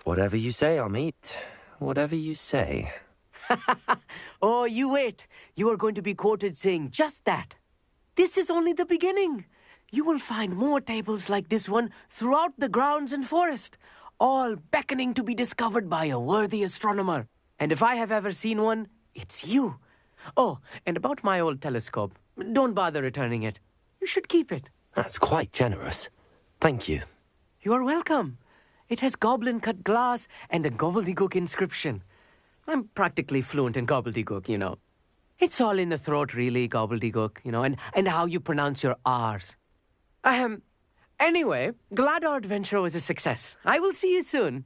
Speaker 2: Whatever you say, Amit. Whatever you say.
Speaker 20: Oh, you wait. You are going to be quoted saying just that. This is only the beginning. You will find more tables like this one throughout the grounds and forest, all beckoning to be discovered by a worthy astronomer. And if I have ever seen one, it's you. Oh, and about my old telescope, don't bother returning it. You should keep it.
Speaker 2: That's quite generous. Thank you.
Speaker 20: You are welcome. It has goblin-cut glass and a gobbledygook inscription. I'm practically fluent in gobbledygook, you know. It's all in the throat, really, gobbledygook, you know, and how you pronounce your R's. Anyway, glad our adventure was a success. I will see you soon.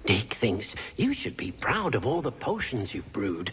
Speaker 1: Dick thinks you should be proud of all the potions you've brewed.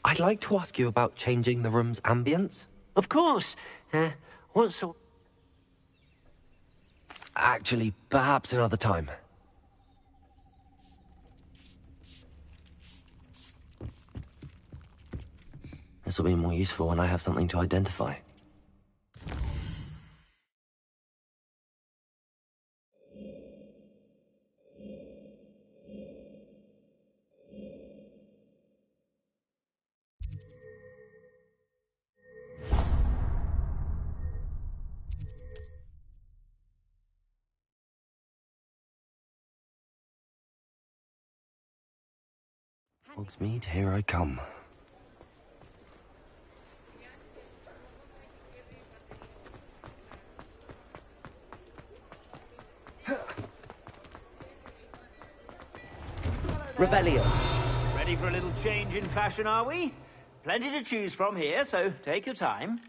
Speaker 2: I'd like to ask you about changing the room's ambience.
Speaker 1: Of course. What sort?
Speaker 2: Actually, perhaps another time. This will be more useful when I have something to identify. Hogsmeade, here I come. Revelio.
Speaker 15: Ready for a little change in fashion, are we? Plenty to choose from here, so take your time.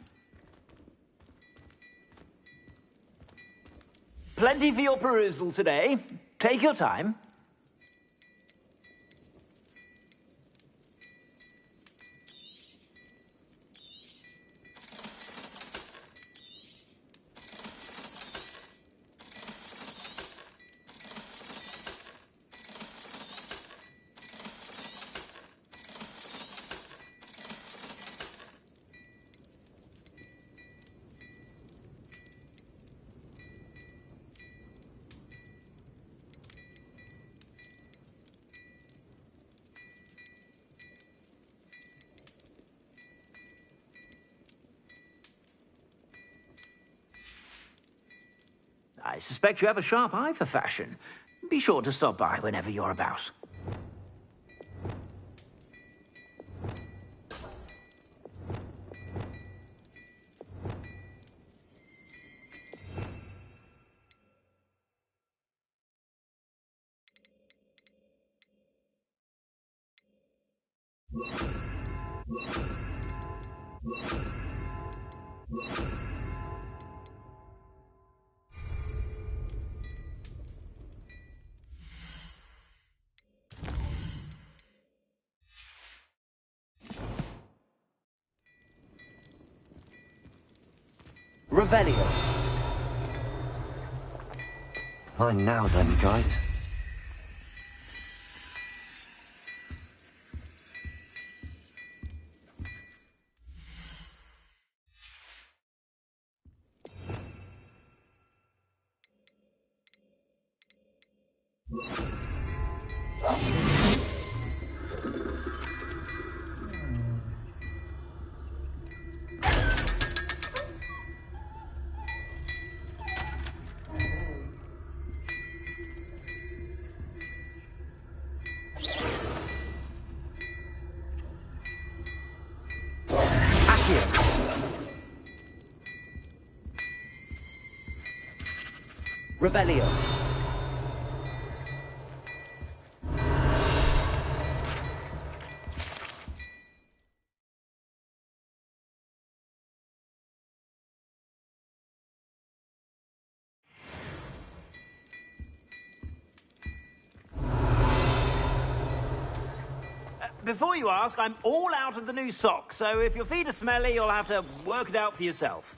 Speaker 15: Plenty for your perusal today. Take your time. I suspect you have a sharp eye for fashion. Be sure to stop by whenever you're about.
Speaker 2: Revelio. Fine now then, guys. Revelio.
Speaker 15: Before you ask, I'm all out of the new socks, so if your feet are smelly, you'll have to work it out for yourself.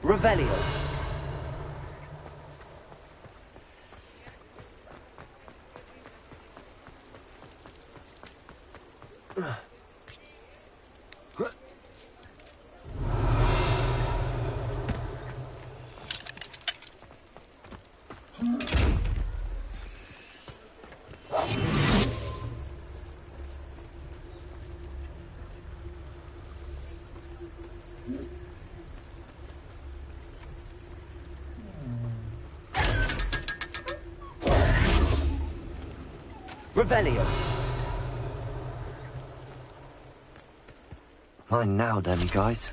Speaker 2: Revelio. Revelio. Mine now, damn you guys.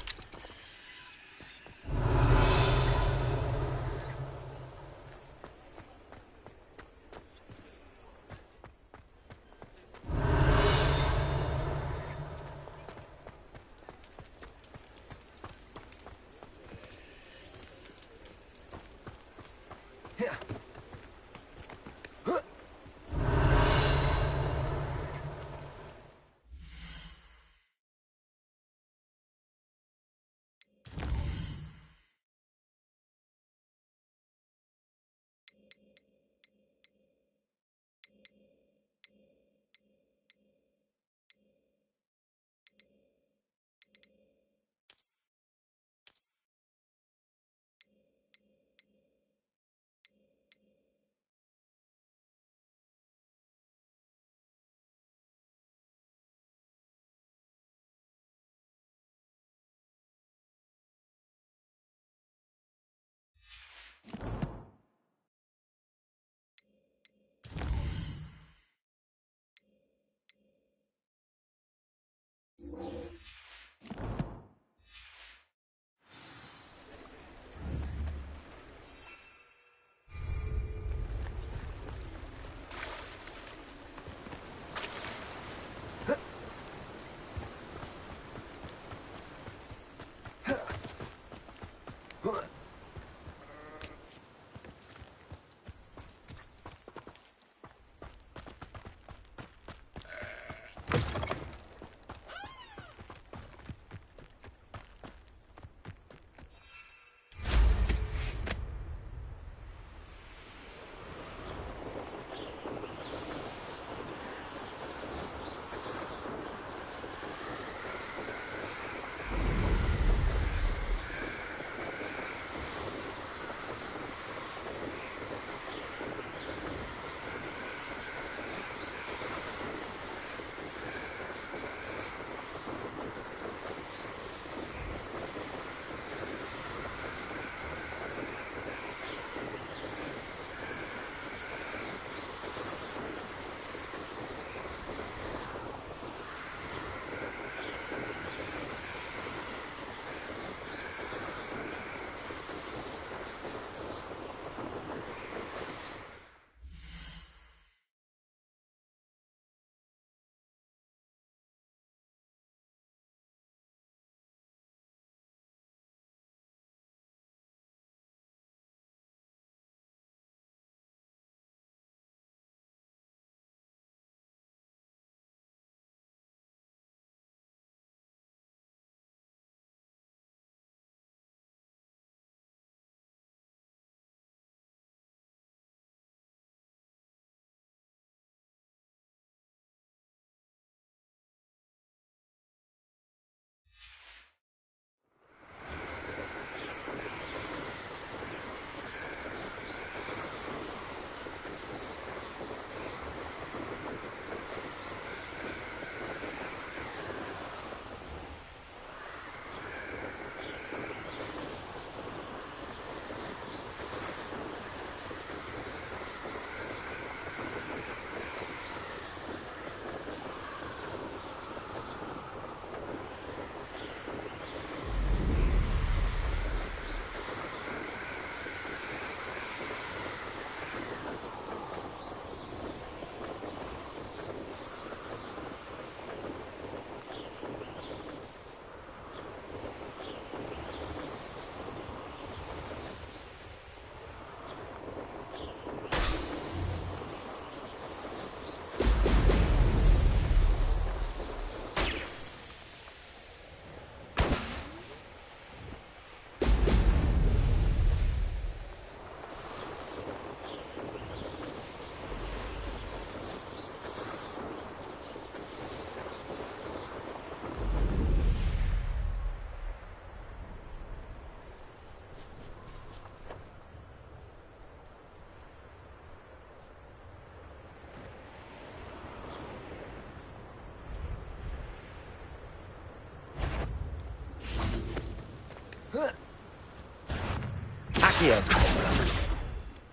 Speaker 2: Accio.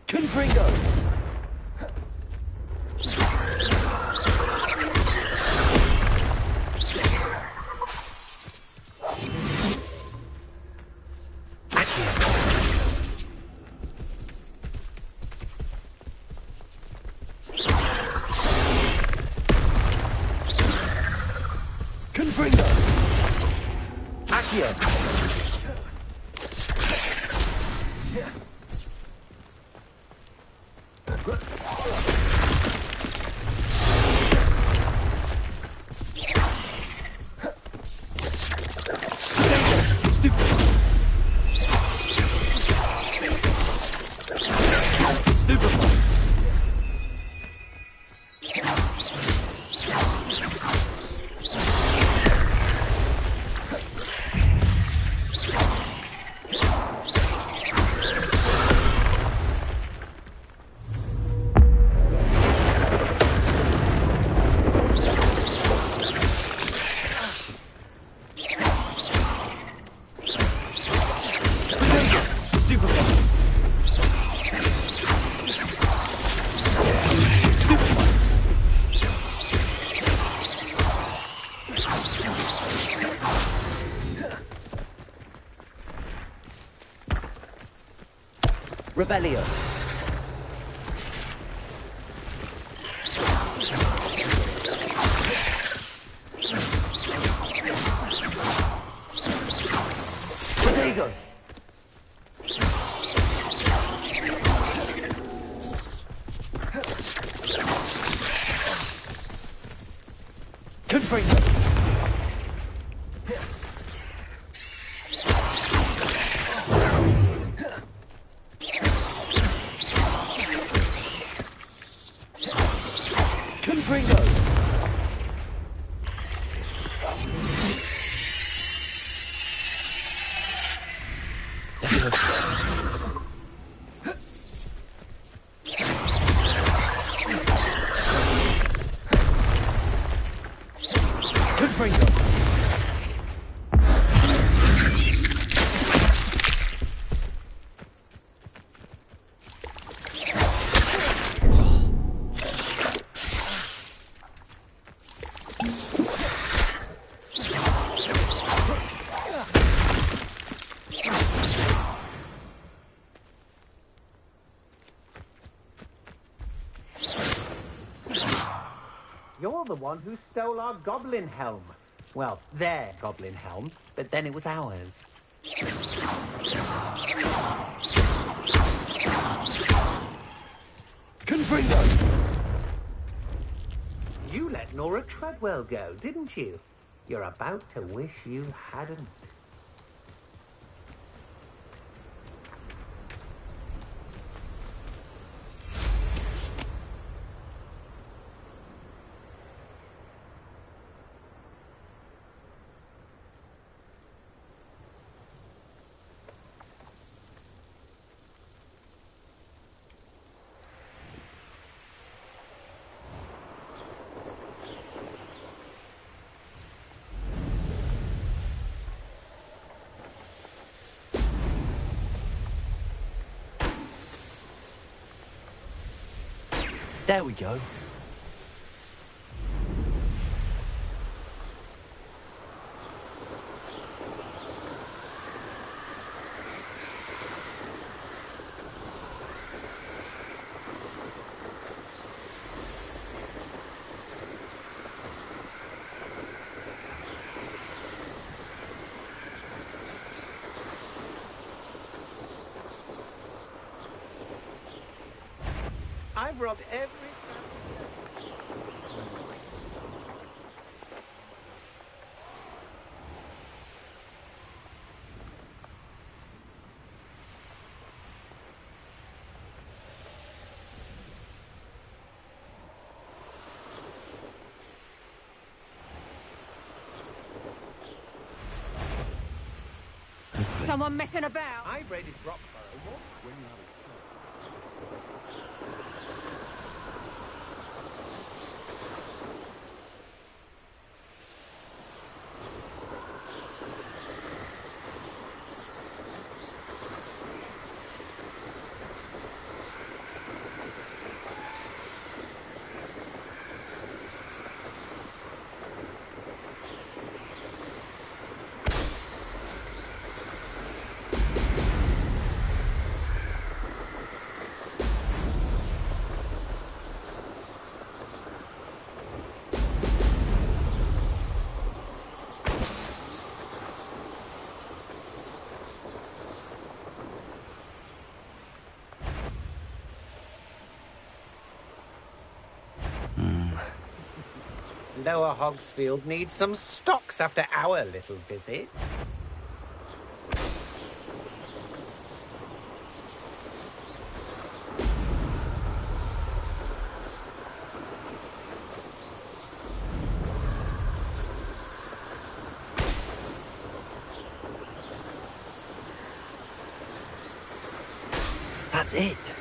Speaker 2: Confringo. Confringo. Accio. Rebellion. Protego. Confringo. Confringo. Confringo.
Speaker 21: You're the one who stole our goblin helm. Well, their goblin helm, but then it was ours.
Speaker 2: Confringo.
Speaker 21: You let Nora Treadwell go, didn't you? You're about to wish you hadn't.
Speaker 2: There we go.
Speaker 21: I've robbed every...
Speaker 14: Someone messing about?
Speaker 21: I raided Rockborough once when you had Lower Hogsfield needs some stocks after our little visit.
Speaker 2: That's it.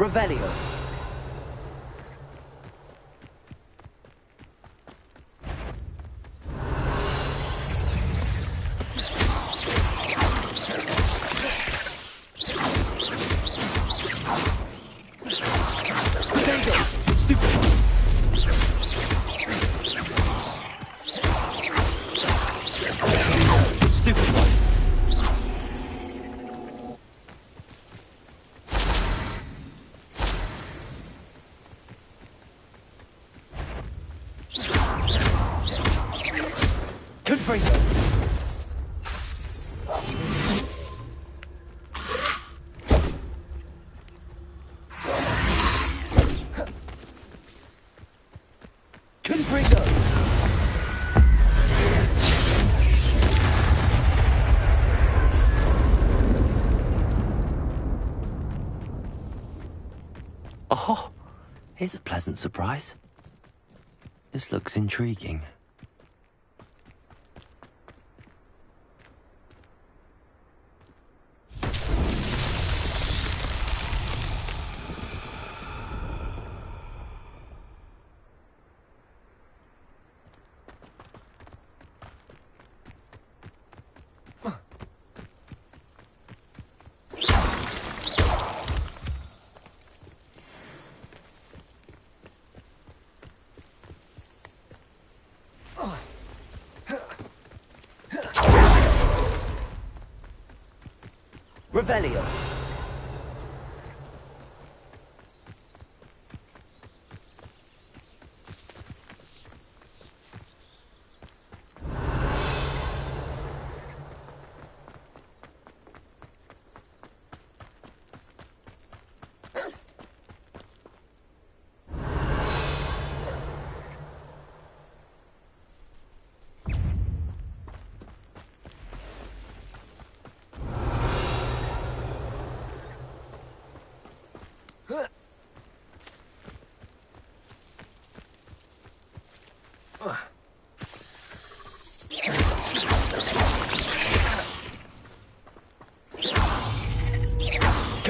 Speaker 2: Revelio. Oh, here's a pleasant surprise. This looks intriguing. Revelio.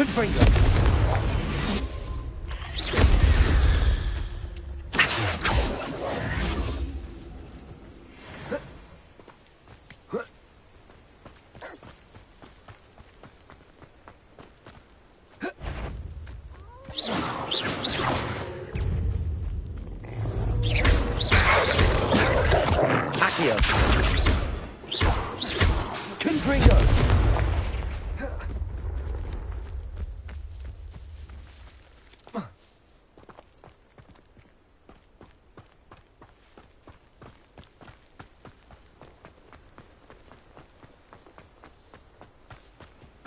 Speaker 2: Confringo. Accio. Confringo.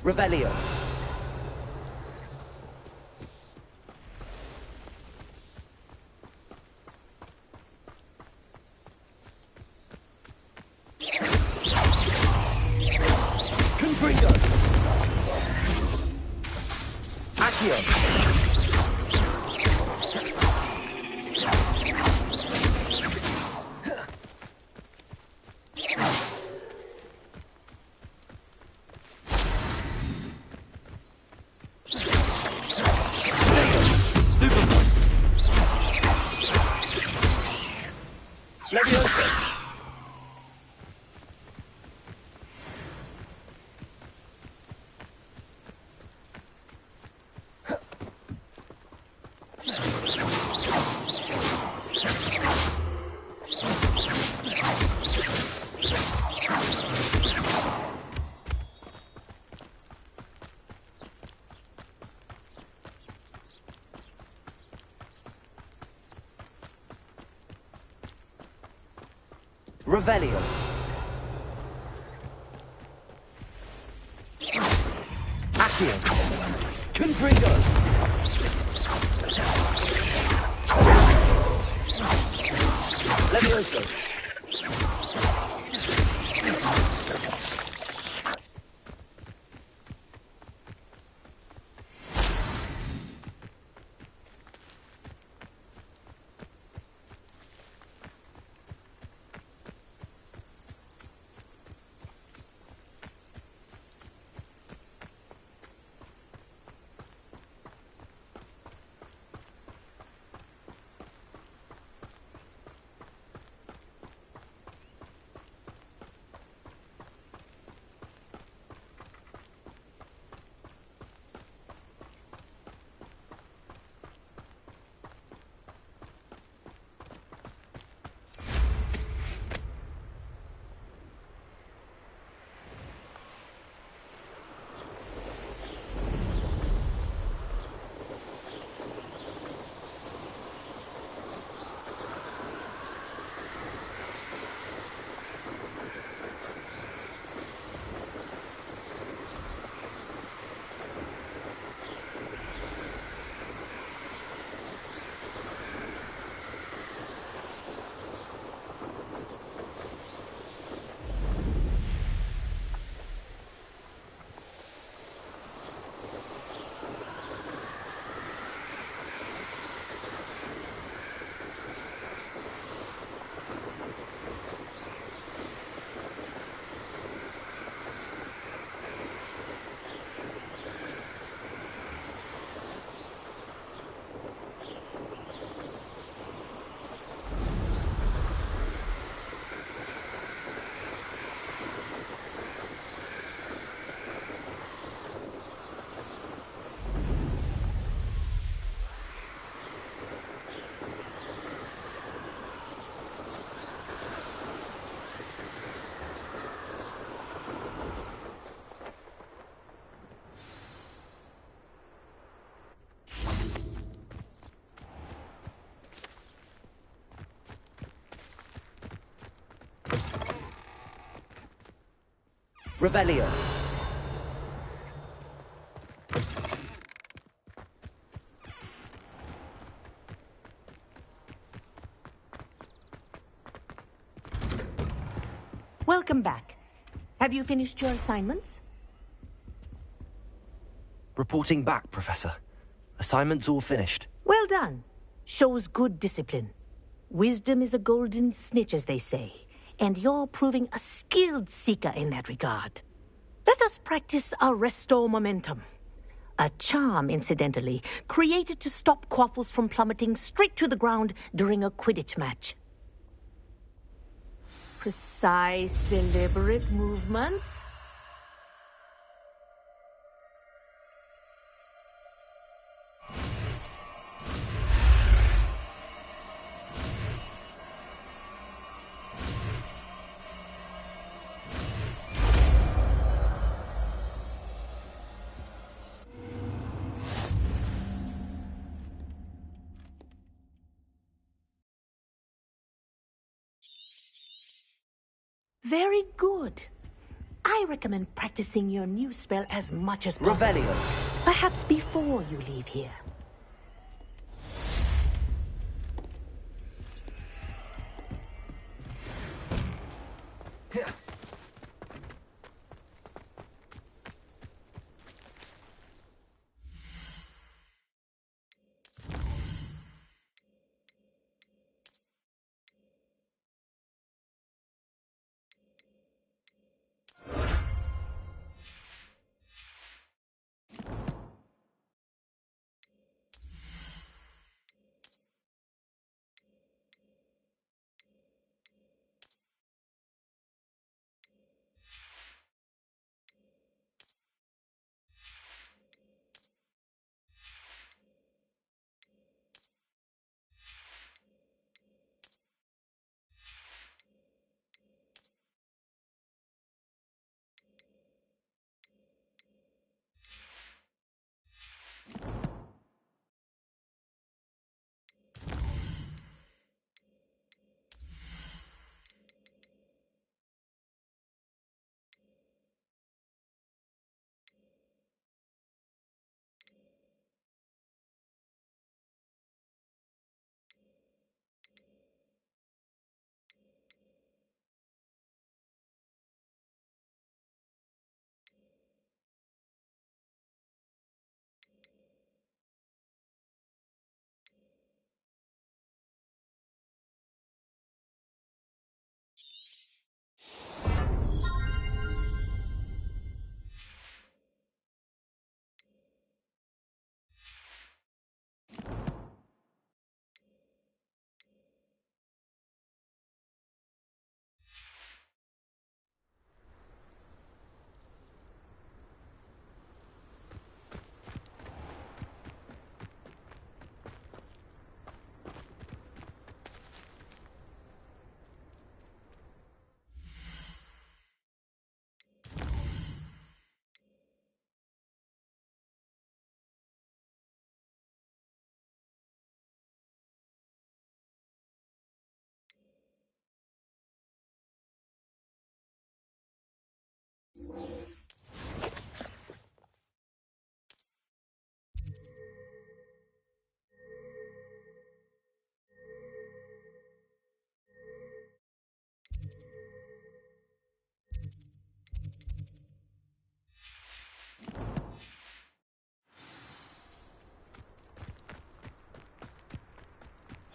Speaker 2: Revelio. Confringo. Accio. Leviosa. Revelio. Accio. Confringo. Levioso. Revelio.
Speaker 4: Welcome back. Have you finished your assignments?
Speaker 2: Reporting back, Professor. Assignment's all finished.
Speaker 4: Well done. Shows good discipline. Wisdom is a golden snitch, as they say, and you're proving a skilled seeker in that regard. Let us practice our restore momentum. A charm, incidentally, created to stop Quaffles from plummeting straight to the ground during a Quidditch match. Precise, deliberate movements. Very good. I recommend practicing your new spell as much as possible.
Speaker 2: Revelio.
Speaker 4: Perhaps before you leave here.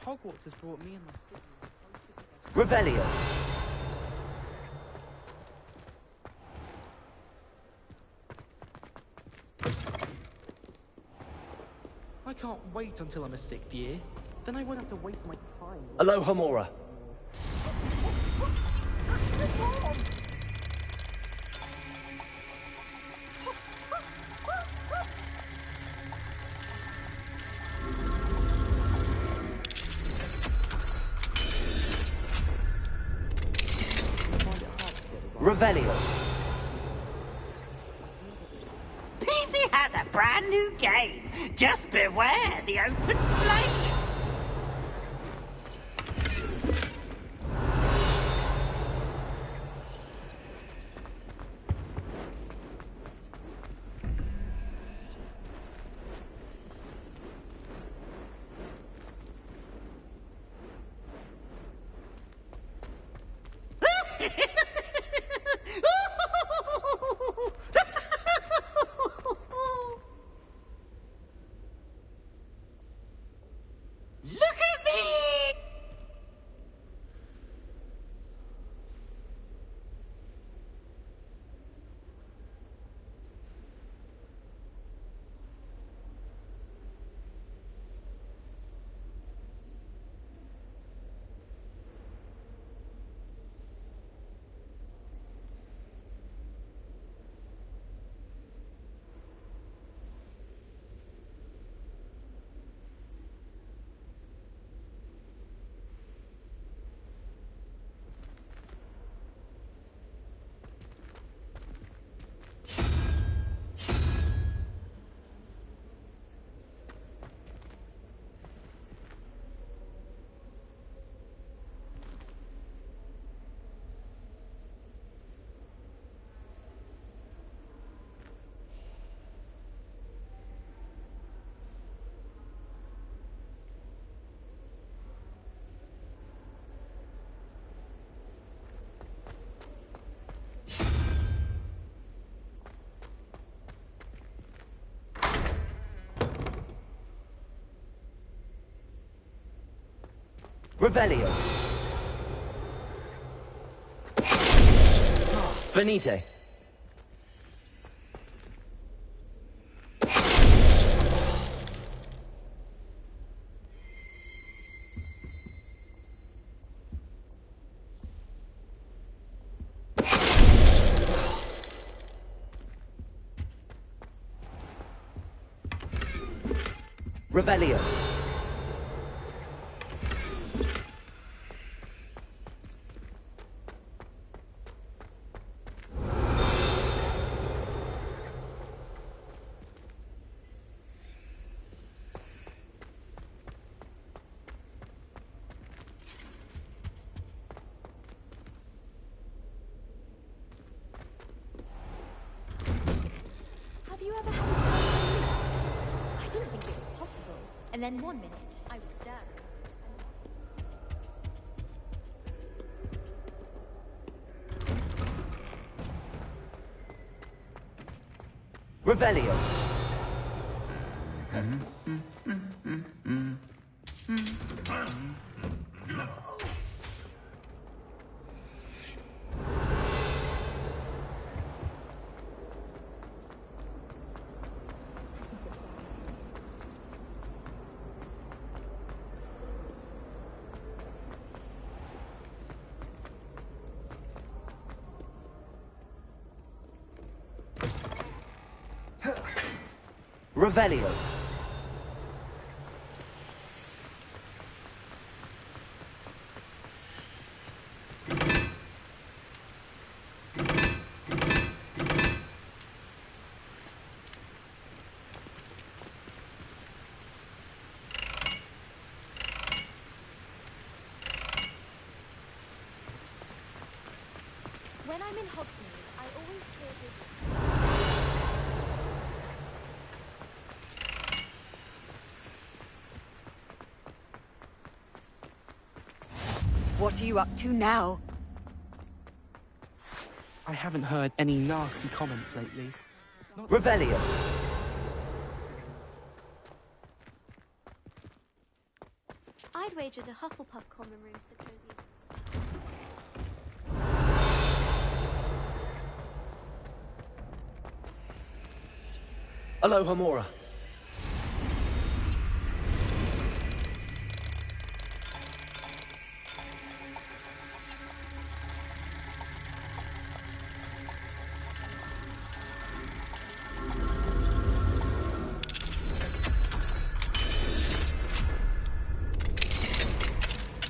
Speaker 6: Hogwarts has brought me and my siblings
Speaker 2: Revelio.
Speaker 6: I can't wait until I'm a 6th year. Then I won't have to waste my time.
Speaker 2: Aloha Mora. Revelio.
Speaker 15: Peasy has a brand new game. Just beware the open flame.
Speaker 2: Revelio. Venite. Revelio.
Speaker 5: Have you ever had a I didn't think it was possible. And then 1 minute, I was staring.
Speaker 2: Revelio. Revelio.
Speaker 5: When I'm in Hogsmeade, I always hear his...
Speaker 16: What are you up to now?
Speaker 6: I haven't heard any nasty comments lately.
Speaker 2: Revelio.
Speaker 5: I'd wager the Hufflepuff common room's the coziest.
Speaker 2: Aloha Mora.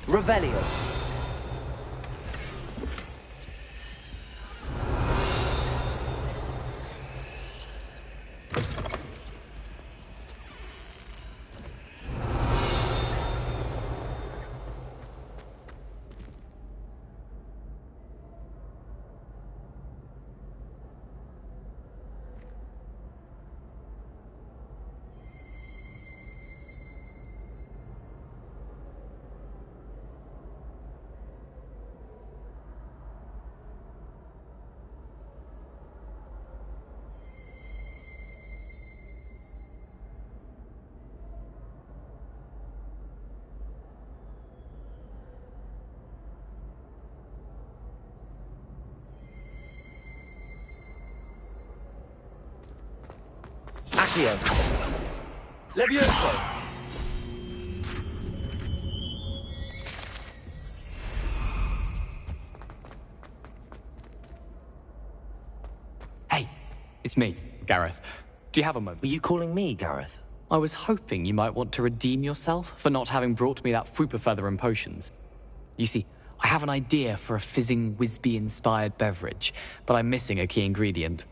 Speaker 2: Revelio. Accio. Levioso.
Speaker 22: Hey, it's me, Gareth. Do you have a moment?
Speaker 2: Were you calling me, Gareth?
Speaker 22: I was hoping you might want to redeem yourself for not having brought me that Fwooper feather and potions. You see, I have an idea for a fizzing Whizbee-inspired beverage, but I'm missing a key ingredient.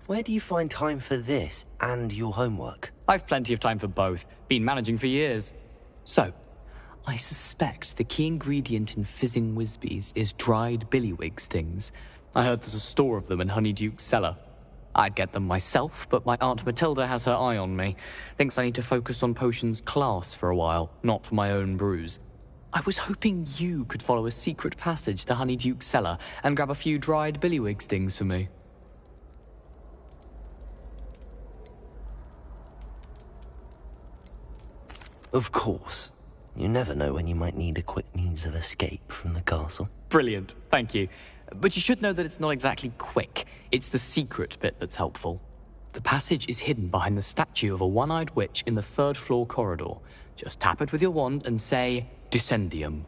Speaker 2: Where do you find time for this and your homework?
Speaker 22: I've plenty of time for both. Been managing for years. So, I suspect the key ingredient in fizzing Whizbees is dried billywig stings. I heard there's a store of them in Honeyduke's cellar. I'd get them myself, but my Aunt Matilda has her eye on me. Thinks I need to focus on potions class for a while, not for my own brews. I was hoping you could follow a secret passage to Honeyduke's cellar and grab a few dried billywig stings for me.
Speaker 2: Of course. You never know when you might need a quick means of escape from the castle.
Speaker 22: Brilliant, thank you. But you should know that it's not exactly quick. It's the secret bit that's helpful. The passage is hidden behind the statue of a one-eyed witch in the third-floor corridor. Just tap it with your wand and say, Descendium.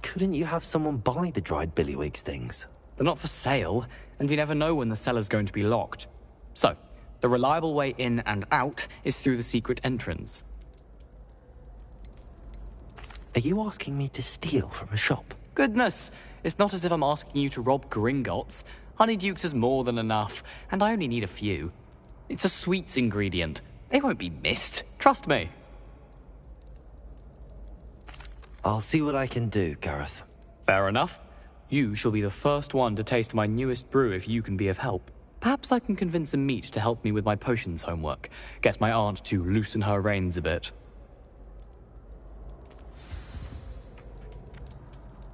Speaker 2: Couldn't you have someone buy the dried billywig stings?
Speaker 22: They're not for sale, and you never know when the cellar's going to be locked. So, the reliable way in and out is through the secret entrance.
Speaker 2: Are you asking me to steal from a shop?
Speaker 22: Goodness, it's not as if I'm asking you to rob Gringotts. Honeyduke's is more than enough, and I only need a few. It's a sweets ingredient. They won't be missed, trust me.
Speaker 2: I'll see what I can do, Gareth.
Speaker 22: Fair enough. You shall be the first one to taste my newest brew if you can be of help. Perhaps I can convince a meat to help me with my potions homework. Get my aunt to loosen her reins a bit.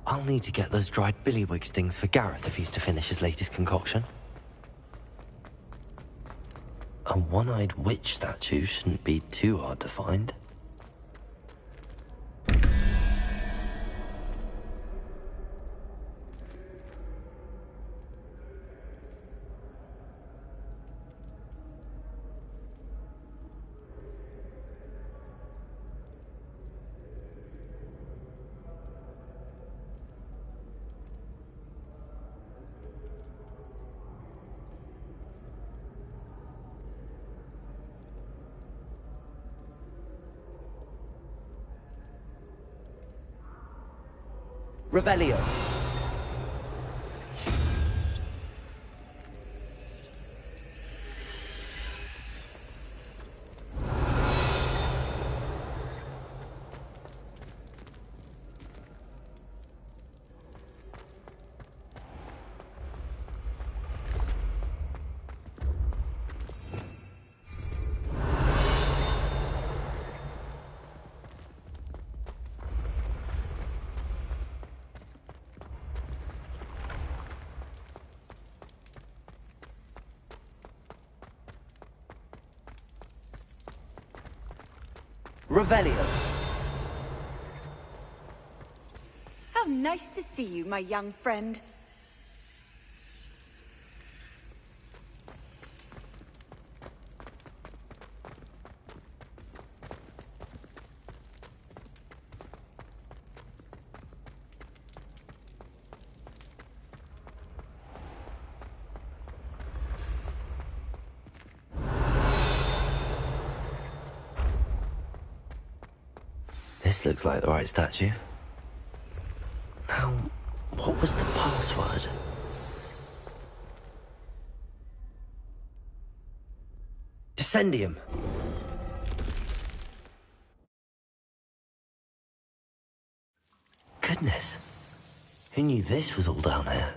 Speaker 2: I'll need to get those dried billywig stings for Gareth if he's to finish his latest concoction. A one-eyed witch statue shouldn't be too hard to find. Revelio. Revelio.
Speaker 16: How nice to see you, my young friend.
Speaker 2: This looks like the right statue. Now, what was the password? Descendium. Goodness. Who knew this was all down here?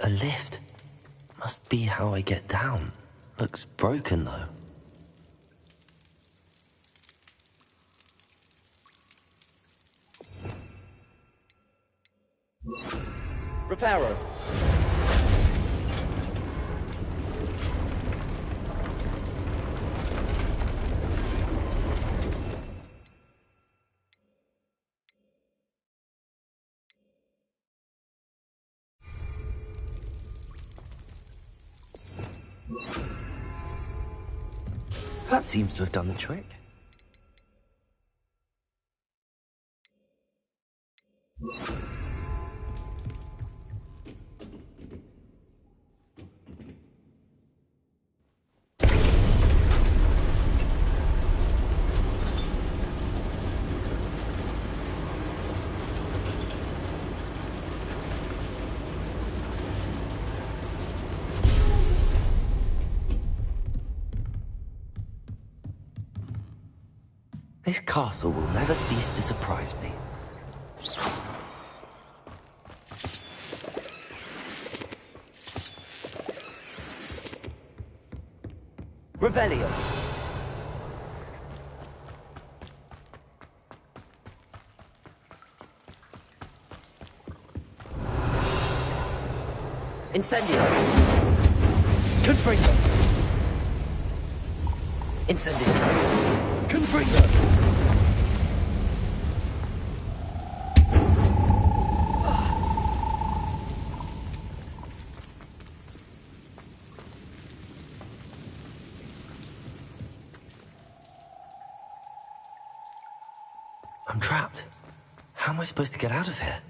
Speaker 2: A lift. Must be how I get down. Looks broken, though. Reparo. That seems to have done the trick. This castle will never cease to surprise me. Revelio. Incendio. Confringo. Incendio. Confringo. I'm trapped. How am I supposed to get out of here?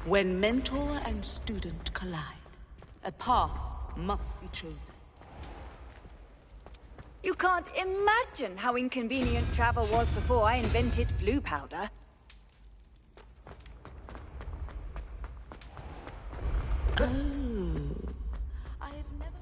Speaker 11: When mentor and student collide, a path must be chosen.
Speaker 16: You can't imagine how inconvenient travel was before I invented flu powder.
Speaker 11: Oh. I have never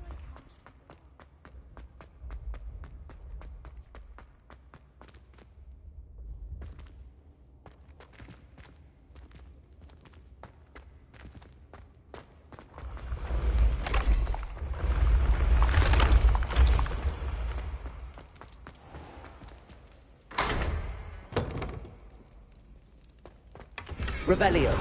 Speaker 2: Revelio.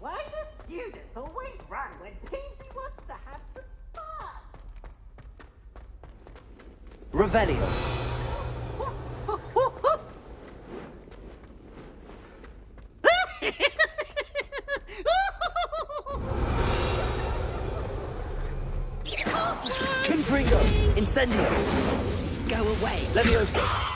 Speaker 21: Why do students always run when Peasy wants to have some fun?
Speaker 2: Revelio. Confringo. Incendio.
Speaker 11: go away.
Speaker 2: Levioso.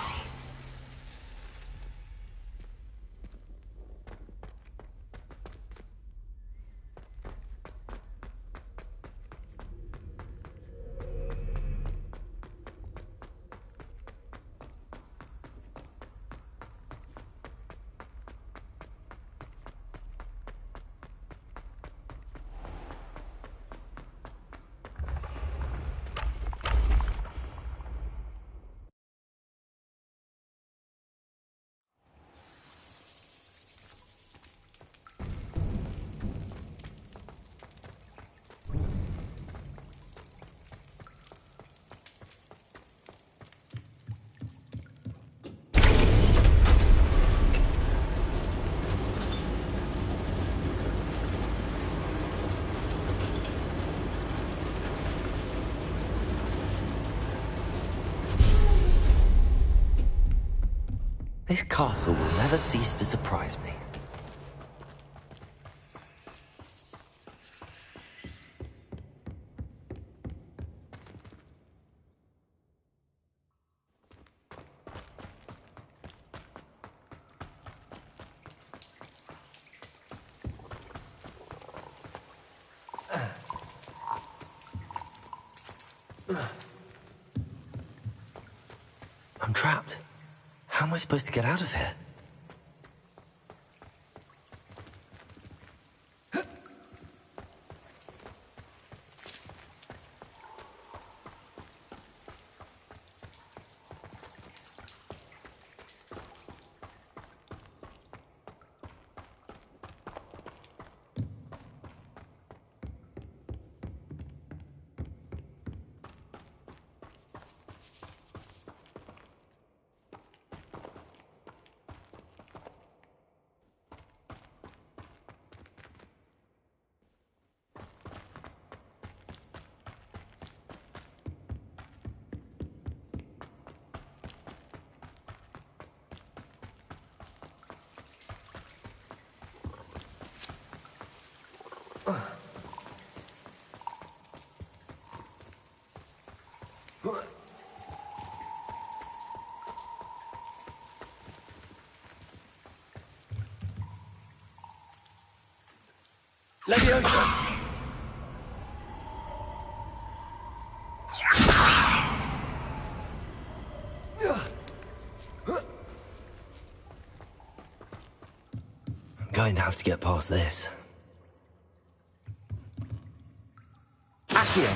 Speaker 2: This castle will never cease to surprise me. I'm trapped. How am I supposed to get out of here? Leviosa! I'm going to have to get past this. Accio!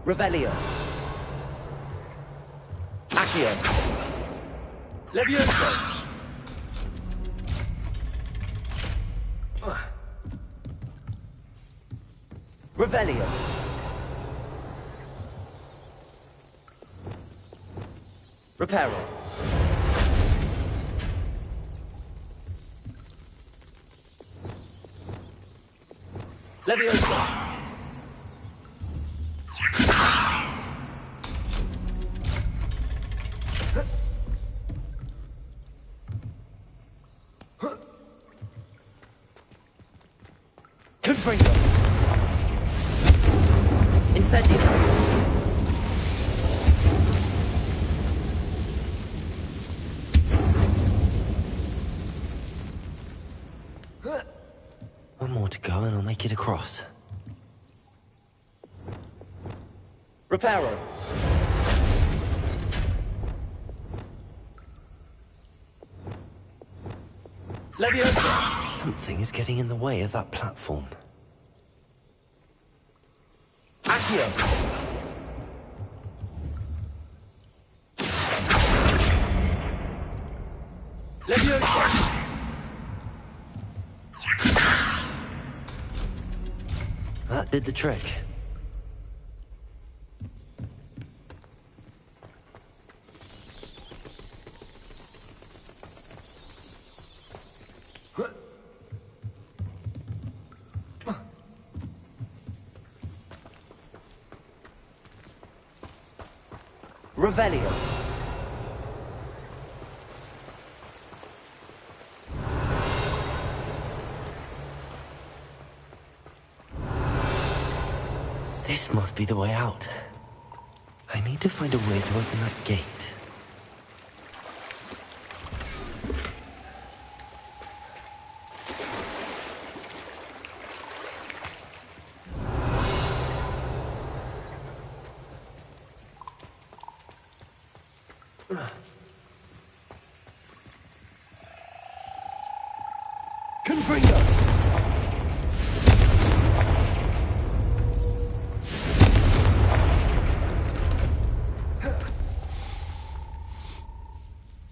Speaker 2: Revelio! Accio! Leviosa! Revelio. Reparo. Leviosa. Confringo. Incendio. One more to go and I'll make it across. Reparo. Leviosa. Something is getting in the way of that platform. Accio. Leviosa. That did the trick. Revelio. This must be the way out. I need to find a way to open that gate.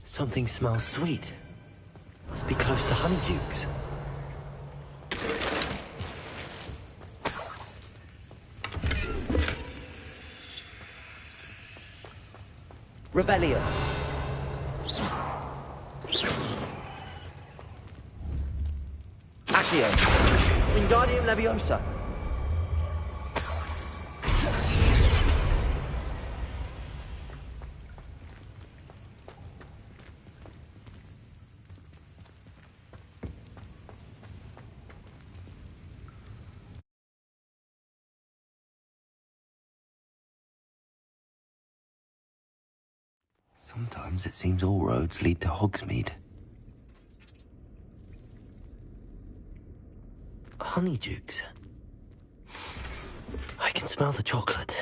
Speaker 2: Something smells sweet. Must be close to Honeydukes. Revelio. Accio. Wingardium Leviosa. Sometimes it seems all roads lead to Hogsmeade. Honeydukes. I can smell the chocolate.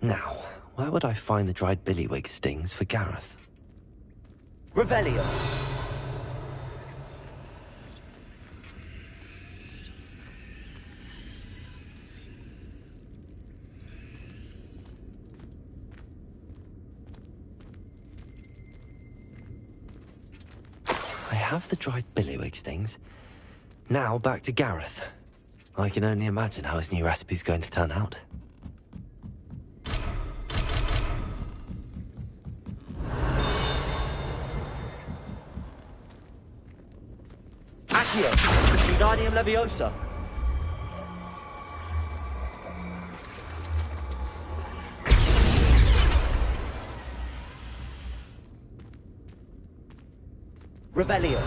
Speaker 2: Now, where would I find the dried billywig stings for Gareth? Revelio. I have the dried billywig stings. Now back to Gareth. I can only imagine how his new recipe's going to turn out. Accio! Wingardium Leviosa! Revelio.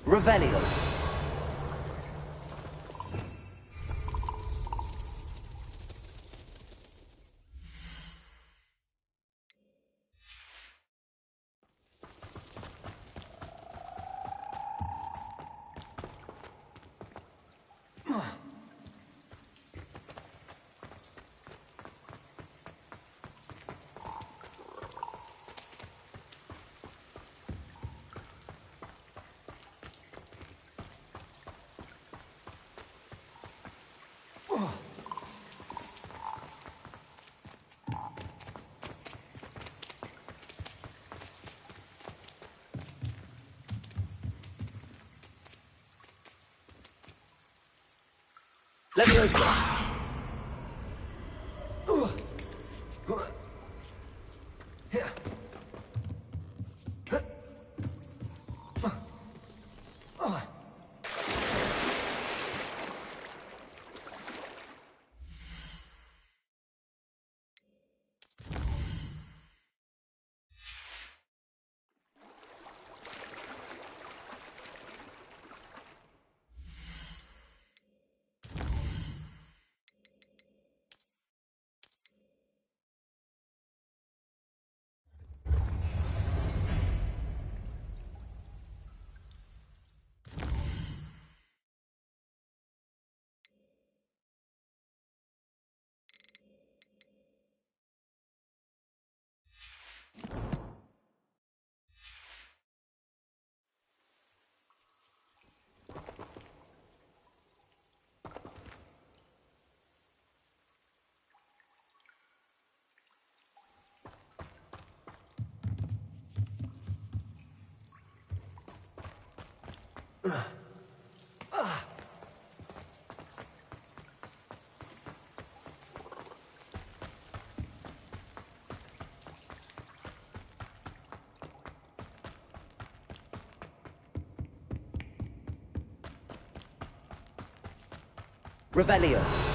Speaker 2: Revelio.
Speaker 17: Leviosa!
Speaker 2: Revelio.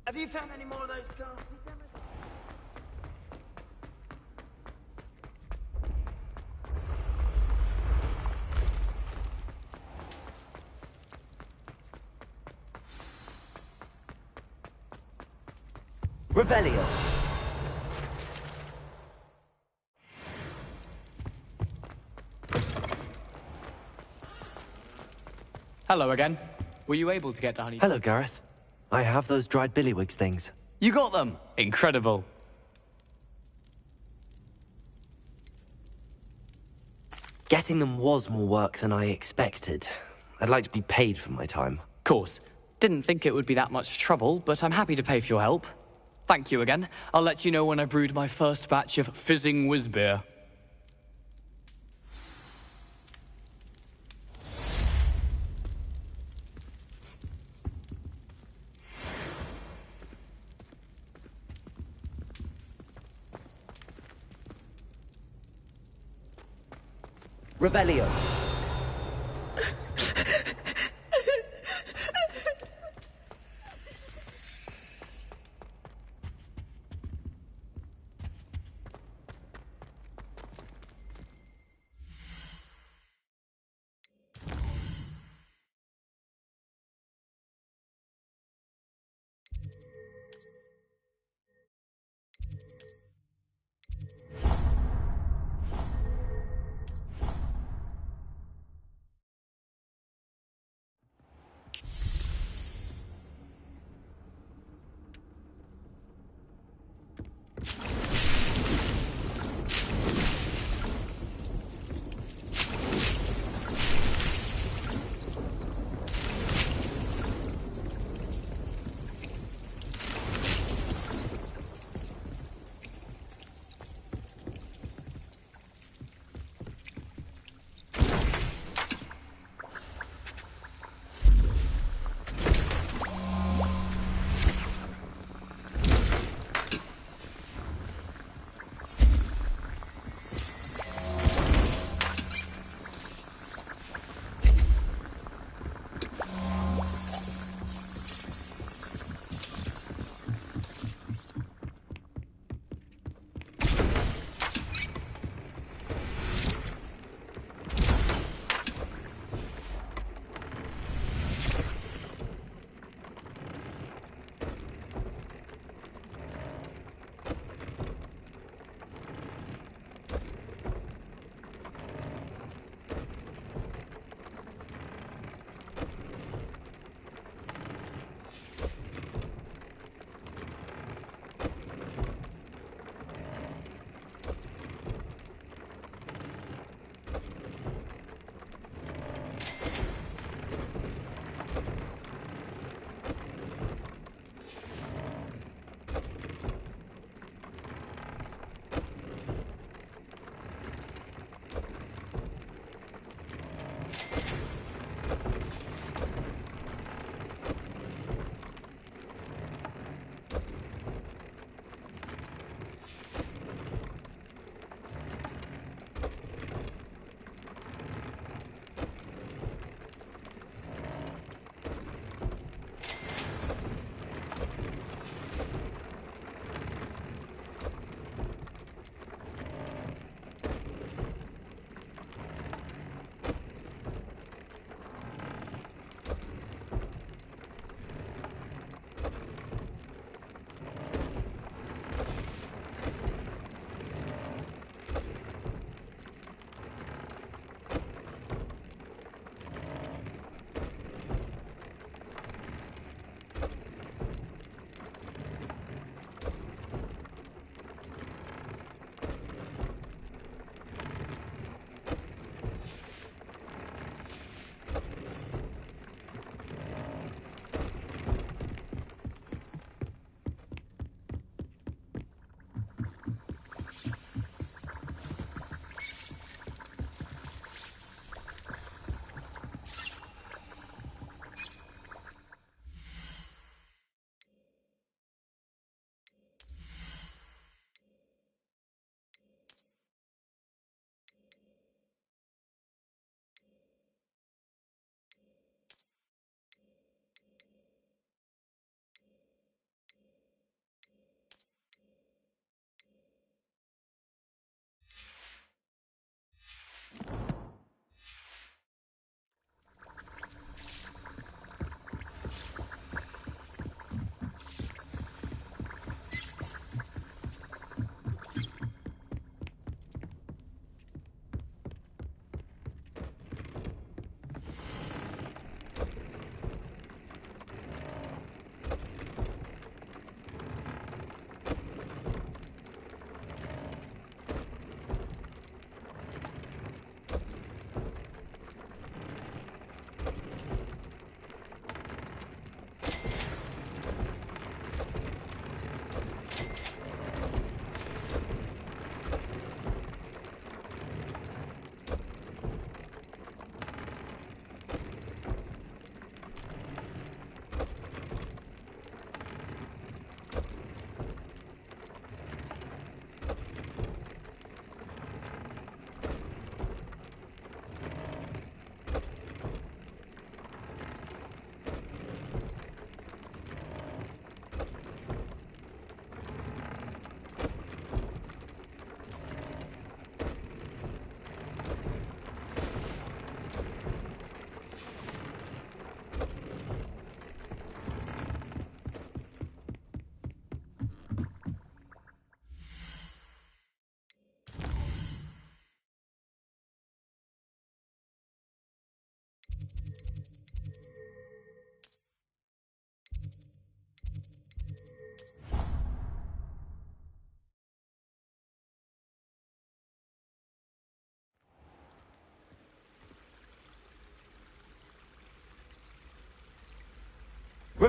Speaker 12: Have you found any more of those ghastly
Speaker 2: Revelio.
Speaker 22: Hello again. Were you able to get to Honey?
Speaker 2: Hello, Gareth. I have those dried billywigs things.
Speaker 22: You got them! Incredible.
Speaker 2: Getting them was more work than I expected. I'd like to be paid for my time.
Speaker 22: Course. Didn't think it would be that much trouble, but I'm happy to pay for your help. Thank you again. I'll let you know when I've brewed my first batch of fizzing whizbeer.
Speaker 2: Revelio.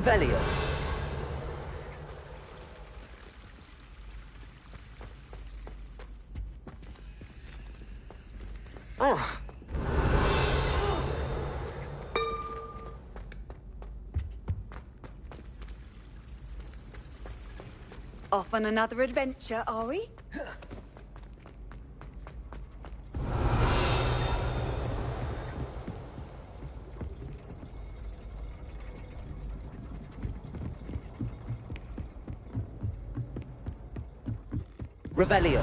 Speaker 2: Revelio.
Speaker 16: Off on another adventure, are we?
Speaker 2: Revelio.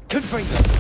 Speaker 2: Confringo.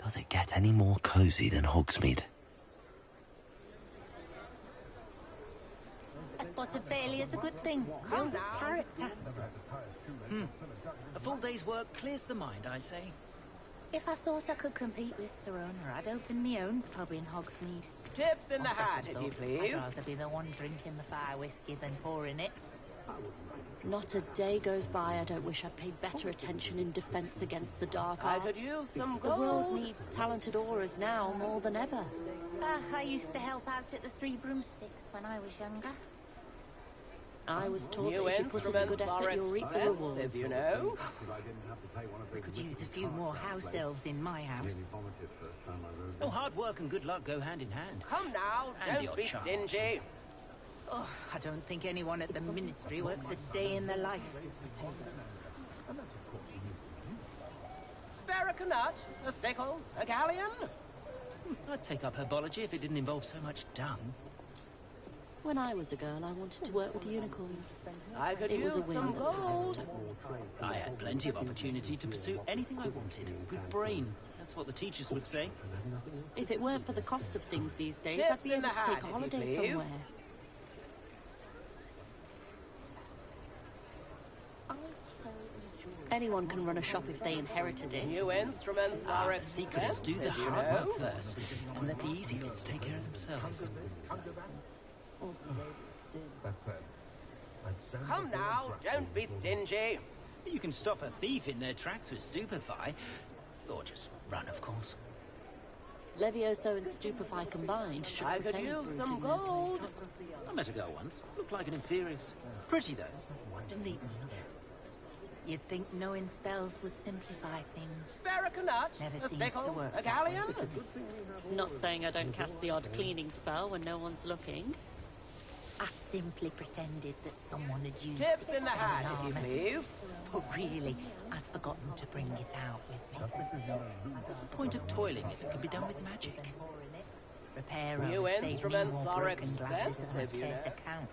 Speaker 2: Does it get any more cozy than Hogsmeade?
Speaker 13: A spot of failure is a good thing. Come now. Character.
Speaker 15: A full day's work clears the mind, I say.
Speaker 13: If I thought I could compete with Serona, I'd open my own pub in Hogsmeade.
Speaker 21: Tips in the hat, if you please.
Speaker 13: I'd rather be the one drinking the fire whiskey than pouring it.
Speaker 7: Not a day goes by I don't wish I'd paid better attention in defense against the dark
Speaker 21: I
Speaker 7: arts.
Speaker 21: could use some
Speaker 7: The world
Speaker 21: gold.
Speaker 7: needs talented aurors now more than ever.
Speaker 13: I used to help out at the Three Broomsticks when I was younger.
Speaker 7: I was taught
Speaker 21: New
Speaker 7: that if you put in a good
Speaker 21: instruments are
Speaker 7: effort, you'll reap the rewards.
Speaker 21: expensive, you know.
Speaker 13: I could use a few more house elves in my house.
Speaker 15: Oh, hard work and good luck go hand in hand.
Speaker 21: Come now,
Speaker 15: And the
Speaker 21: don't
Speaker 15: odd
Speaker 21: be
Speaker 15: charm.
Speaker 21: stingy.
Speaker 13: Oh, I don't think anyone at the ministry works a day in their life.
Speaker 21: Spare a nut, a sickle, a galleon.
Speaker 15: I'd take up herbology if it didn't involve so much dung.
Speaker 7: When I was a girl, I wanted to work with unicorns.
Speaker 21: I could
Speaker 7: It was a
Speaker 21: use
Speaker 7: whim
Speaker 21: some
Speaker 7: that
Speaker 21: gold.
Speaker 7: passed.
Speaker 15: I had plenty of opportunity to pursue anything I wanted. Good brain, that's what the teachers would say.
Speaker 7: If it weren't for the cost of things these days,
Speaker 21: Tips
Speaker 7: I'd be
Speaker 21: in
Speaker 7: able
Speaker 21: the
Speaker 7: to take
Speaker 21: hat,
Speaker 7: a
Speaker 21: if you
Speaker 7: holiday
Speaker 21: please.
Speaker 7: somewhere. Anyone can run a shop if they inherited it.
Speaker 21: New instruments are
Speaker 15: The secret is do the
Speaker 21: expensive, you
Speaker 15: hard
Speaker 21: know.
Speaker 15: work first, and let the easy bits take care of themselves.
Speaker 21: Come now, don't be stingy.
Speaker 15: You can stop a thief in their tracks with Stupefy, or just run, of course.
Speaker 7: Levioso and Stupefy combined should
Speaker 21: I could
Speaker 7: contain
Speaker 21: use
Speaker 7: brute
Speaker 21: some
Speaker 7: in their
Speaker 21: gold.
Speaker 7: place.
Speaker 15: I met a girl once. Looked like an inferius. Pretty, though. Didn't eat much.
Speaker 13: You'd think knowing spells would simplify things.
Speaker 21: Spare a nut,
Speaker 13: Never
Speaker 21: a
Speaker 13: seems to
Speaker 21: sickle,
Speaker 13: work.
Speaker 21: a galleon.
Speaker 7: Not saying I don't cast the odd cleaning spell when no one's looking.
Speaker 13: I simply pretended that someone had used
Speaker 21: Tips
Speaker 13: it
Speaker 21: in the
Speaker 13: for
Speaker 21: hat,
Speaker 13: an
Speaker 21: if you
Speaker 13: army.
Speaker 21: please.
Speaker 13: But really, I'd forgotten to bring it out with me.
Speaker 15: What's the point of toiling if it can be done with magic?
Speaker 13: Repair
Speaker 11: New
Speaker 13: saved me
Speaker 11: instruments
Speaker 13: more
Speaker 11: are
Speaker 13: broken glasses than I
Speaker 11: expensive, you
Speaker 13: care to
Speaker 11: know.
Speaker 13: count.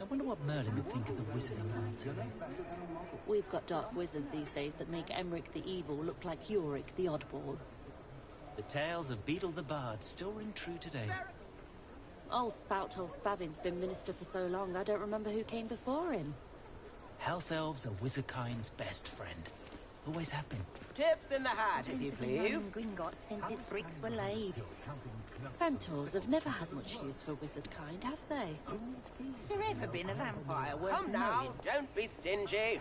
Speaker 15: I wonder what Merlin would think of the wizard I'm after.
Speaker 7: We've got dark wizards these days that make Emmerich the Evil look like Yorick the Oddball.
Speaker 15: The tales of Beetle the Bard still ring true today.
Speaker 7: Old Spouthole Spavin's been minister for so long, I don't remember who came before him.
Speaker 15: House elves are wizardkind's best friend. Always have been.
Speaker 11: Tips in the hat, if you please.
Speaker 13: Gringotts since his bricks were laid.
Speaker 7: Centaurs have never had much use for wizard kind, have they?
Speaker 13: Has there ever been a vampire worth
Speaker 11: Come now,
Speaker 13: knowing?
Speaker 11: don't be stingy.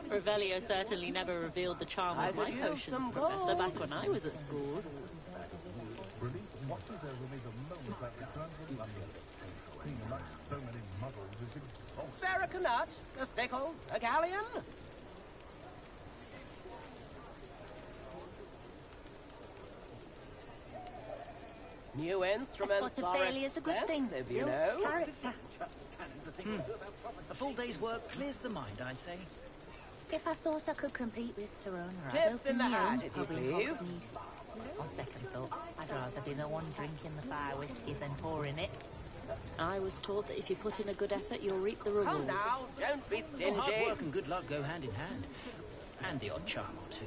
Speaker 7: Revelio certainly never revealed the charm
Speaker 11: I
Speaker 7: of my
Speaker 11: could use
Speaker 7: potions,
Speaker 11: some
Speaker 7: Professor,
Speaker 11: gold.
Speaker 7: back when I was at school.
Speaker 11: Spare a nut, a sickle, a galleon. New instruments are
Speaker 13: Failure's a good thing.
Speaker 11: expensive, you
Speaker 13: Builds
Speaker 11: know.
Speaker 13: character.
Speaker 15: A full day's work clears the mind, I say.
Speaker 13: If I thought I could compete with Serona, I'd
Speaker 11: Tips
Speaker 13: open
Speaker 11: in the
Speaker 13: my
Speaker 11: hat,
Speaker 13: own
Speaker 11: if you
Speaker 13: pub in
Speaker 11: please.
Speaker 13: Hogsmeade. On second thought, I'd rather be the one drinking the fire whiskey than pouring it.
Speaker 7: I was taught that if you put in a good effort, you'll reap the rewards.
Speaker 11: Come now, don't be
Speaker 15: Well, hard
Speaker 11: stingy.
Speaker 15: work and good luck go hand in hand. And the odd charm or two.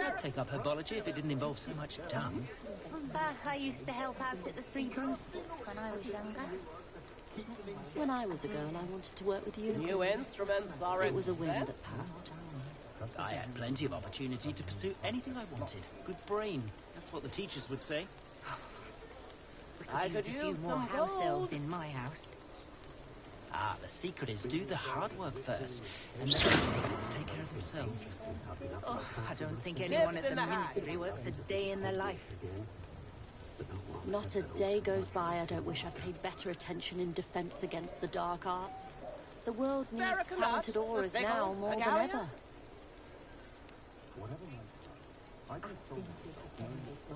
Speaker 15: I'd take up herbology if it didn't involve so much dung.
Speaker 13: I used to help out at the Three Broomsticks when I was younger.
Speaker 7: When I was a girl, I wanted to work with unicorns.
Speaker 11: New instruments are
Speaker 7: It was a whim
Speaker 11: expensive.
Speaker 7: that passed.
Speaker 15: I had plenty of opportunity to pursue anything I wanted. Good brain. That's what the teachers would say.
Speaker 11: I could
Speaker 13: a few
Speaker 11: use
Speaker 13: more
Speaker 11: some
Speaker 13: house elves
Speaker 11: gold.
Speaker 13: in my house.
Speaker 15: Ah, the secret is do the hard work first, and let the secrets take care of themselves.
Speaker 13: Oh, I don't think anyone
Speaker 11: Tips
Speaker 13: at
Speaker 11: in
Speaker 13: the
Speaker 11: the hat.
Speaker 13: ministry works a day in their life.
Speaker 7: Not a day goes by I don't wish I'd paid better attention in defense against the dark arts. The world
Speaker 11: Spare
Speaker 7: needs
Speaker 11: a nut,
Speaker 7: talented
Speaker 11: a
Speaker 7: aurors
Speaker 11: sickle,
Speaker 7: now
Speaker 11: a
Speaker 7: more than
Speaker 11: galleon.
Speaker 7: ever.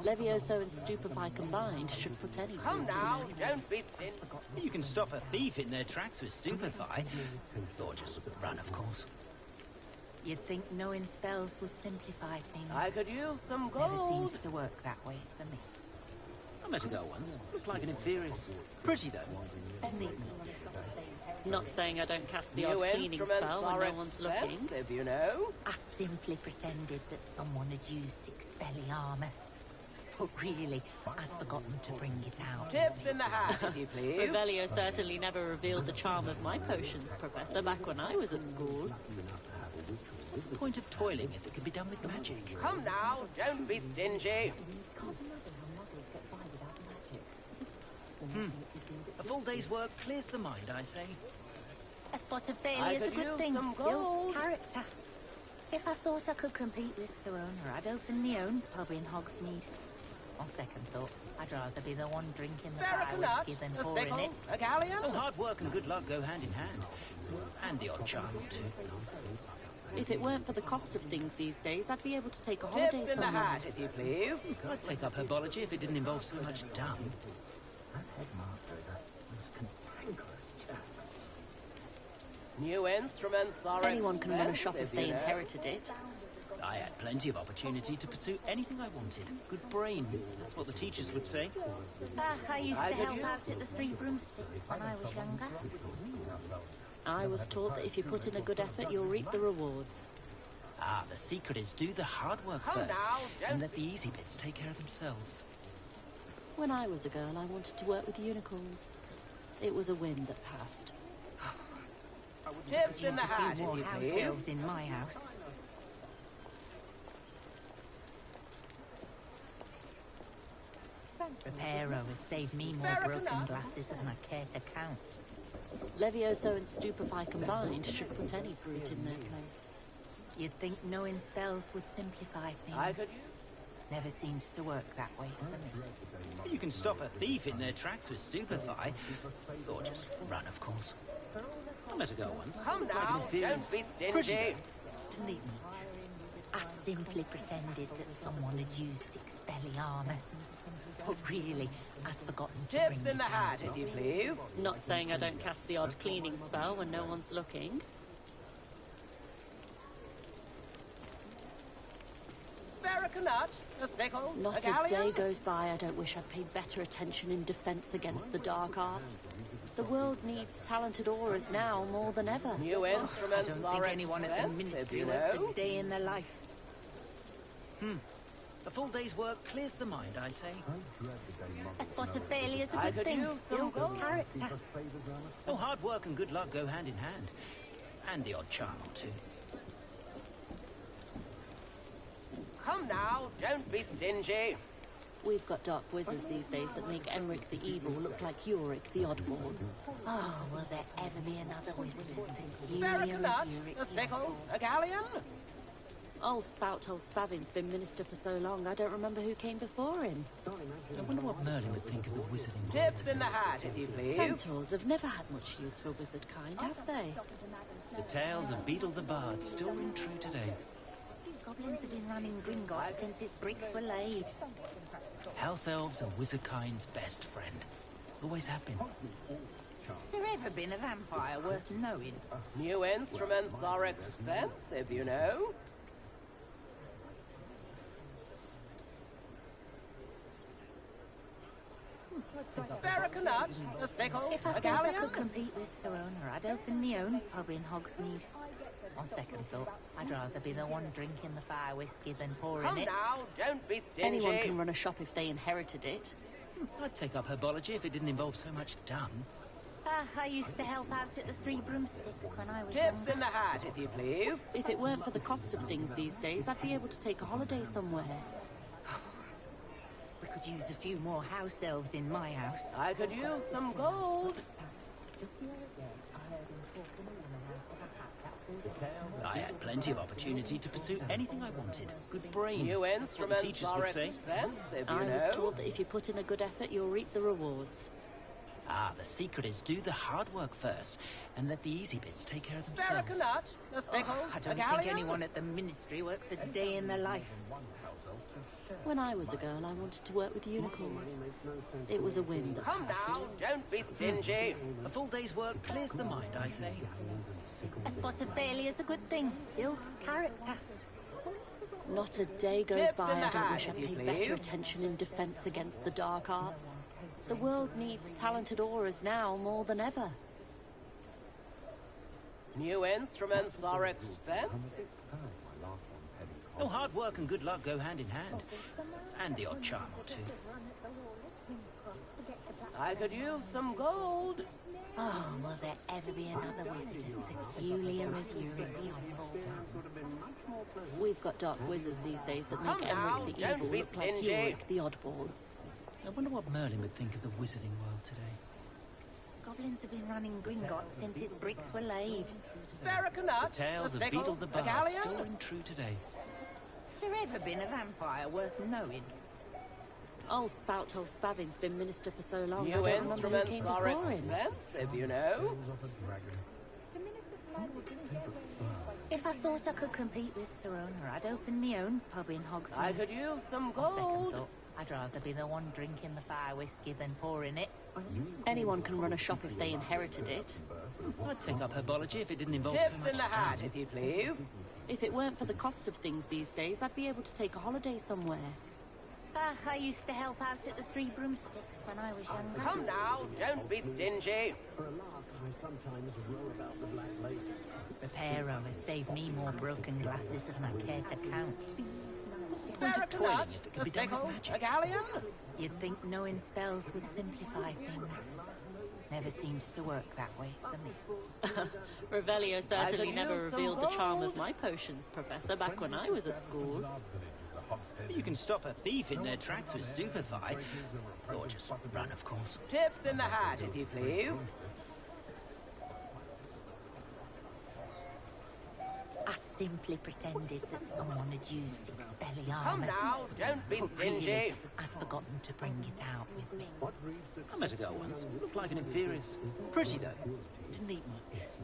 Speaker 7: Levioso and Stupefy combined should put any
Speaker 11: Come
Speaker 7: fruit in
Speaker 11: now,
Speaker 7: their
Speaker 11: don't
Speaker 7: place.
Speaker 11: be stingy.
Speaker 15: You can stop a thief in their tracks with Stupefy, or just run, of course.
Speaker 13: You'd think knowing spells would simplify things.
Speaker 11: I could use some
Speaker 13: Never
Speaker 11: gold.
Speaker 13: seems to work that way for me.
Speaker 15: I met a girl once. Looked like an inferior. Pretty, though.
Speaker 7: Not saying I don't cast the
Speaker 11: New
Speaker 7: odd cleaning
Speaker 11: instruments
Speaker 7: spell
Speaker 11: are
Speaker 7: when no one's looking.
Speaker 11: expensive, you know.
Speaker 13: I simply pretended that someone had used Expelliarmus. But really, I'd forgotten to bring it out.
Speaker 11: Tips in the hat, if you please.
Speaker 7: Revelio certainly never revealed the charm of my potions, Professor, back when I was at school.
Speaker 15: What's the point of toiling if it can be done with magic?
Speaker 11: Come now, don't be stingy.
Speaker 15: A full day's work clears the mind, I say.
Speaker 13: A spot of
Speaker 11: I
Speaker 13: failure is a
Speaker 11: could
Speaker 13: good
Speaker 11: use
Speaker 13: thing.
Speaker 11: some
Speaker 13: Builds
Speaker 11: gold.
Speaker 13: character. If I thought I could compete with Serona, I'd open my own pub in Hogsmeade. On second thought, I'd rather be the one drinking the
Speaker 11: Spare a
Speaker 13: fire
Speaker 11: nut,
Speaker 13: whiskey than
Speaker 11: a
Speaker 13: pouring
Speaker 11: sickle,
Speaker 13: it.
Speaker 11: a galleon.
Speaker 15: Well, hard work and good luck go hand in hand. And the odd charm or two.
Speaker 7: If it weren't for the cost of things these days, I'd be able to take a holiday
Speaker 11: Tips in the
Speaker 7: somewhere.
Speaker 11: hat, if you please.
Speaker 15: I'd take up herbology if it didn't involve so much dung.
Speaker 11: New instruments are
Speaker 7: Anyone can run a shop if
Speaker 11: expensive,
Speaker 7: they
Speaker 11: you know.
Speaker 7: inherited it.
Speaker 15: I had plenty of opportunity to pursue anything I wanted. Good brain. That's what the teachers would say.
Speaker 13: I used
Speaker 11: I
Speaker 13: to
Speaker 11: could
Speaker 13: help
Speaker 11: use-
Speaker 13: out at the Three Broomsticks when I was younger.
Speaker 7: I was taught that if you put in a good effort, you'll reap the rewards.
Speaker 15: Ah, the secret is do the hard work
Speaker 11: Come
Speaker 15: first,
Speaker 11: now,
Speaker 15: and
Speaker 11: don't-
Speaker 15: let the easy bits take care of themselves.
Speaker 7: When I was a girl, I wanted to work with unicorns. It was a whim that passed.
Speaker 11: Tips in the
Speaker 13: A
Speaker 11: hat,
Speaker 13: few
Speaker 11: if
Speaker 13: more
Speaker 11: you
Speaker 13: house
Speaker 11: please.
Speaker 13: elves in my house. Reparo has saved me more
Speaker 11: Spare a
Speaker 13: broken
Speaker 11: nut.
Speaker 13: glasses than I care to count.
Speaker 7: Levioso and Stupefy combined should put any fruit in their place.
Speaker 13: You'd think knowing spells would simplify things.
Speaker 11: I could
Speaker 13: Never seems to work that way for me.
Speaker 15: You can stop a thief in their tracks with Stupefy, or just run, of course. I met a girl once.
Speaker 11: Come
Speaker 15: Looked like an
Speaker 11: now,
Speaker 15: inferior.
Speaker 11: don't be
Speaker 15: Pretty,
Speaker 11: stingy.
Speaker 15: though.
Speaker 13: Didn't even. I simply pretended that someone had used Expelliarmus. But really, I'd forgotten to
Speaker 12: Chips
Speaker 13: bring
Speaker 12: in the
Speaker 13: it
Speaker 12: hat,
Speaker 13: out
Speaker 12: if you
Speaker 13: with me.
Speaker 12: please.
Speaker 7: Not saying I don't cast the odd cleaning spell when no one's looking.
Speaker 12: Spare a nut, a sickle,
Speaker 7: Not
Speaker 12: a
Speaker 7: a
Speaker 12: galleon.
Speaker 7: day goes by I don't wish I'd paid better attention in defense against the dark arts. The world needs talented aurors now more than ever.
Speaker 12: New
Speaker 13: I
Speaker 12: instruments
Speaker 13: don't
Speaker 12: are
Speaker 13: think anyone at the
Speaker 12: expensive,
Speaker 13: Ministry
Speaker 12: you
Speaker 13: works
Speaker 12: know.
Speaker 13: a day in their life.
Speaker 15: A full day's work clears the mind, I say.
Speaker 13: A spot of failure's a
Speaker 12: I
Speaker 13: good
Speaker 12: could
Speaker 13: thing.
Speaker 12: use some
Speaker 13: Builds
Speaker 12: gold.
Speaker 13: character.
Speaker 15: Oh, hard work and good luck go hand in hand. And the odd charm or two.
Speaker 12: Come now, don't be stingy.
Speaker 7: We've got dark wizards these days that make Emmerich the Evil look like Yorick the Oddball.
Speaker 13: Oh, will there ever be another wizard as
Speaker 12: Spare a
Speaker 13: peculiar as
Speaker 12: nut,
Speaker 13: Yorick
Speaker 12: a
Speaker 13: the
Speaker 12: sickle,
Speaker 13: Oddball?
Speaker 12: a galleon.
Speaker 7: Old Spouthole Spavin's been minister for so long, I don't remember who came before him.
Speaker 15: I wonder what Merlin would think of the wizarding world.
Speaker 12: Chips in the hat, if you please.
Speaker 7: Centaurs have never had much use for wizard kind, have they?
Speaker 15: The tales of Beetle the Bard still ring true today.
Speaker 13: Goblins have been running Gringotts since its bricks were laid.
Speaker 15: House elves are wizardkind's best friend. Always have been.
Speaker 13: Has there ever been a vampire worth knowing?
Speaker 12: New instruments are expensive, you know. Spare a nut, a sickle,
Speaker 13: If I
Speaker 12: a
Speaker 13: thought I
Speaker 12: galleon.
Speaker 13: could compete with Sir Owner, I'd open my own pub in Hogsmeade. On second thought, I'd rather be the one drinking the fire whiskey than pouring
Speaker 12: Come
Speaker 13: it.
Speaker 12: now, don't be stingy.
Speaker 7: Anyone can run a shop if they inherited it.
Speaker 15: I'd take up herbology if it didn't involve so much dung.
Speaker 13: I used to help out at the Three Broomsticks when I was
Speaker 12: Chips
Speaker 13: younger.
Speaker 12: in the hat, if you please.
Speaker 7: If it weren't for the cost of things these days, I'd be able to take a holiday somewhere.
Speaker 13: We could use a few more house elves in my house.
Speaker 12: I could use some gold.
Speaker 15: I had plenty of opportunity to pursue anything I wanted. Good brain.
Speaker 12: New
Speaker 15: What the
Speaker 12: instruments
Speaker 15: teachers
Speaker 12: are
Speaker 15: would say.
Speaker 12: expensive, you
Speaker 7: I
Speaker 12: know.
Speaker 7: was taught that if you put in a good effort, you'll reap the rewards.
Speaker 15: Ah, the secret is do the hard work first, and let the easy bits take care of
Speaker 12: Spare a
Speaker 15: themselves.
Speaker 12: nut, a sickle,
Speaker 13: I
Speaker 12: a
Speaker 13: don't
Speaker 12: galleon.
Speaker 13: think anyone at the Ministry works a day in their life.
Speaker 7: When I was a girl, I wanted to work with unicorns. It was a whim that
Speaker 12: Come
Speaker 7: passed.
Speaker 12: now, don't be stingy.
Speaker 15: A full day's work clears the mind, I say.
Speaker 13: A spot of failure's a good thing. Builds character.
Speaker 7: Not a day goes
Speaker 12: Chips
Speaker 7: by
Speaker 12: in the
Speaker 7: I don't
Speaker 12: hat,
Speaker 7: wish I
Speaker 12: if you
Speaker 7: paid better
Speaker 12: please.
Speaker 7: attention in defense against the dark arts. The world needs talented aurors now more than ever.
Speaker 12: New instruments are expensive.
Speaker 15: Oh, hard work and good luck go hand in hand. And the odd charm or two.
Speaker 12: I could use some gold.
Speaker 13: Oh, will there ever be another wizard as peculiar as Yorick the Oddball?
Speaker 7: We've got dark wizards these days that make
Speaker 12: Come now,
Speaker 7: Emmerich the
Speaker 12: don't
Speaker 7: Evil
Speaker 12: be
Speaker 7: look like
Speaker 12: stingy.
Speaker 7: Yorick the Oddball.
Speaker 15: I wonder what Merlin would think of the wizarding world today.
Speaker 13: Goblins have been running Gringotts since its bricks were laid.
Speaker 12: Spare a nut,
Speaker 15: The tales
Speaker 12: a
Speaker 15: of
Speaker 12: sickle,
Speaker 15: Beetle the
Speaker 12: a
Speaker 15: Bard
Speaker 12: galleon.
Speaker 15: still ring true today.
Speaker 13: Has there ever been a vampire worth knowing?
Speaker 7: Old Spouthole Spavin's been minister for so long, I
Speaker 12: New
Speaker 7: don't remember who came
Speaker 12: instruments are
Speaker 7: before him.
Speaker 12: expensive, you know.
Speaker 13: If I thought I could compete with Sir Owner, I'd open my own pub in Hogsmeade.
Speaker 12: I could use some
Speaker 13: On second
Speaker 12: gold.
Speaker 13: thought, I'd rather be the one drinking the fire whiskey than pouring it.
Speaker 7: Anyone can run a shop if they inherited it.
Speaker 15: I'd take up herbology if it didn't involve
Speaker 12: Chips
Speaker 15: so much
Speaker 12: in the hat,
Speaker 15: dung.
Speaker 12: if you please.
Speaker 7: If it weren't for the cost of things these days, I'd be able to take a holiday somewhere.
Speaker 13: I used to help out at the Three Broomsticks when I was younger.
Speaker 12: Come now, don't be stingy.
Speaker 13: Reparo has saved me more broken glasses than I care to count.
Speaker 12: Spare a
Speaker 15: toiling
Speaker 12: nut,
Speaker 15: if it could
Speaker 12: a
Speaker 15: be done with
Speaker 12: sickle,
Speaker 15: magic?
Speaker 12: a galleon.
Speaker 13: You'd think knowing spells would simplify things. Never seems to work that way for me.
Speaker 7: Revelio certainly
Speaker 12: could
Speaker 7: never
Speaker 12: use some
Speaker 7: revealed the charm
Speaker 12: gold.
Speaker 7: of my potions, Professor, back when I was at school.
Speaker 15: You can stop a thief in their tracks with stupefy. Or just run, of course.
Speaker 12: Chips in the hat, if you please.
Speaker 13: I simply pretended that someone had used Expelliarmus.
Speaker 12: Come now, don't be
Speaker 13: But
Speaker 12: stingy.
Speaker 13: really, I'd forgotten to bring it out with me.
Speaker 15: I met a girl once. Looked like an inferior's. Pretty, though. Didn't eat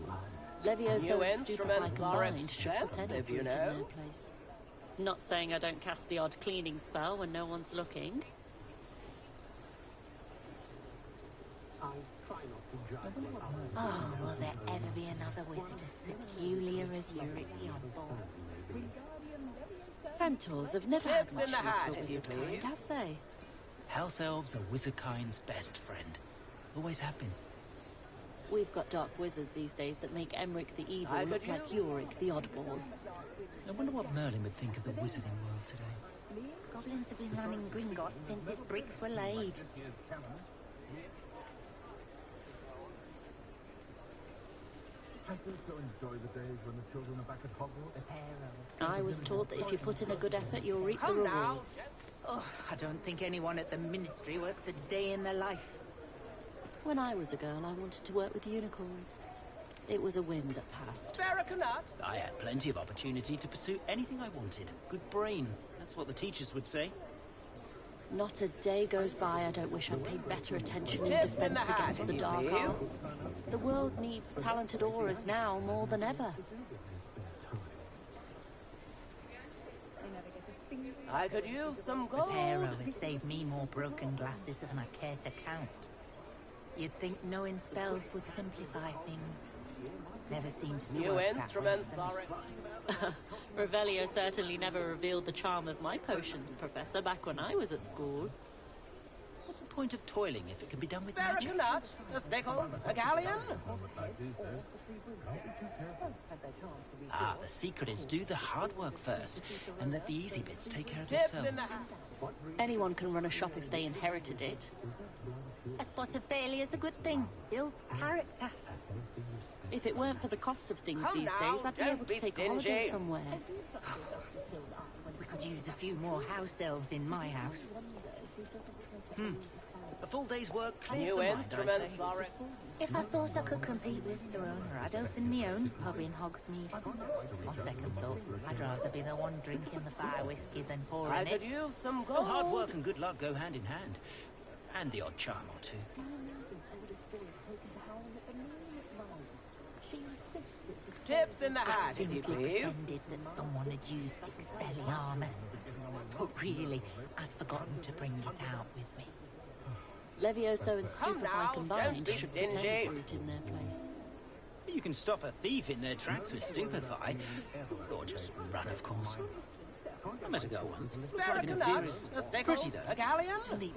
Speaker 15: much.
Speaker 7: Levioso
Speaker 12: New
Speaker 7: and Stupefy
Speaker 12: instruments are
Speaker 7: combined should put any
Speaker 12: expensive, you
Speaker 7: brute in
Speaker 12: know.
Speaker 7: their place. Not saying I don't cast the odd cleaning spell when no one's looking.
Speaker 13: Oh, will there ever be another wizard as peculiar as Uric the Oddball?
Speaker 7: Centaurs have never had
Speaker 9: Tips
Speaker 7: much
Speaker 9: in the
Speaker 7: use
Speaker 9: hat,
Speaker 7: for
Speaker 9: if you
Speaker 7: wizard kind,
Speaker 9: please.
Speaker 7: have they?
Speaker 15: House elves are wizardkind's best friend. Always have been.
Speaker 7: We've got dark wizards these days that make Emmerich the Evil
Speaker 9: I
Speaker 7: look
Speaker 9: could
Speaker 7: like
Speaker 9: use-
Speaker 7: Uric the Oddball.
Speaker 15: I wonder what Merlin would think of the wizarding world today.
Speaker 13: Goblins have been running Gringotts since its bricks were laid.
Speaker 18: I so enjoy the days when the children are back at Hogwarts.
Speaker 7: I was taught that if you put in a good effort, you'll reap the
Speaker 13: Come now.
Speaker 7: rewards.
Speaker 13: Oh, I don't think anyone at the Ministry works a day in their life.
Speaker 7: When I was a girl, I wanted to work with unicorns. It was a whim that passed.
Speaker 9: Barracanut.
Speaker 15: I had plenty of opportunity to pursue anything I wanted. Good brain. That's what the teachers would say.
Speaker 7: Not a day goes by I don't wish I'd paid better attention in
Speaker 9: Tips in
Speaker 7: defense
Speaker 9: the hat,
Speaker 7: against
Speaker 9: if
Speaker 7: the
Speaker 9: you
Speaker 7: dark
Speaker 9: please.
Speaker 7: arts. The world needs talented aurors now more than ever.
Speaker 9: I could use some gold.
Speaker 13: Reparo has saved me more broken glasses than I care to count. You'd think knowing spells would simplify things. Never seems to
Speaker 9: New
Speaker 13: work that way.
Speaker 9: instruments, sorry.
Speaker 7: Revelio certainly never revealed the charm of my potions, Professor, back when I was at school.
Speaker 15: What's the point of toiling if it can be done with magic?
Speaker 9: Barracanut. A sickle. A galleon.
Speaker 15: Ah, the secret is do the hard work first, and let the easy bits take care of
Speaker 9: Tips in the
Speaker 15: themselves.
Speaker 9: hat.
Speaker 7: Anyone can run a shop if they inherited it.
Speaker 13: A spot of failure is a good thing. Builds character.
Speaker 7: If it weren't for the cost of things
Speaker 9: Come
Speaker 7: these
Speaker 9: now,
Speaker 7: days, I'd be
Speaker 9: don't
Speaker 7: able to
Speaker 9: be
Speaker 7: take a holiday
Speaker 9: stingy.
Speaker 7: somewhere.
Speaker 13: We could use a few more house elves in my house.
Speaker 15: A full day's work clears
Speaker 9: New
Speaker 15: the mind, I
Speaker 9: instruments,
Speaker 15: say.
Speaker 9: sorry.
Speaker 13: If I thought I could compete with Sirona, I'd open my own pub in Hogsmeade. On second thought, I'd rather be the one drinking the fire whiskey than pouring
Speaker 9: I could
Speaker 13: it.
Speaker 9: use some
Speaker 15: Well,
Speaker 9: gold.
Speaker 15: hard work and good luck go hand in hand. And the odd charm or two.
Speaker 9: Tips in the hat, if
Speaker 13: Simply
Speaker 9: you please.
Speaker 13: pretended that someone had used Expelliarmus. But really, I'd forgotten to bring it out with me.
Speaker 7: Levioso and
Speaker 9: Come
Speaker 7: Stupefy
Speaker 9: now,
Speaker 7: combined
Speaker 9: don't be
Speaker 7: should
Speaker 9: stingy.
Speaker 7: pretend fruit in their place.
Speaker 15: You can stop a thief in their tracks with Stupefy. Or just run, of course. I met a girl once. driving a
Speaker 9: Barracanut.
Speaker 15: Furious.
Speaker 9: A sickle.
Speaker 15: Pretty, though.
Speaker 9: A galleon.
Speaker 15: Neat.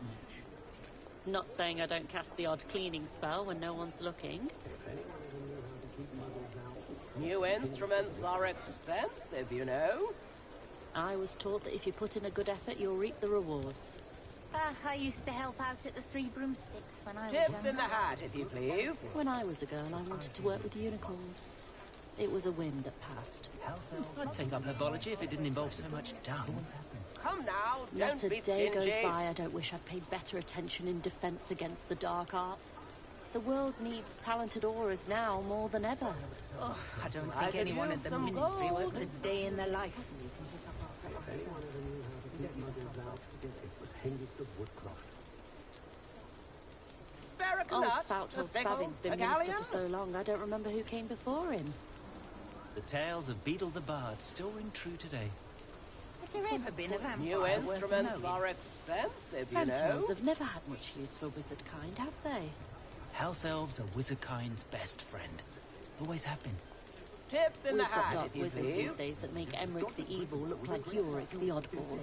Speaker 7: Not saying I don't cast the odd cleaning spell when no one's looking.
Speaker 9: New instruments are expensive, you know.
Speaker 7: I was taught that if you put in a good effort, you'll reap the rewards.
Speaker 13: I used to help out at the Three Broomsticks when I was
Speaker 9: Tips
Speaker 13: younger.
Speaker 9: in the hat, if you please.
Speaker 7: When I was a girl, I wanted to work with unicorns. It was a whim that passed.
Speaker 15: I'd take up herbology if it didn't involve so much dung.
Speaker 9: Come now,
Speaker 7: Not
Speaker 9: don't
Speaker 7: a
Speaker 9: be
Speaker 7: day goes
Speaker 9: stingy.
Speaker 7: by I don't wish I'd paid better attention in defense against the dark arts. The world needs talented aurors now more than ever.
Speaker 13: Oh, I don't
Speaker 9: I
Speaker 13: think
Speaker 9: could
Speaker 13: anyone
Speaker 9: use
Speaker 13: at the
Speaker 9: some
Speaker 13: Ministry
Speaker 9: gold.
Speaker 13: works a day in their life.
Speaker 7: Old
Speaker 9: Barracanut.
Speaker 7: Spout
Speaker 9: A
Speaker 7: Old
Speaker 9: sickle.
Speaker 7: Spavin's been
Speaker 9: A
Speaker 7: minister
Speaker 9: galleon.
Speaker 7: for so long, I don't remember who came before him.
Speaker 15: The tales of Beetle the Bard still ring true today.
Speaker 13: Has there ever been a vampire
Speaker 9: New
Speaker 13: worth
Speaker 9: instruments
Speaker 13: knowing?
Speaker 9: are expensive, you know.
Speaker 7: Centaurs have never had much use for wizard kind, have they?
Speaker 15: House elves are wizardkind's best friend. Always have been.
Speaker 9: Tips in
Speaker 7: We've
Speaker 9: the
Speaker 7: got
Speaker 9: hat,
Speaker 7: dark
Speaker 9: if you
Speaker 7: wizards these
Speaker 9: please.
Speaker 7: days that make Emmerich the Evil look like Uric the Oddball.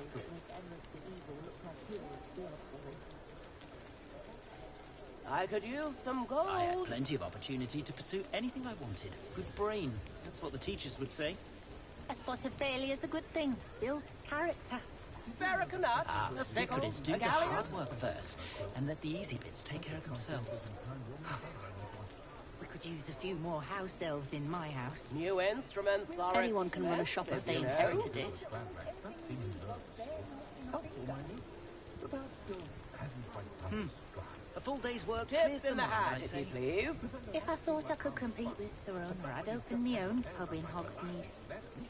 Speaker 9: I could use some gold.
Speaker 15: I had plenty of opportunity to pursue anything I wanted. Good brain. That's what the teachers would say.
Speaker 13: A spot of failure is a good thing. Builds character.
Speaker 9: Barracanut.
Speaker 15: Ah,
Speaker 9: A
Speaker 15: the
Speaker 9: sickle.
Speaker 15: secret is do
Speaker 9: A
Speaker 15: the
Speaker 9: galleon.
Speaker 15: hard work first, and let the easy bits take care of themselves.
Speaker 13: We could use a few more house elves in my house.
Speaker 9: New instruments are
Speaker 7: Anyone can run a shop if they
Speaker 9: expensive, you know.
Speaker 7: inherited it.
Speaker 15: A full day's work
Speaker 9: Tips
Speaker 15: clears the
Speaker 9: in the
Speaker 15: mind, I
Speaker 9: hat, if
Speaker 15: say.
Speaker 9: you please.
Speaker 13: If I thought I could compete with Sirona, I'd open my own pub in Hogsmeade.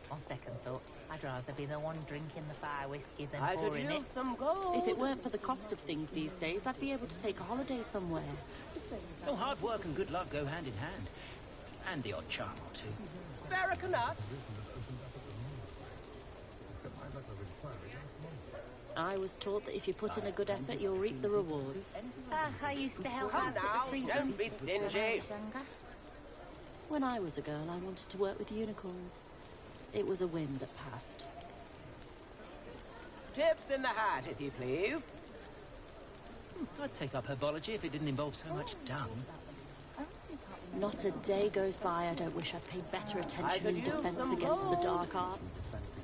Speaker 13: On second thought, I'd rather be the one drinking the fire whiskey than
Speaker 9: I could
Speaker 13: pouring
Speaker 9: use
Speaker 13: it.
Speaker 9: some gold.
Speaker 7: If it weren't for the cost of things these days, I'd be able to take a holiday somewhere.
Speaker 15: Oh, hard work and good luck go hand in hand. And the odd charm or two.
Speaker 9: Barracanut.
Speaker 7: I was taught that if you put in a good effort, you'll reap the rewards.
Speaker 13: I used to help
Speaker 9: Come
Speaker 13: out at
Speaker 9: now,
Speaker 13: the free
Speaker 9: don't be
Speaker 13: feast
Speaker 9: stingy.
Speaker 13: when I was younger.
Speaker 7: When I was a girl, I wanted to work with unicorns. It was a whim that passed.
Speaker 9: Tips in the hat, if you please.
Speaker 10: I'd take up herbology if it didn't involve so much dung.
Speaker 7: Not a day goes by I don't wish I'd paid better
Speaker 9: I
Speaker 7: attention
Speaker 9: could
Speaker 7: in
Speaker 9: use
Speaker 7: defense
Speaker 9: some
Speaker 7: against the
Speaker 9: gold.
Speaker 7: dark arts.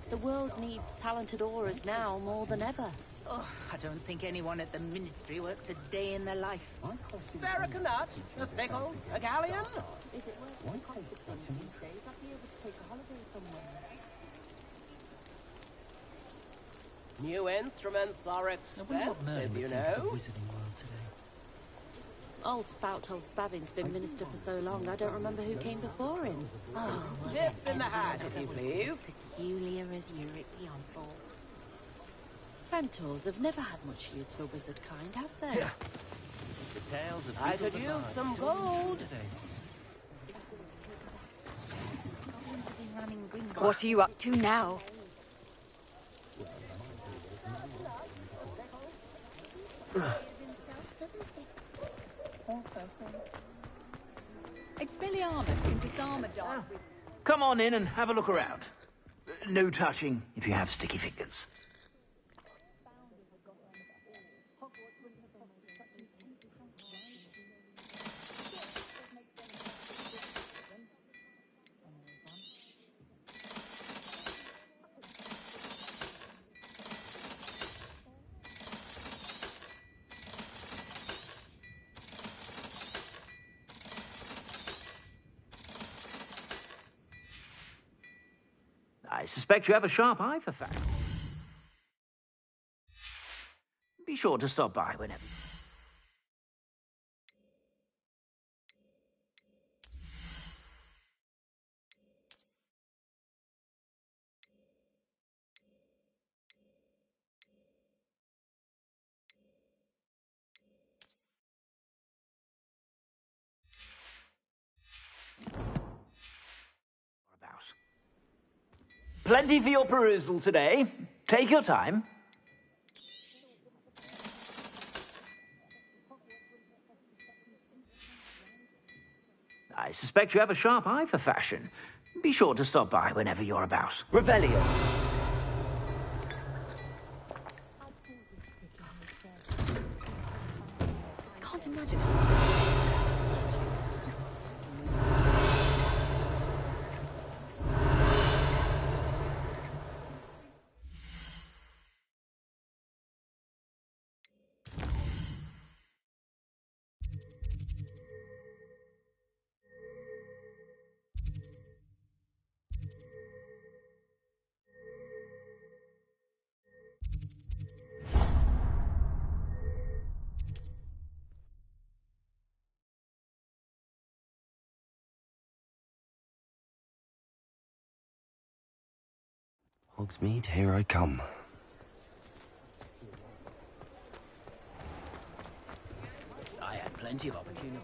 Speaker 7: The world needs talented aurors now more than ever.
Speaker 13: Oh, I don't think anyone at the Ministry works a day in their life.
Speaker 9: Spare a canut, a sickle, a galleon.
Speaker 7: Is it worth it? These days I'd be able to take a holiday somewhere.
Speaker 9: New instruments are expensive, you know.
Speaker 7: Old Spout-hole Spavin's been minister for so long, I don't remember who came before him.
Speaker 13: Oh,
Speaker 9: Tips in the hat, if you please.
Speaker 13: peculiar as Eurycleon for.
Speaker 7: Centaurs have never had much use for wizard kind, have they?
Speaker 9: I could use some gold.
Speaker 16: What are you up to now? Expelliarmus can disarm a dog with...
Speaker 15: Come on in and have a look around. No touching if you have sticky fingers. I suspect you have a sharp eye for fashion. Be sure to stop by whenever. Plenty for your perusal today. Take your time. I suspect you have a sharp eye for fashion. Be sure to stop by whenever you're about. Revelio.
Speaker 13: I can't imagine.
Speaker 2: Hogsmeade, here I come.
Speaker 15: I had plenty of opportunity.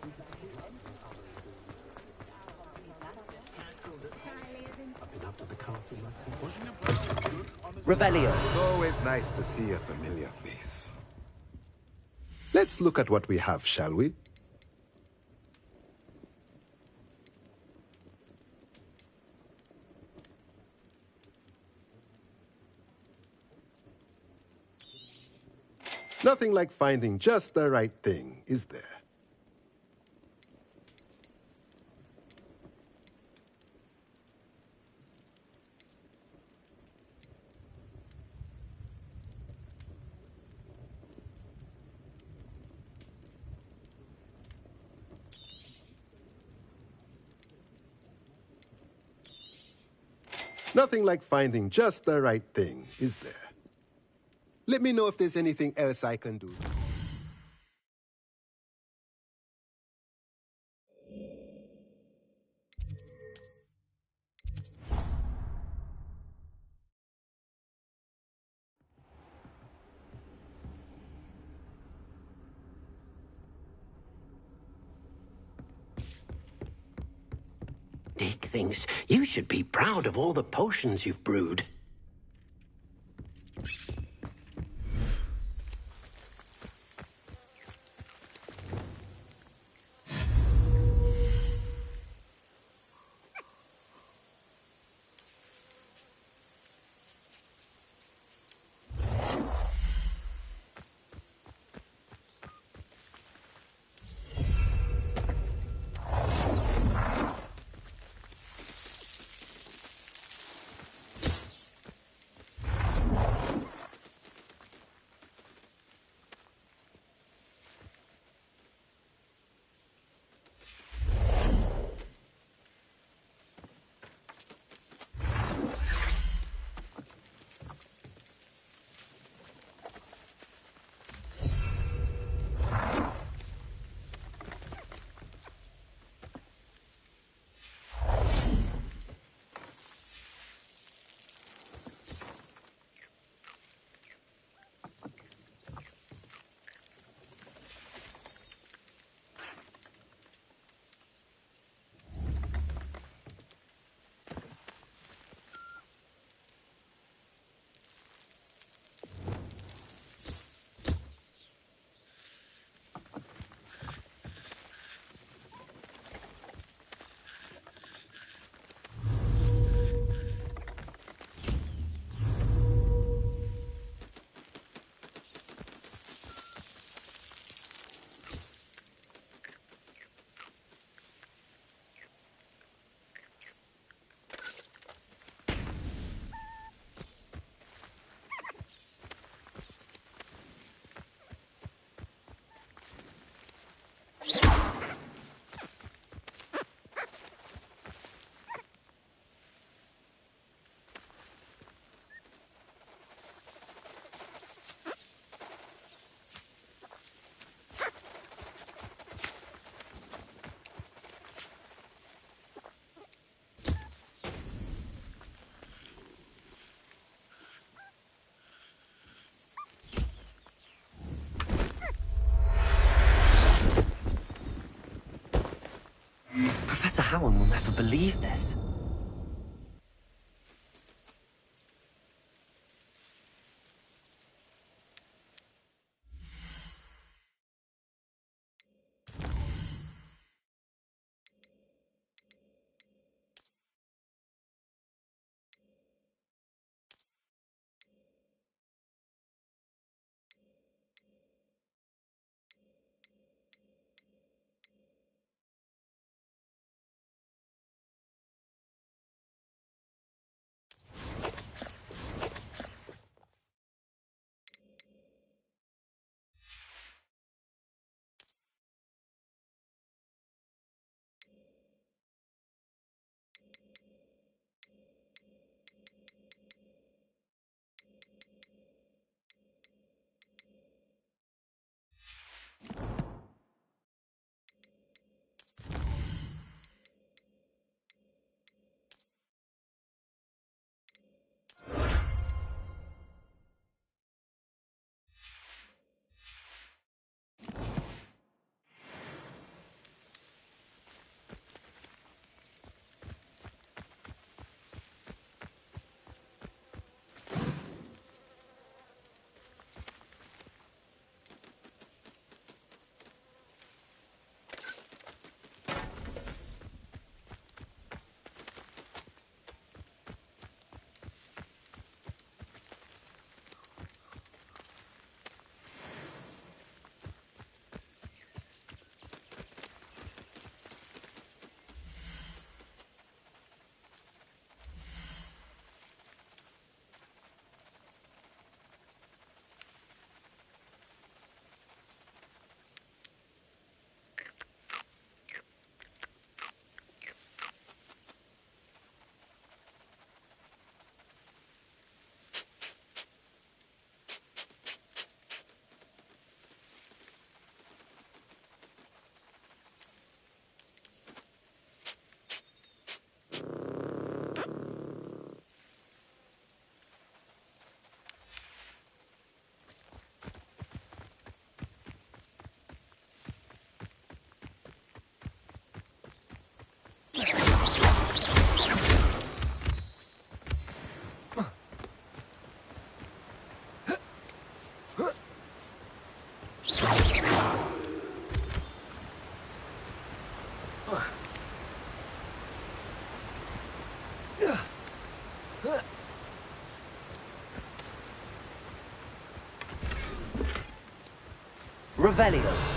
Speaker 2: Revelio.
Speaker 19: It's always nice to see a familiar face. Let's look at what we have, shall we? Nothing like finding just the right thing, is there? Nothing like finding just the right thing, is there? Let me know if there's anything else I can do.
Speaker 1: Dick thinks you should be proud of all the potions you've brewed.
Speaker 2: Professor Howard will never believe this. Revelio.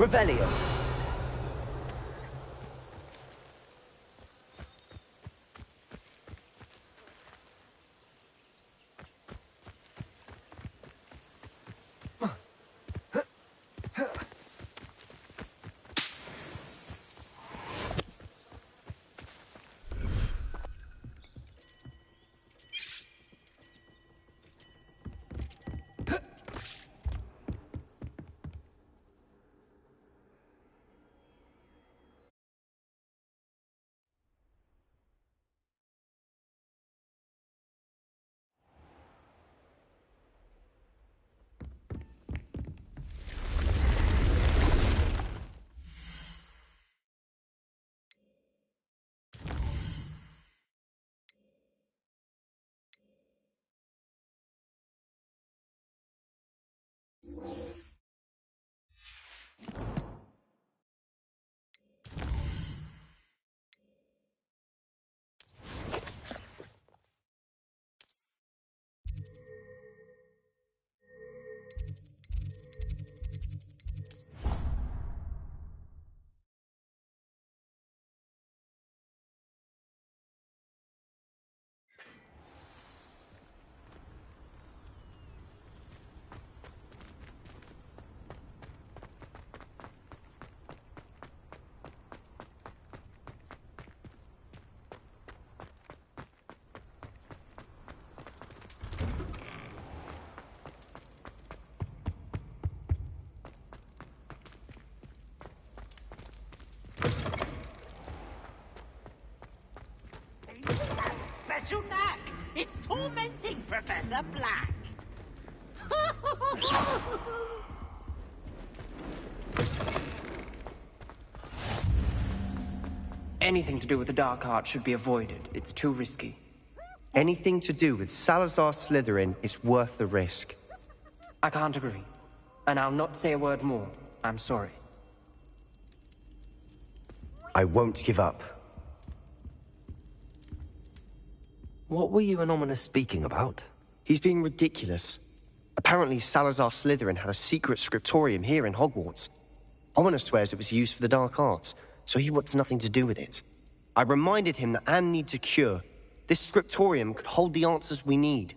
Speaker 2: Revelio.
Speaker 15: tormenting Professor Black.
Speaker 3: Anything to do with the dark arts should be avoided. It's too risky.
Speaker 17: Anything to do with Salazar Slytherin is worth the risk.
Speaker 3: I can't agree. And I'll not say a word more. I'm sorry.
Speaker 17: I won't give up.
Speaker 2: What were you and Ominous speaking about?
Speaker 17: He's being ridiculous. Apparently Salazar Slytherin had a secret scriptorium here in Hogwarts. Ominous swears it was used for the dark arts, so he wants nothing to do with it. I reminded him that Anne needs a cure. This scriptorium could hold the answers we need.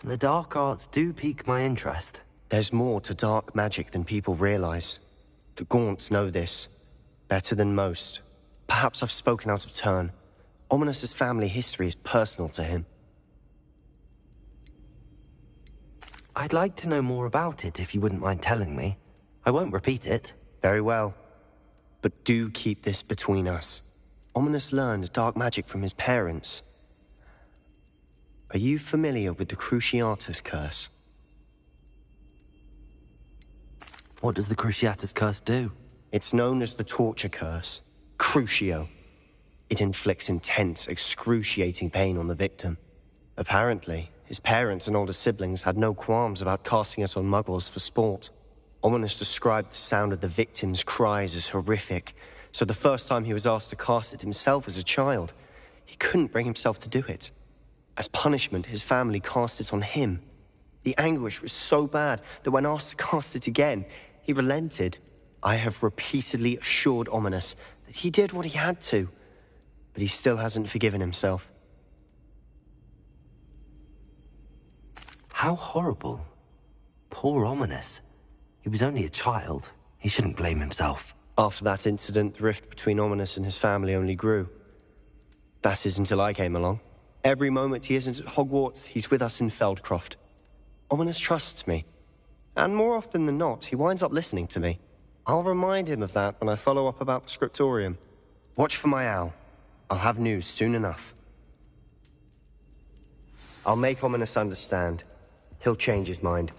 Speaker 2: The dark arts do pique my interest.
Speaker 17: There's more to dark magic than people realize. The Gaunts know this. Better than most. Perhaps I've spoken out of turn. Ominous's family history is personal to him.
Speaker 2: I'd like to know more about it if you wouldn't mind telling me. I won't repeat it.
Speaker 17: Very well. But do keep this between us. Ominous learned dark magic from his parents. Are you familiar with the Cruciatus Curse?
Speaker 2: What does the Cruciatus Curse do?
Speaker 17: It's known as the Torture Curse. Crucio. It inflicts intense, excruciating pain on the victim. Apparently, his parents and older siblings had no qualms about casting it on muggles for sport. Ominous described the sound of the victim's cries as horrific, so the first time he was asked to cast it himself as a child, he couldn't bring himself to do it. As punishment, his family cast it on him. The anguish was so bad that when asked to cast it again, he relented. I have repeatedly assured Ominous that he did what he had to, but he still hasn't forgiven himself.
Speaker 2: How horrible. Poor Ominous. He was only a child. He shouldn't blame himself.
Speaker 17: After that incident, the rift between Ominous and his family only grew. That is until I came along. Every moment he isn't at Hogwarts, he's with us in Feldcroft. Ominous trusts me. And more often than not, he winds up listening to me. I'll remind him of that when I follow up about the scriptorium. Watch for my owl. I'll have news soon enough. I'll make Ominous understand. He'll change his mind.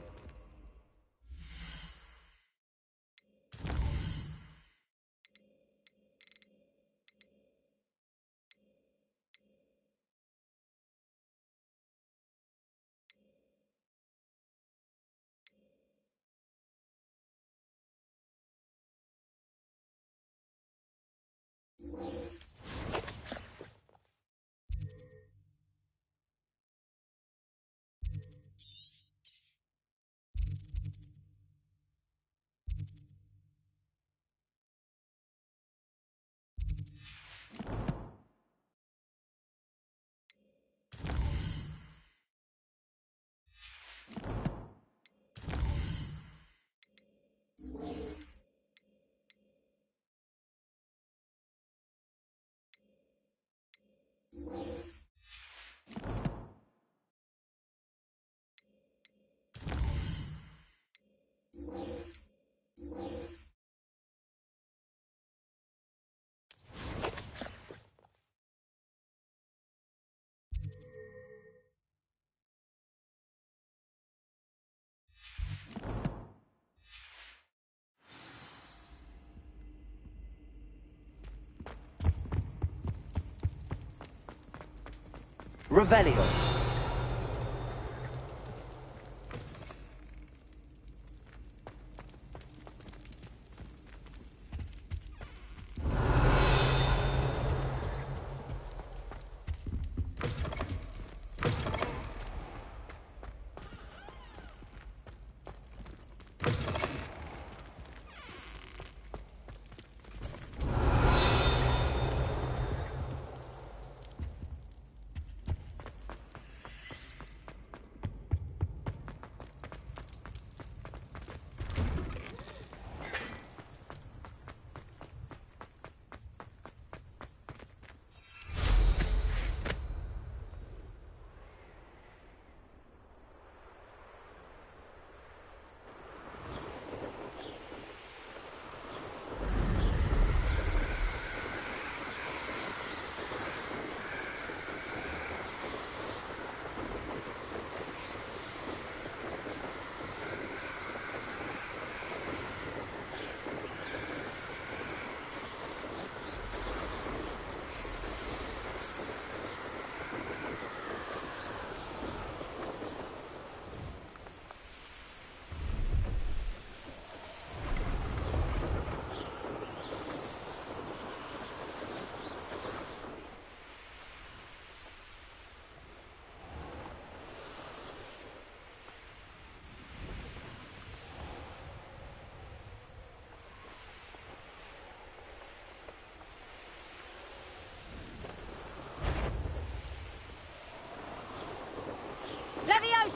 Speaker 2: Revelio.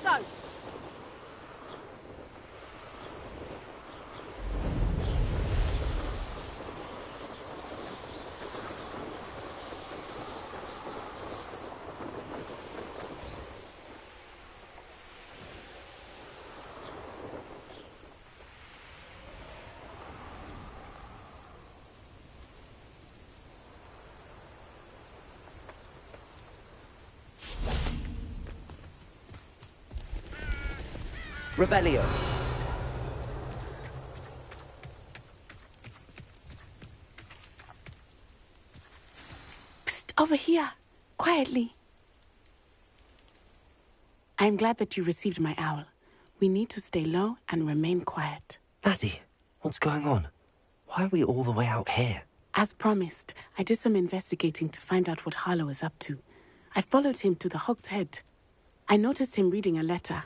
Speaker 14: Levioso!
Speaker 2: Revelio.
Speaker 8: Psst, over here. Quietly. I'm glad that you received my owl. We need to stay low and remain quiet.
Speaker 2: Natty, what's going on? Why are we all the way out here?
Speaker 8: As promised, I did some investigating to find out what Harlow is up to. I followed him to the Hog's Head. I noticed him reading a letter.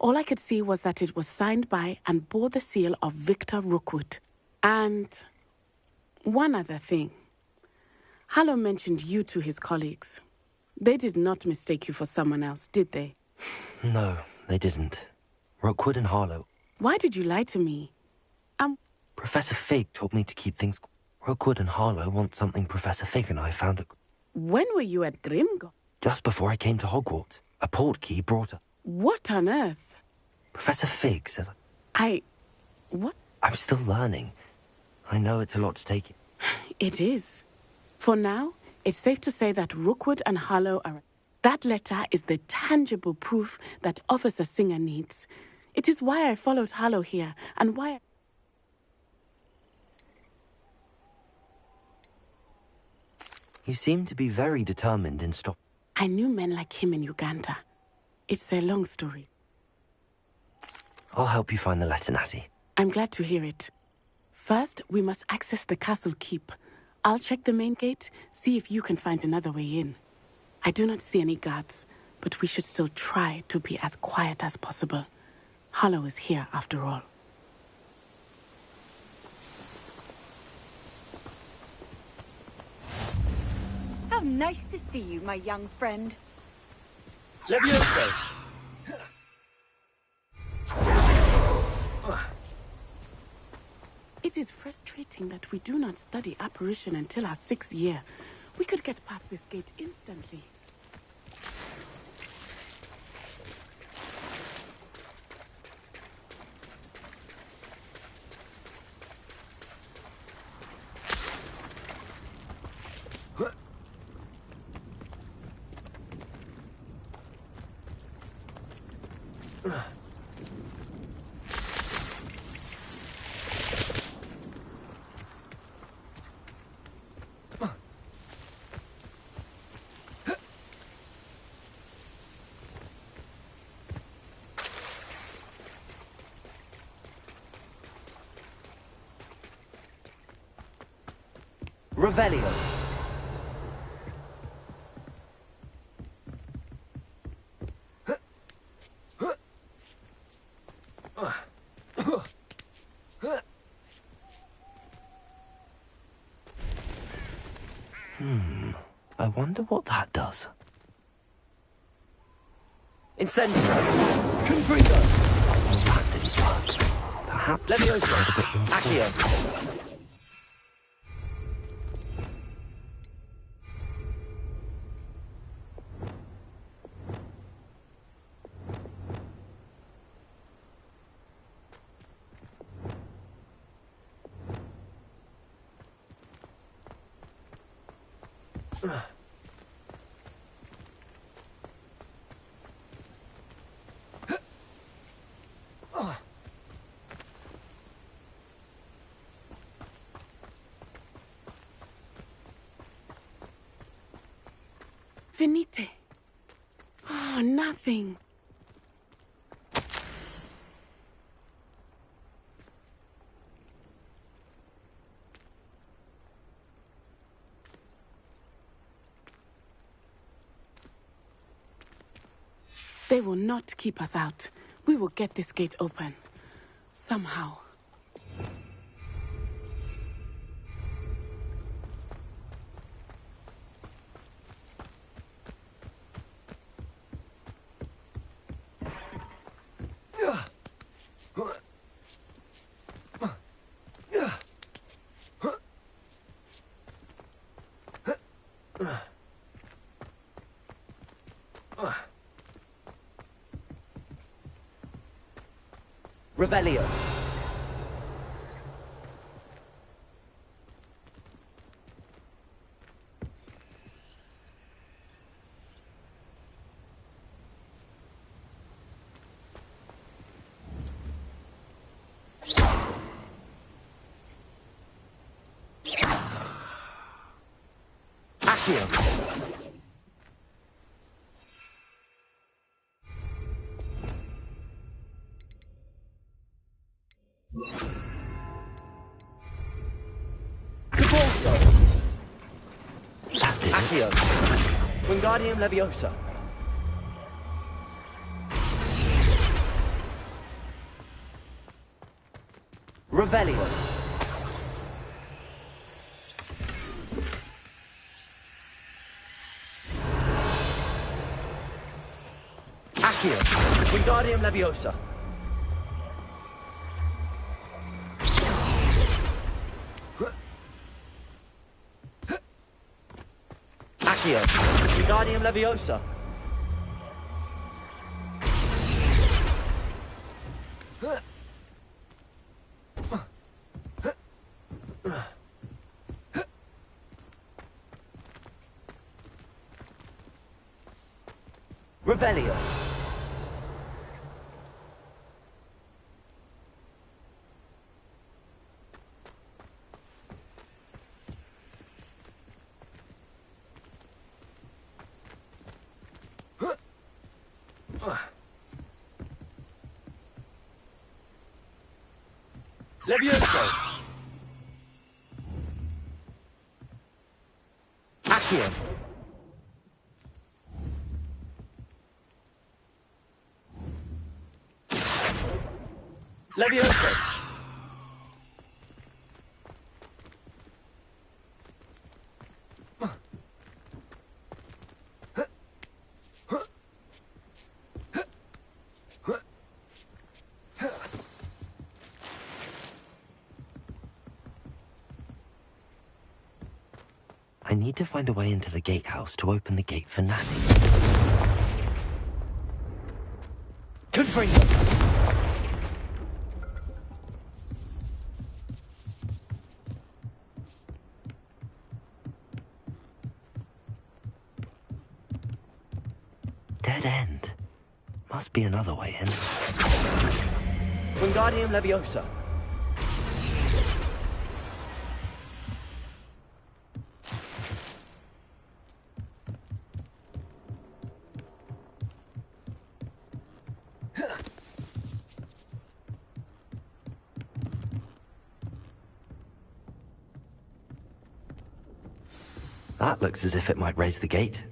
Speaker 8: All I could see was that it was signed by and bore the seal of Victor Rookwood. And one other thing. Harlow mentioned you to his colleagues. They did not mistake you for someone else, did they?
Speaker 2: No, they didn't. Rookwood and Harlow.
Speaker 8: Why did you lie to me?
Speaker 2: Professor Fig told me to keep things... Rookwood and Harlow want something Professor Fig and I found at...
Speaker 8: When were you at Grimgor?
Speaker 2: Just before I came to Hogwarts. A portkey brought up.
Speaker 8: What on earth?
Speaker 2: Professor Fig says...
Speaker 8: What?
Speaker 2: I'm still learning. I know it's a lot to take.
Speaker 8: It is. For now, it's safe to say that Rookwood and Harlow are... That letter is the tangible proof that Officer Singer needs. It is why I followed Harlow here, and why...
Speaker 2: You seem to be very determined in stop...
Speaker 8: I knew men like him in Uganda. It's a long story.
Speaker 2: I'll help you find the letter, Natty.
Speaker 8: I'm glad to hear it. First, we must access the castle keep. I'll check the main gate, see if you can find another way in. I do not see any guards, but we should still try to be as quiet as possible. Harlow is here, after all.
Speaker 16: How nice to see you, my young friend.
Speaker 12: Levioso!
Speaker 8: It is frustrating that we do not study apparition until our 6th year. We could get past this gate instantly.
Speaker 2: Revelio. I wonder what that does.
Speaker 12: Incendio! Confringo!
Speaker 2: That didn't work. Perhaps...
Speaker 12: Levioso! Accio!
Speaker 8: Venite. Oh, nothing. They will not keep us out. We will get this gate open. Somehow.
Speaker 2: Revelio. Accio. Wingardium Leviosa. Revelio. Accio. Wingardium Leviosa. Accio. Wingardium Leviosa. Revelio. Levioso. Accio. Levioso. I need to find a way into the gatehouse to open the gate for Natty. Confringo! Dead end. Must be another way in. Wingardium Leviosa. That looks as if it might raise the gate.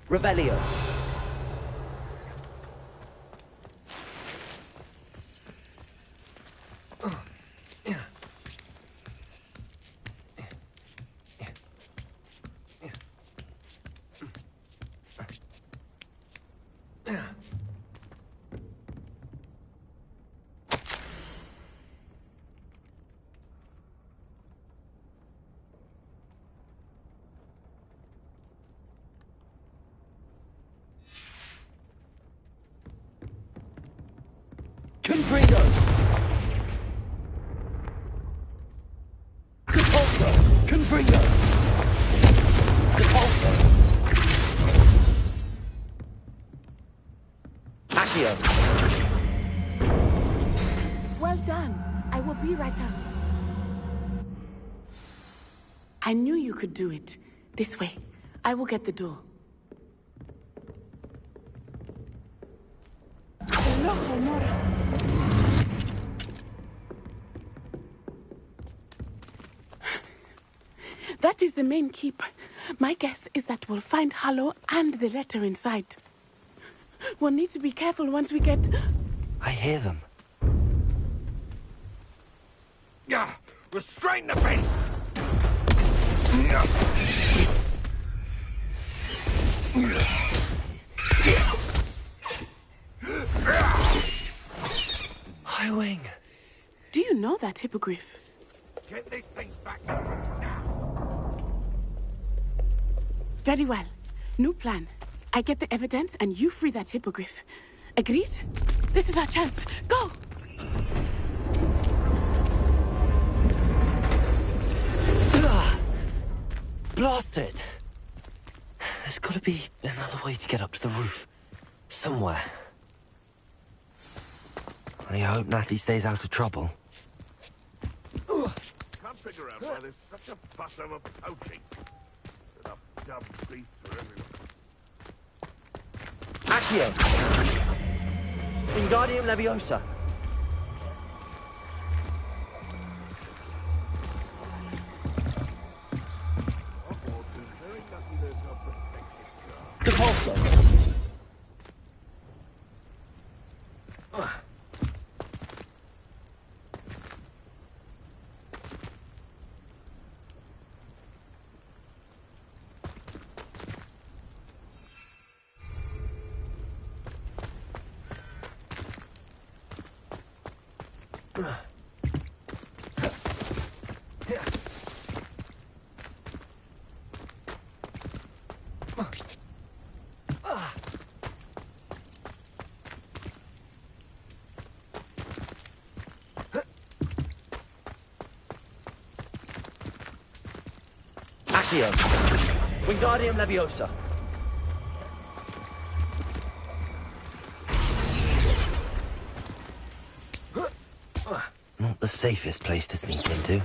Speaker 2: Revelio. Confringo! Depulso! Confringo! Depulso! Accio!
Speaker 8: Well done. I will be right up. I knew you could do it. This way. I will get the door. That is the main keep. My guess is that we'll find Hallow and the letter inside. We'll need to be careful once we get...
Speaker 2: I hear them.
Speaker 18: Yeah, restrain the beast!
Speaker 2: High Wing.
Speaker 8: Do you know that hippogriff?
Speaker 18: Get this thing back to the now!
Speaker 8: Very well. New plan. I get the evidence and you free that hippogriff. Agreed? This is our chance. Go!
Speaker 2: Blast it! There's gotta be another way to get up to the roof. Somewhere. I hope Natty stays out of trouble.
Speaker 18: Can't figure out why there's such a fuss over poaching. Enough dumb beasts for everyone.
Speaker 2: Accio! Wingardium Leviosa! Depulso! Accio! Wingardium Leviosa! Not the safest place to sneak into.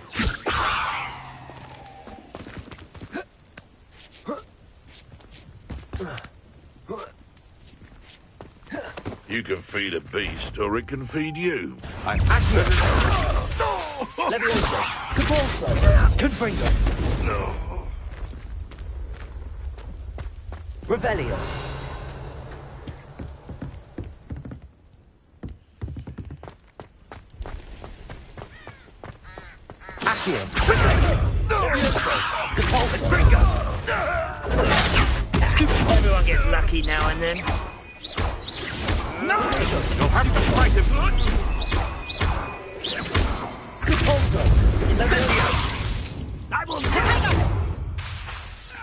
Speaker 18: You can feed a beast, or it can feed you.
Speaker 2: Accio! Leviosa! Depulso! Confringo!
Speaker 18: No.
Speaker 2: Revelio! Accio! Leviosa! Depulso!
Speaker 15: Everyone gets lucky now and then.
Speaker 18: No! You'll have to fight him.
Speaker 2: Depulso! Leviosa!
Speaker 15: I will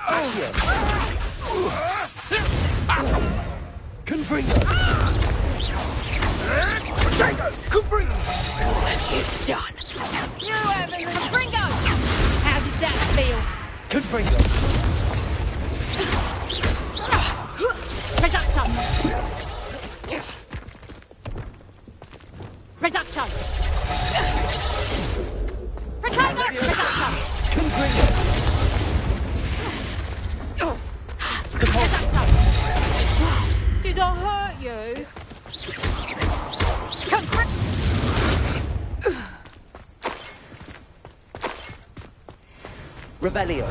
Speaker 2: Accio! Confringo! Confringo!
Speaker 14: What have you done? You haven't Confringo! How did that feel?
Speaker 2: Confringo!
Speaker 14: Reducto! Reducto! Reducto! Reducto!
Speaker 2: Confringo! Depulso!
Speaker 14: Did I hurt you?
Speaker 2: Revelio!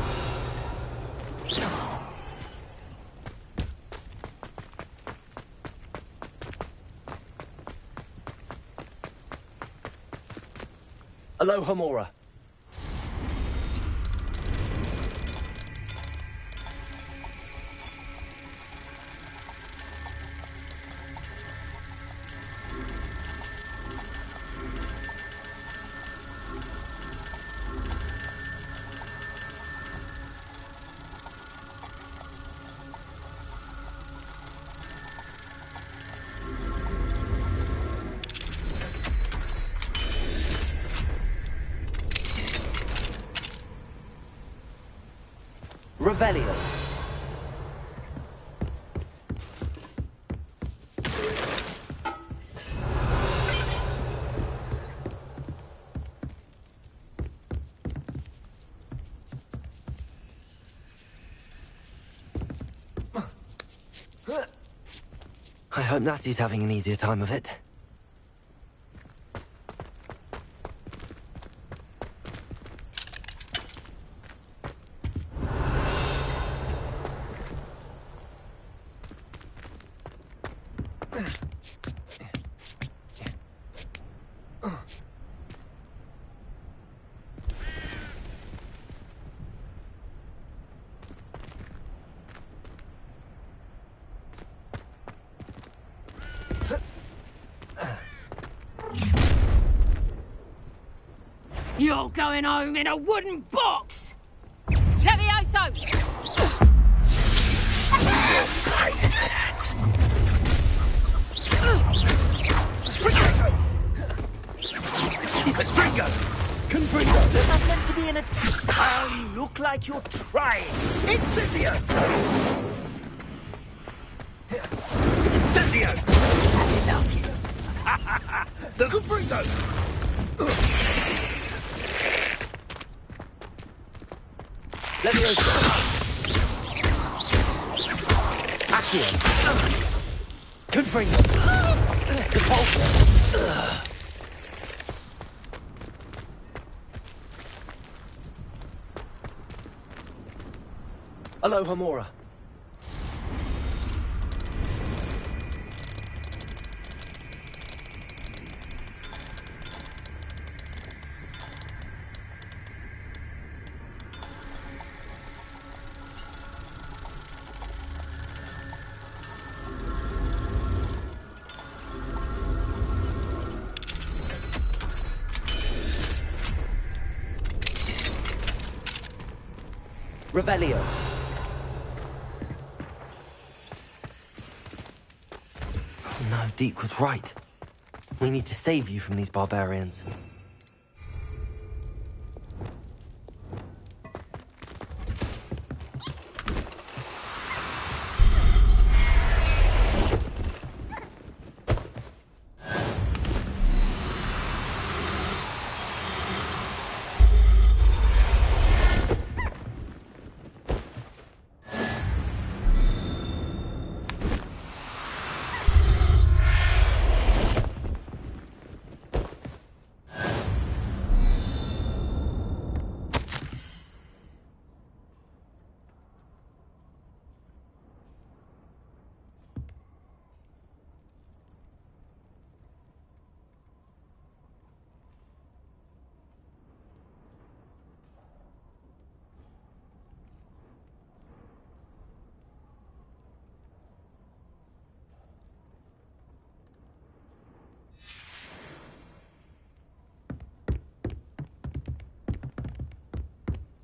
Speaker 2: Alohomora! Revelio! I hope Natty's having an easier time of it.
Speaker 14: You're going home in a wooden box! Levioso!
Speaker 15: Confringo! Confringo! That's meant to be an attack. How you look like you're trying. Incisio! Incisio! Enough you. The Confringo!
Speaker 2: Levioso! Accio! Confringo! Depulso! Aloha Mora. Revelio. No, Deke was right. We need to save you from these barbarians.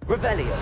Speaker 2: Revelio.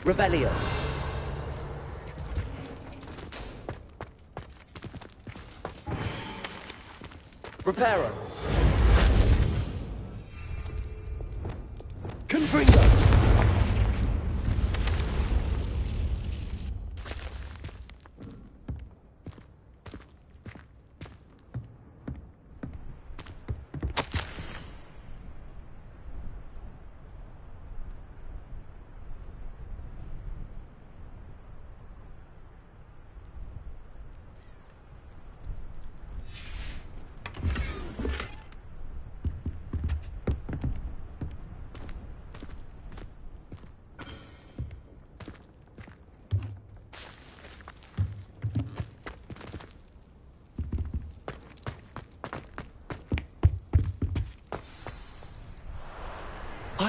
Speaker 2: Revelio. Reparo. Confringo.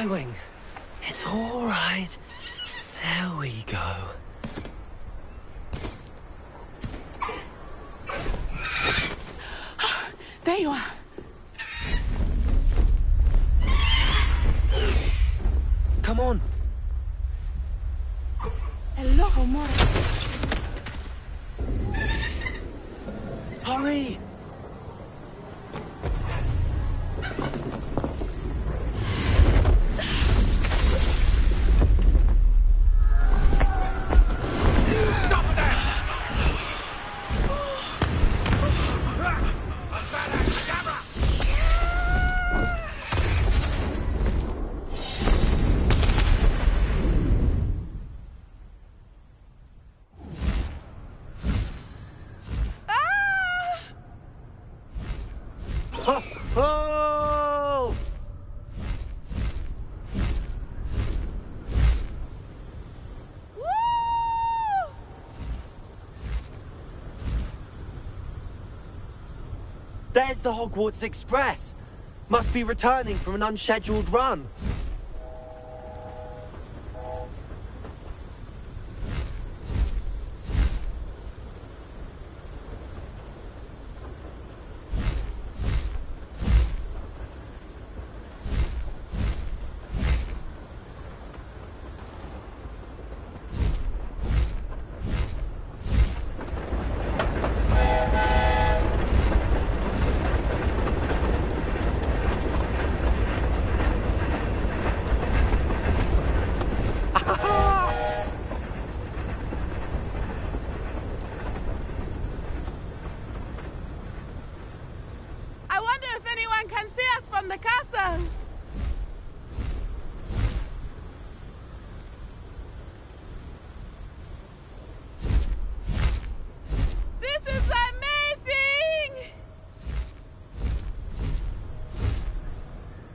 Speaker 2: Wing. It's all right. There we go.
Speaker 8: There you are.
Speaker 2: Come on.
Speaker 8: Hello, Homora.
Speaker 2: Hurry! Oh! There's the Hogwarts Express. Must be returning from an unscheduled run.
Speaker 8: I wonder if anyone can see us from the castle. This is amazing!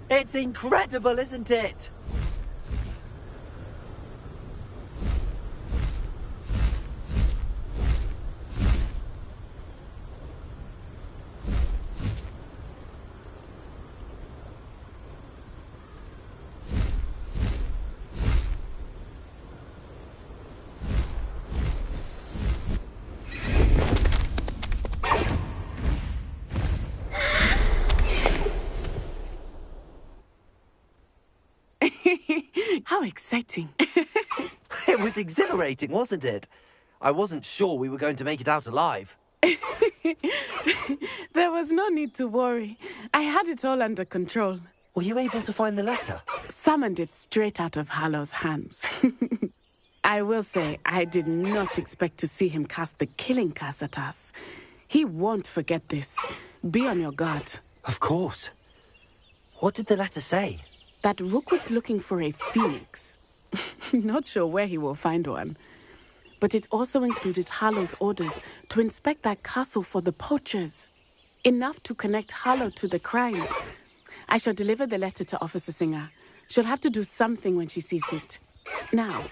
Speaker 2: It's incredible, isn't it?
Speaker 8: How exciting.
Speaker 2: It was exhilarating, wasn't it? I wasn't sure we were going to make it out alive.
Speaker 8: There was no need to worry. I had it all under control.
Speaker 2: Were you able to find the letter?
Speaker 8: Summoned it straight out of Hallow's hands. I will say, I did not expect to see him cast the killing curse at us. He won't forget this. Be on your guard.
Speaker 2: Of course. What did the letter say?
Speaker 8: That Rookwood's looking for a phoenix. Not sure where he will find one. But it also included Harlow's orders to inspect that castle for the poachers. Enough to connect Harlow to the crimes. I shall deliver the letter to Officer Singer. She'll have to do something when she sees it. Now,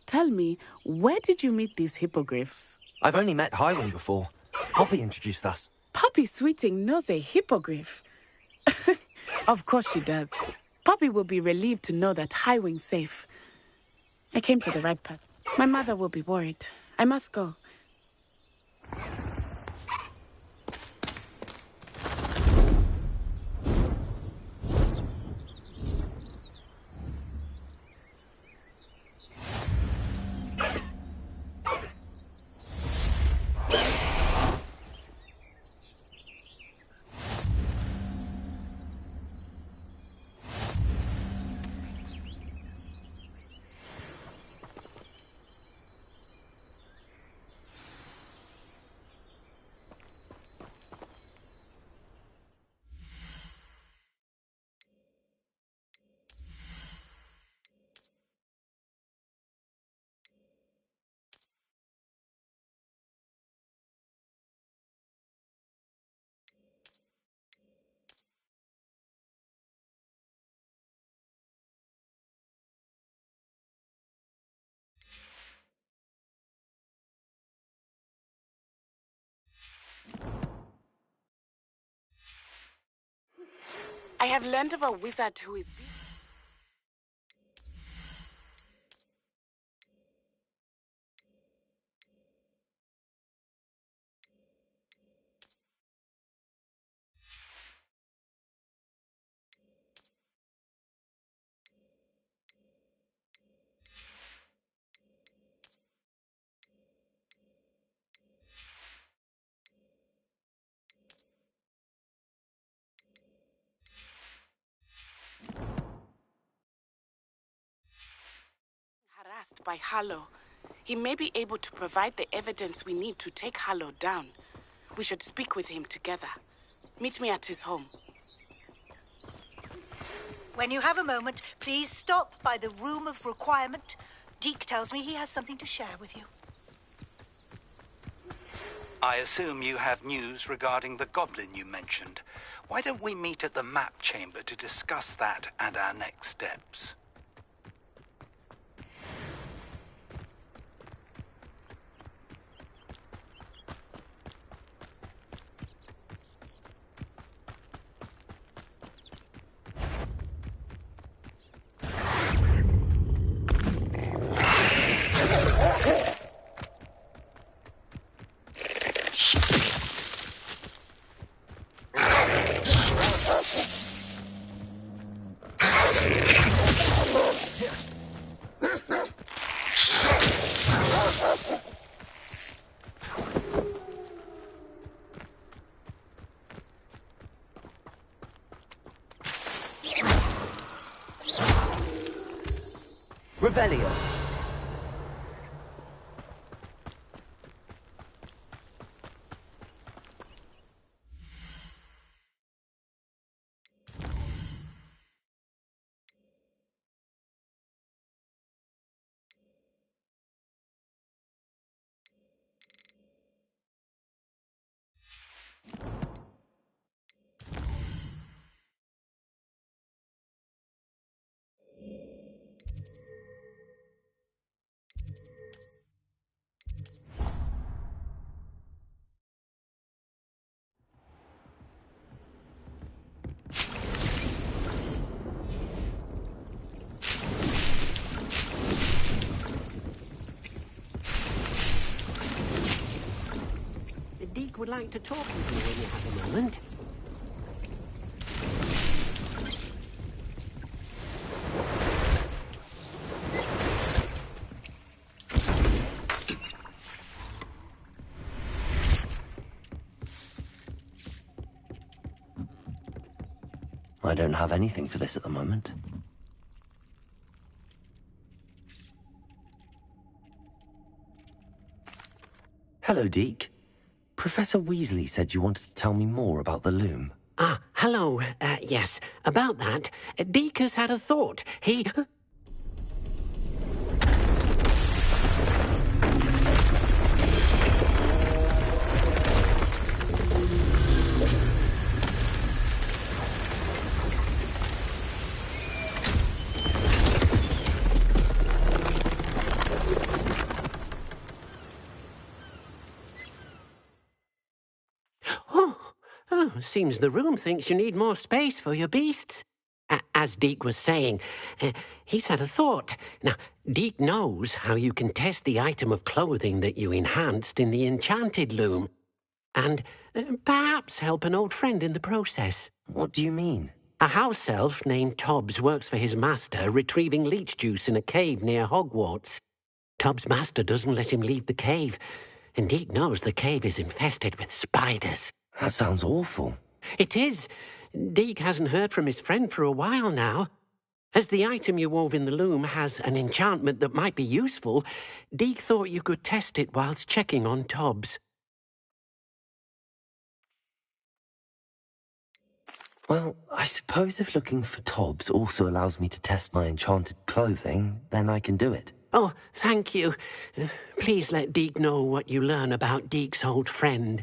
Speaker 8: tell me, where did you meet these hippogriffs?
Speaker 2: I've only met Highwing before. Poppy introduced us.
Speaker 8: Poppy Sweeting knows a hippogriff. Of course she does. Poppy will be relieved to know that Highwing's safe. I came to the right path. My mother will be worried. I must go. I have learned of a wizard who is... harassed by Harlow. He may be able to provide the evidence we need to take Harlow down. We should speak with him together. Meet me at his home.
Speaker 4: When you have a moment, please stop by the Room of Requirement. Deke tells me he has something to share with you.
Speaker 20: I assume you have news regarding the goblin you mentioned. Why don't we meet at the map chamber to discuss that and our next steps?
Speaker 2: Revelio.
Speaker 1: Deke would like to talk with you when you have a moment.
Speaker 2: I don't have anything for this at the moment. Hello, Deke. Professor Weasley said you wanted to tell me more about the loom.
Speaker 1: Ah, hello. Yes, about that. Deke has had a thought. He... Oh, seems the room thinks you need more space for your beasts. As Deke was saying, he's had a thought. Now, Deke knows how you can test the item of clothing that you enhanced in the enchanted loom. And perhaps help an old friend in the process.
Speaker 2: What do you mean?
Speaker 1: A house elf named Tobbs works for his master, retrieving leech juice in a cave near Hogwarts. Tobbs' master doesn't let him leave the cave, and Deke knows the cave is infested with spiders.
Speaker 2: That sounds awful.
Speaker 1: It is. Deke hasn't heard from his friend for a while now. As the item you wove in the loom has an enchantment that might be useful, Deke thought you could test it whilst checking on Tobbs.
Speaker 2: Well, I suppose if looking for Tobbs also allows me to test my enchanted clothing, then I can do it.
Speaker 1: Oh, thank you. Please let Deke know what you learn about Deke's old friend.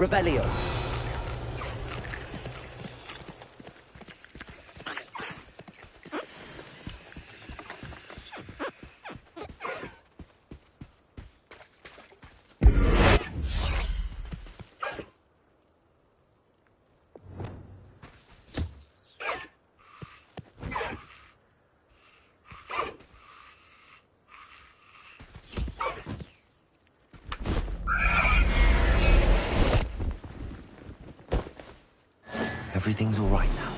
Speaker 5: Revelio.
Speaker 2: Everything's all right now.